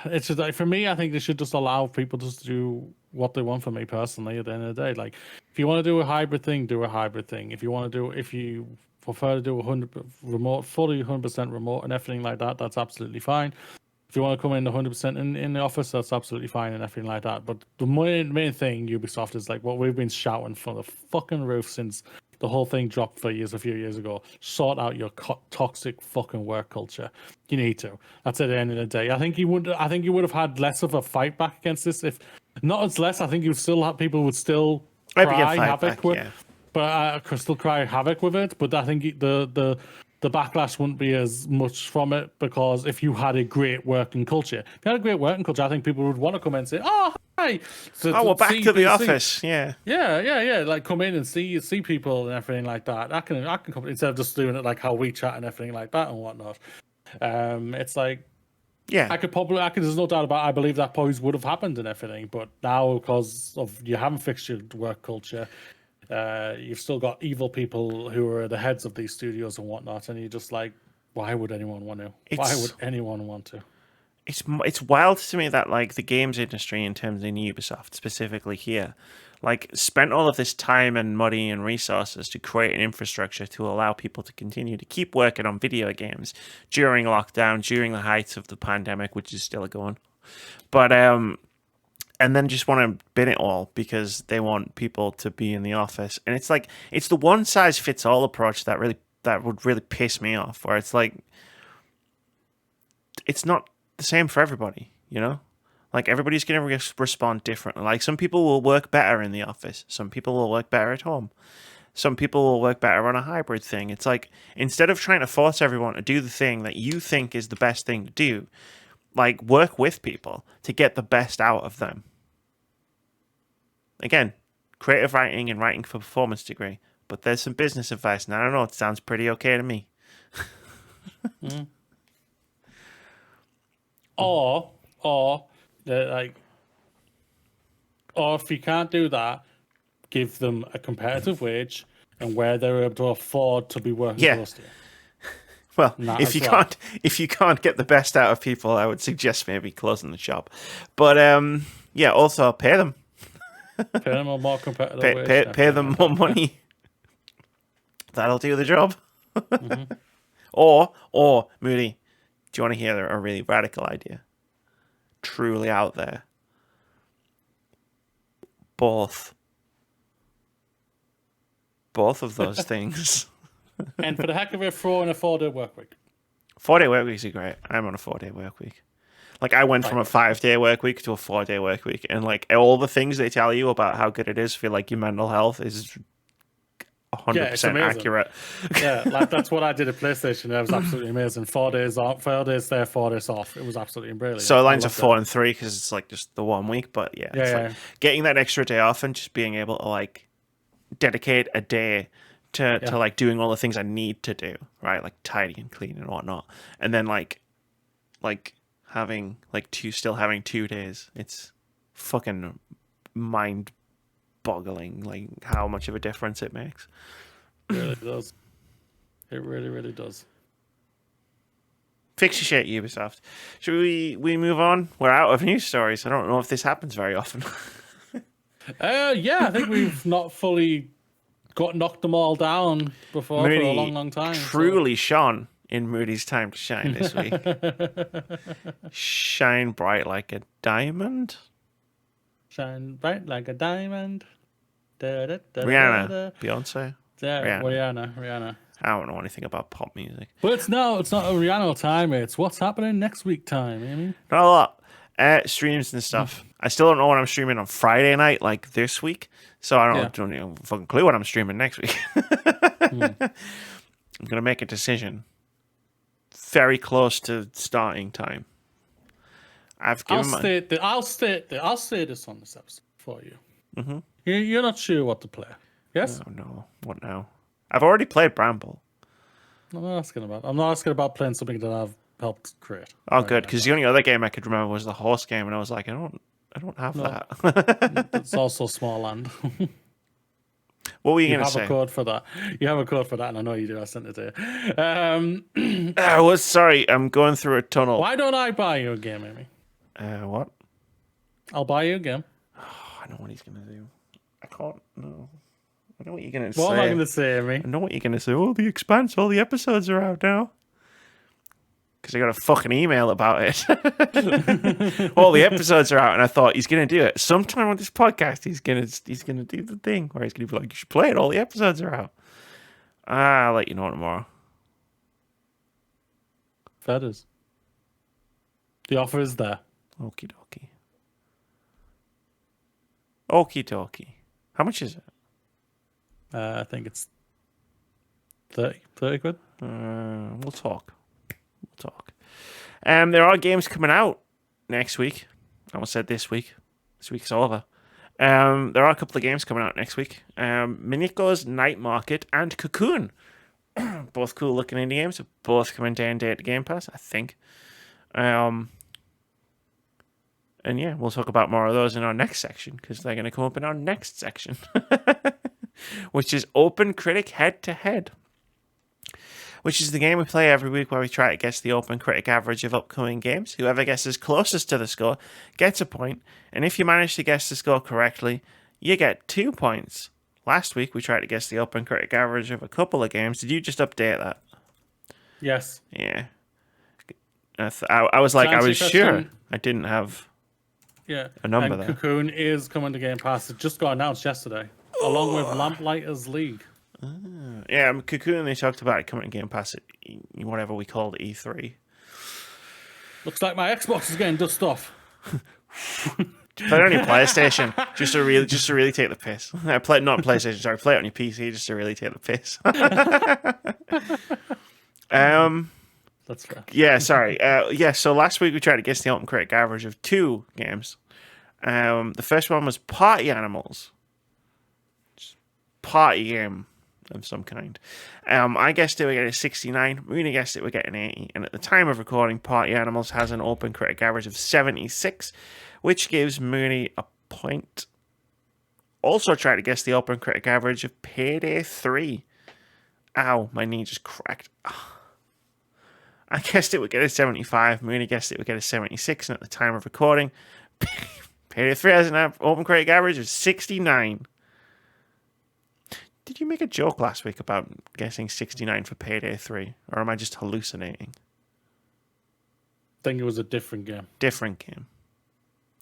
B: it's just like, for me, I think they should just allow people just to do what they want. For me personally, at the end of the day, if you want to do a hybrid thing, do a hybrid thing. If you prefer to do 100% remote, fully 100% remote and everything like that, that's absolutely fine. If you want to come in 100% in the office, that's absolutely fine and everything like that. But the main thing, Ubisoft, is what we've been shouting from the fucking roof since the whole thing dropped a few years ago. Sort out your toxic fucking work culture. You need to. That's at the end of the day. I think you would have had less of a fight back against this. If not as less, I think people would still cry havoc with. Yeah. But still cry havoc with it. But I think the backlash wouldn't be as much from it, because if you had a great working culture, I think people would want to come in and say, "Oh, hi."
A: We're back to the office. Yeah.
B: Come in and see people and everything like that. I can come instead of just doing it like how we chat and everything like that and whatnot. It's like, I could there's no doubt about it, I believe that probably would have happened and everything, but now, because of you haven't fixed your work culture, you've still got evil people who are the heads of these studios and whatnot, and you're just like, why would anyone want to? Why would anyone want to?
A: It's wild to me that the games industry, in terms of Ubisoft specifically here, spent all of this time and money and resources to create an infrastructure to allow people to continue to keep working on video games during lockdown, during the heights of the pandemic, which is still going. But and then just want to bin it all because they want people to be in the office. And it's like, it's the one size fits all approach that would really piss me off, where it's like, it's not the same for everybody, you know? Like, everybody's going to respond differently. Like, some people will work better in the office. Some people will work better at home. Some people will work better on a hybrid thing. It's like, instead of trying to force everyone to do the thing that you think is the best thing to do, like, work with people to get the best out of them. Again, creative writing and writing for performance degree. But there's some business advice, and I don't know, it sounds pretty okay to me.
B: Or if you can't do that, give them a competitive wage and where they're able to afford to be working close to you.
A: Well, if you can't get the best out of people, I would suggest maybe closing the shop. But also pay them.
B: Pay them a more competitive wage.
A: Pay them more money. That'll do the job. Or Moody, do you want to hear a really radical idea? Truly out there. Both of those things.
B: And for the heck of it, throw in a 4-day work week.
A: 4-day work weeks are great. I'm on a 4-day work week. Like, I went from a 5-day work week to a 4-day work week, and like all the things they tell you about how good it is for like your mental health is 100% accurate.
B: Yeah, like that's what I did at PlayStation. It was absolutely amazing. 4 days off, 4 days there, 4 days off. It was absolutely brilliant.
A: So lines are 4 and 3 because it's like just the 1 week, but like getting that extra day off and just being able to like dedicate a day to like doing all the things I need to do, right? Like tidy and clean and whatnot, and then like having still having 2 days. It's fucking mind-boggling, like how much of a difference it makes.
B: It really does. It really, really does.
A: Fix your shit, Ubisoft. Should we move on? We're out of news stories. I don't know if this happens very often.
B: I think we've not fully knocked them all down before
A: Moody
B: for a long, long time.
A: Truly shone in Moody's time to shine this week. Shine bright like a diamond.
B: Shine bright like a diamond.
A: Rihanna, Beyonce.
B: Yeah, Rihanna.
A: I don't know anything about pop music.
B: But it's not a Rihanna time. It's what's happening next week time. Amy.
A: Not a lot. Streams and stuff. I still don't know what I'm streaming on Friday night, like this week. So I don't even fucking clue what I'm streaming next week. I'm gonna make a decision very close to starting time. I'll state
B: this on this episode for you. Mm-hmm. You're not sure what to play. Yes?
A: Oh no. What now? I've already played Bramble.
B: I'm not asking about playing something that I've helped create.
A: Oh, good, because the only other game I could remember was the horse game, and I was like, I don't have that.
B: It's also small land.
A: What were you going to say?
B: You have a code for that. You have a code for that, and I know you do. I sent it to you.
A: Sorry, I'm going through a tunnel.
B: Why don't I buy you a game, Amy?
A: What?
B: I'll buy you a game.
A: Oh, I know what he's going to do. I can't. No. I know what you're going to say.
B: What am I going to say, Amy?
A: I know what you're going to say. Oh, The Expanse, all the episodes are out now. Because I got a fucking email about it. All the episodes are out, and I thought he's going to do it. Sometime on this podcast, he's gonna do the thing where he's going to be like, you should play it, all the episodes are out. I'll let you know tomorrow.
B: That is. The offer is there.
A: Okie dokie. Okie dokie. How much is it?
B: I think it's 30 quid.
A: We'll talk. There are games coming out next week. I almost said this week. This week's over. There are a couple of games coming out next week. Miniko's Night Market and Cocoon. Both cool looking indie games. Both coming day and date to Game Pass, I think. And yeah, we'll talk about more of those in our next section, because they're going to come up in our next section, which is OpenCritic Head-To-Head, which is the game we play every week where we try to guess the OpenCritic average of upcoming games. Whoever guesses closest to the score gets a point, and if you manage to guess the score correctly, you get 2 points. Last week, we tried to guess the OpenCritic average of a couple of games. Did you just update that?
B: Yes.
A: Yeah. I was like, I was sure I didn't have
B: Yeah.
A: a number
B: And
A: there.
B: Cocoon is coming to Game Pass. It just got announced yesterday, along with Lamplighters League.
A: Yeah, Cocoon, they talked about it coming to Game Pass at whatever we called E3.
B: Looks like my Xbox is getting dust off.
A: Play it on your PlayStation just to really take the piss. Play not PlayStation, sorry, play it on your PC just to really take the piss.
B: That's fair.
A: Yeah, sorry. So last week we tried to guess the OpenCritic average of 2 games. The first one was Party Animals. Party game of some kind. I guessed it would get a 69. Moody guessed it would get an 80. And at the time of recording, Party Animals has an OpenCritic average of 76, which gives Moody a point. Also tried to guess the OpenCritic average of Payday 3. Ow, my knee just cracked. I guessed it would get a 75. Moody guessed it would get a 76. And at the time of recording, Payday 3 has an OpenCritic average of 69. Did you make a joke last week about guessing 69 for Payday 3? Or am I just hallucinating?
B: I think it was a different game.
A: Different game.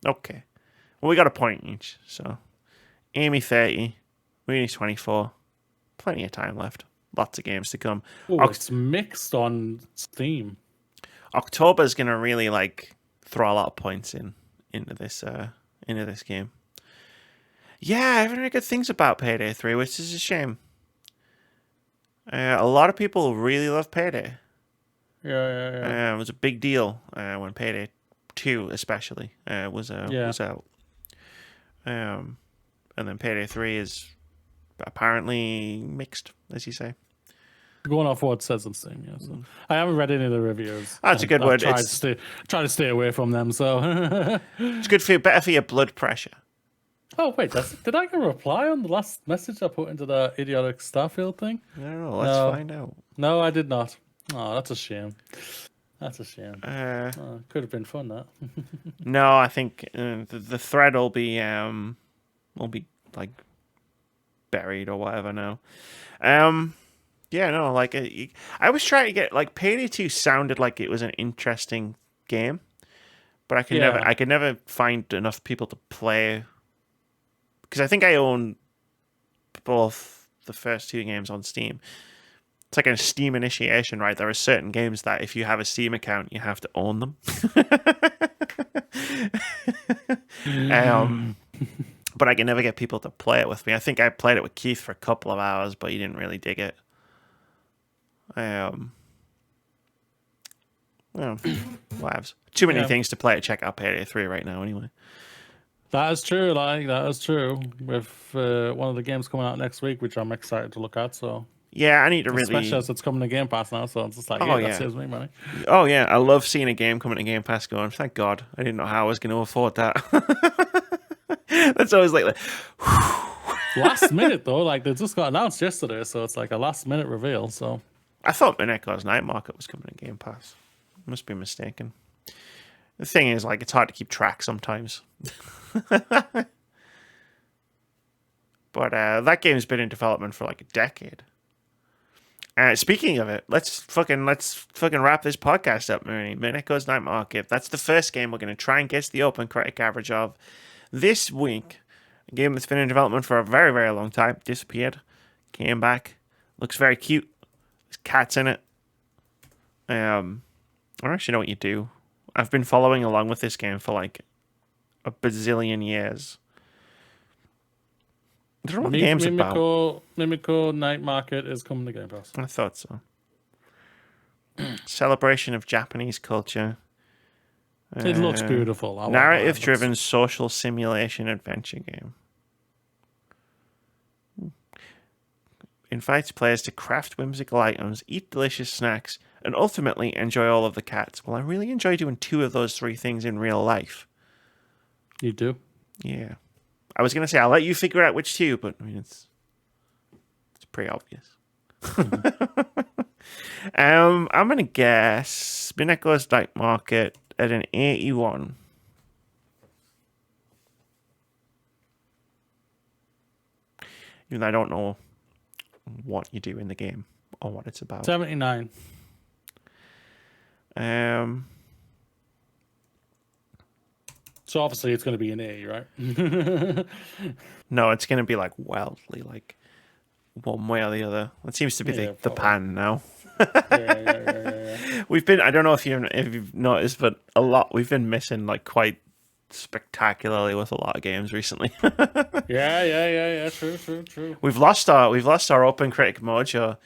A: Okay. Well, we got a point each. So, Amy 30, Mooney's 24. Plenty of time left. Lots of games to come.
B: Oh, it's mixed on Steam.
A: October's going to really throw a lot of points into this game. Yeah, I haven't heard good things about Payday 3, which is a shame. A lot of people really love Payday.
B: Yeah.
A: It was a big deal when Payday 2 especially was out. And then Payday 3 is apparently mixed, as you say.
B: Going off what it says on Steam, yeah. So I haven't read any of the reviews.
A: That's a good word.
B: Try to stay away from them. So
A: it's good for you, better for your blood pressure.
B: Oh wait, did I get a reply on the last message I put into the idiotic Starfield thing?
A: I don't know. Let's find out.
B: No, I did not. Oh, that's a shame. That's a shame. Could have been fun, that.
A: No, I think the thread will be buried or whatever now. Yeah, no, I was trying to get Payday 2 sounded like it was an interesting game, but I could never find enough people to play. Because I think I own both the first 2 games on Steam. It's like a Steam initiation, right? There are certain games that if you have a Steam account, you have to own them. But I can never get people to play it with me. I think I played it with Keith for a couple of hours, but he didn't really dig it. Labs. Too many things to play to check out Payday 3 right now, anyway.
B: That is true. That is true. With one of the games coming out next week, which I'm excited to look at. So
A: yeah, I need to
B: especially as it's coming to Game Pass now. So it's just that saves me money.
A: Oh yeah, I love seeing a game coming to Game Pass. Going, thank God, I didn't know how I was going to afford that. That's always
B: last minute though. They just got announced yesterday, so it's like a last minute reveal. So
A: I thought Mineko's Night Market was coming to Game Pass. Must be mistaken. The thing is, it's hard to keep track sometimes. But that game's been in development for a decade. Speaking of it, let's fucking wrap this podcast up, Mooney. Mineko's Night Market. That's the first game we're going to try and guess the OpenCritic average of this week. A game that's been in development for a very, very long time. Disappeared. Came back. Looks very cute. There's cats in it. I don't actually know what you do. I've been following along with this game for a bazillion years. I don't know what the game's about.
B: Mimiko Night Market is coming to Game Pass.
A: I thought so. Celebration of Japanese culture.
B: It looks beautiful.
A: Narrative-driven social simulation adventure game. Invites players to craft whimsical items, eat delicious snacks, and ultimately enjoy all of the cats. Well, I really enjoy doing 2 of those 3 things in real life.
B: You do?
A: Yeah. I was going to say, I'll let you figure out which 2, but I mean, it's pretty obvious. I'm going to guess Mineko's Night Market at an 81. Even though I don't know what you do in the game or what it's about.
B: 79. So obviously it's going to be an A, right?
A: No, it's going to be like wildly like one way or the other. It seems to be the pan now.
B: Yeah.
A: We've been, I don't know if you've noticed, but we've been missing like quite spectacularly with a lot of games recently.
B: Yeah. True.
A: We've lost our OpenCritic mojo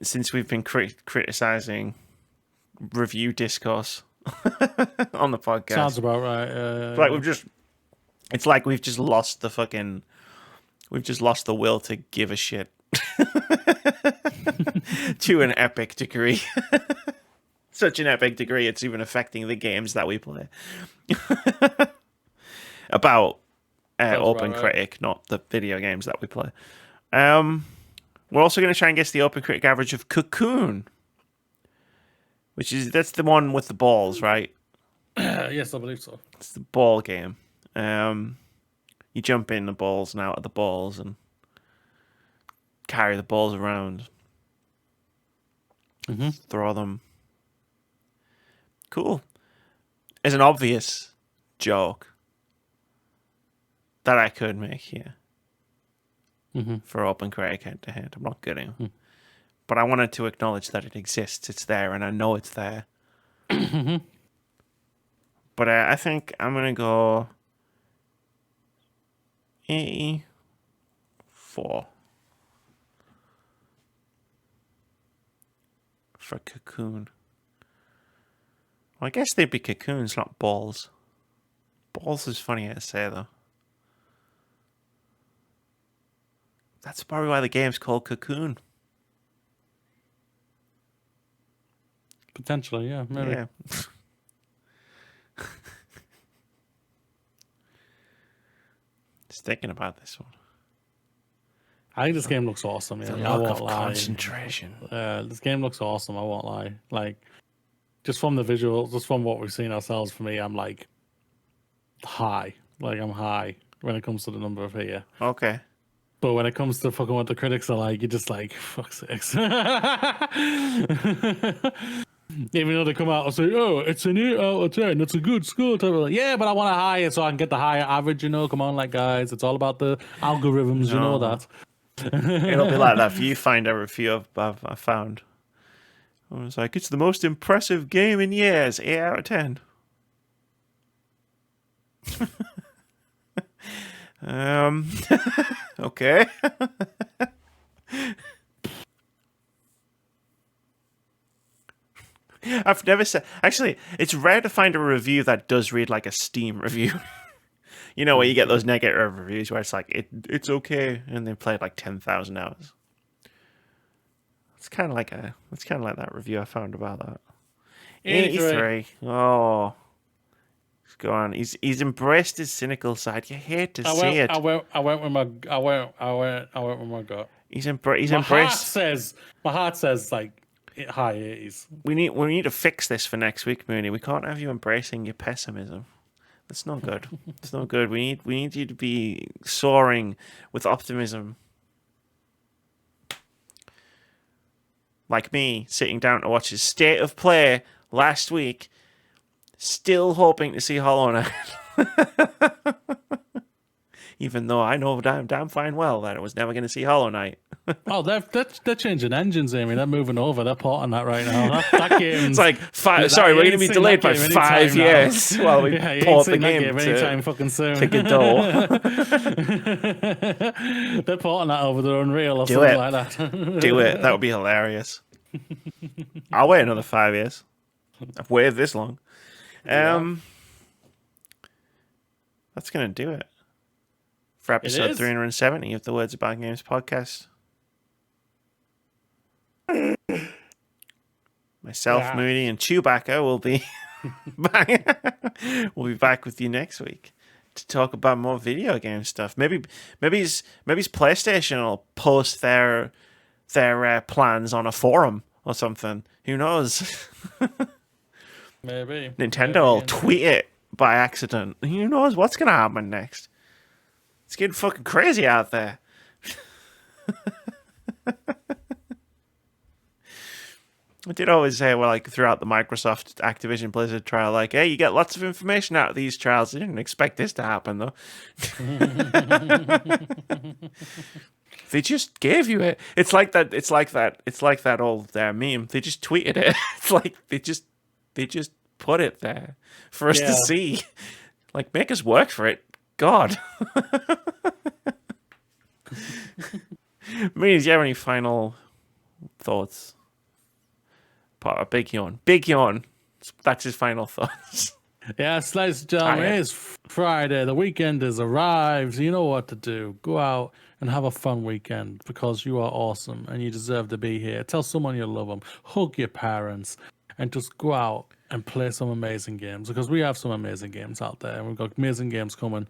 A: since we've been criticizing review discourse on the podcast.
B: Sounds about right.
A: It's like we've just lost the will to give a shit to an epic degree. Such an epic degree, it's even affecting the games that we play. About OpenCritic, not the video games that we play. We're also going to try and guess the OpenCritic average of Cocoon, that's the one with the balls, right?
B: Yes, I believe so.
A: It's the ball game. You jump in the balls and out of the balls and carry the balls around.
B: Mm-hmm.
A: Throw them. Cool. There's an obvious joke that I could make here for OpenCritic Head-To-Head. I'm not kidding. But I wanted to acknowledge that it exists. It's there, and I know it's there. But I think I'm going to go 84 for Cocoon. Well, I guess they'd be cocoons, not balls. Balls is funnier to say, though. That's probably why the game's called Cocoon.
B: Potentially, yeah. Maybe.
A: Yeah. Just thinking about this one.
B: I think this game looks awesome. Yeah,
A: The look of concentration.
B: This game looks awesome. I won't lie. Like, just from the visuals, just from what we've seen ourselves, for me, I'm like high. Like, I'm high when it comes to the number of here.
A: Okay.
B: But when it comes to fucking what the critics are like, you're just like, fuck's sakes. Even though they come out and say, oh, it's an 8 out of 10, it's a good score. Like, yeah, but I want a higher so I can get the higher average, Come on, like, guys, it's all about the algorithms, you know that.
A: It'll be like that viewfinder review I found. I was like, it's the most impressive game in years, 8 out of 10. Okay. I've never said. Actually, it's rare to find a review that does read like a Steam review. Where you get those negative reviews where it's like it's okay, and they played like 10,000 hours. It's kind of like that review I found about that. 83. Oh, he's gone. He's embraced his cynical side. You hate to see it.
B: I went with my gut.
A: He's embraced.
B: My heart says like high 80s.
A: We need to fix this for next week, Mooney. We can't have you embracing your pessimism. That's not good. It's not good. We need you to be soaring with optimism. Like me, sitting down to watch his State of Play last week, still hoping to see Hollow Knight. Even though I know damn fine well that I was never going to see Hollow Knight.
B: Oh, they're changing engines, Amy. They're moving over. They're porting that right now. That game's...
A: It's like, sorry, we're going to be delayed by 5 years while we port the game
B: anytime fucking soon.
A: to Godot.
B: They're porting that over to Unreal or something like that.
A: Do it. That would be hilarious. I'll wait another 5 years. I've waited this long. That's going to do it for episode 370 of the Words About Games podcast. Myself, Moody, and Chewbacca will be back. We'll be back with you next week to talk about more video game stuff. Maybe PlayStation will post their plans on a forum or something. Who knows?
B: Maybe
A: Nintendo will tweet it by accident. Who knows what's gonna happen next? It's getting fucking crazy out there. I did always say, well, like throughout the Microsoft Activision Blizzard trial, like, hey, you get lots of information out of these trials. I didn't expect this to happen, though. They just gave you it. It's like that. It's like that old meme. They just tweeted it. It's like they just put it there for us to see. Like, make us work for it. God. Moody, do you have any final thoughts? A big yawn. Big yawn. That's his final thoughts.
B: Yes, ladies and gentlemen, it's Friday. The weekend has arrived. You know what to do. Go out and have a fun weekend because you are awesome and you deserve to be here. Tell someone you love them. Hug your parents and just go out and play some amazing games because we have some amazing games out there and we've got amazing games coming,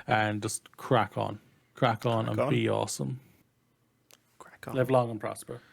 B: and just crack on and be awesome.
A: Crack on.
B: Live long and prosper.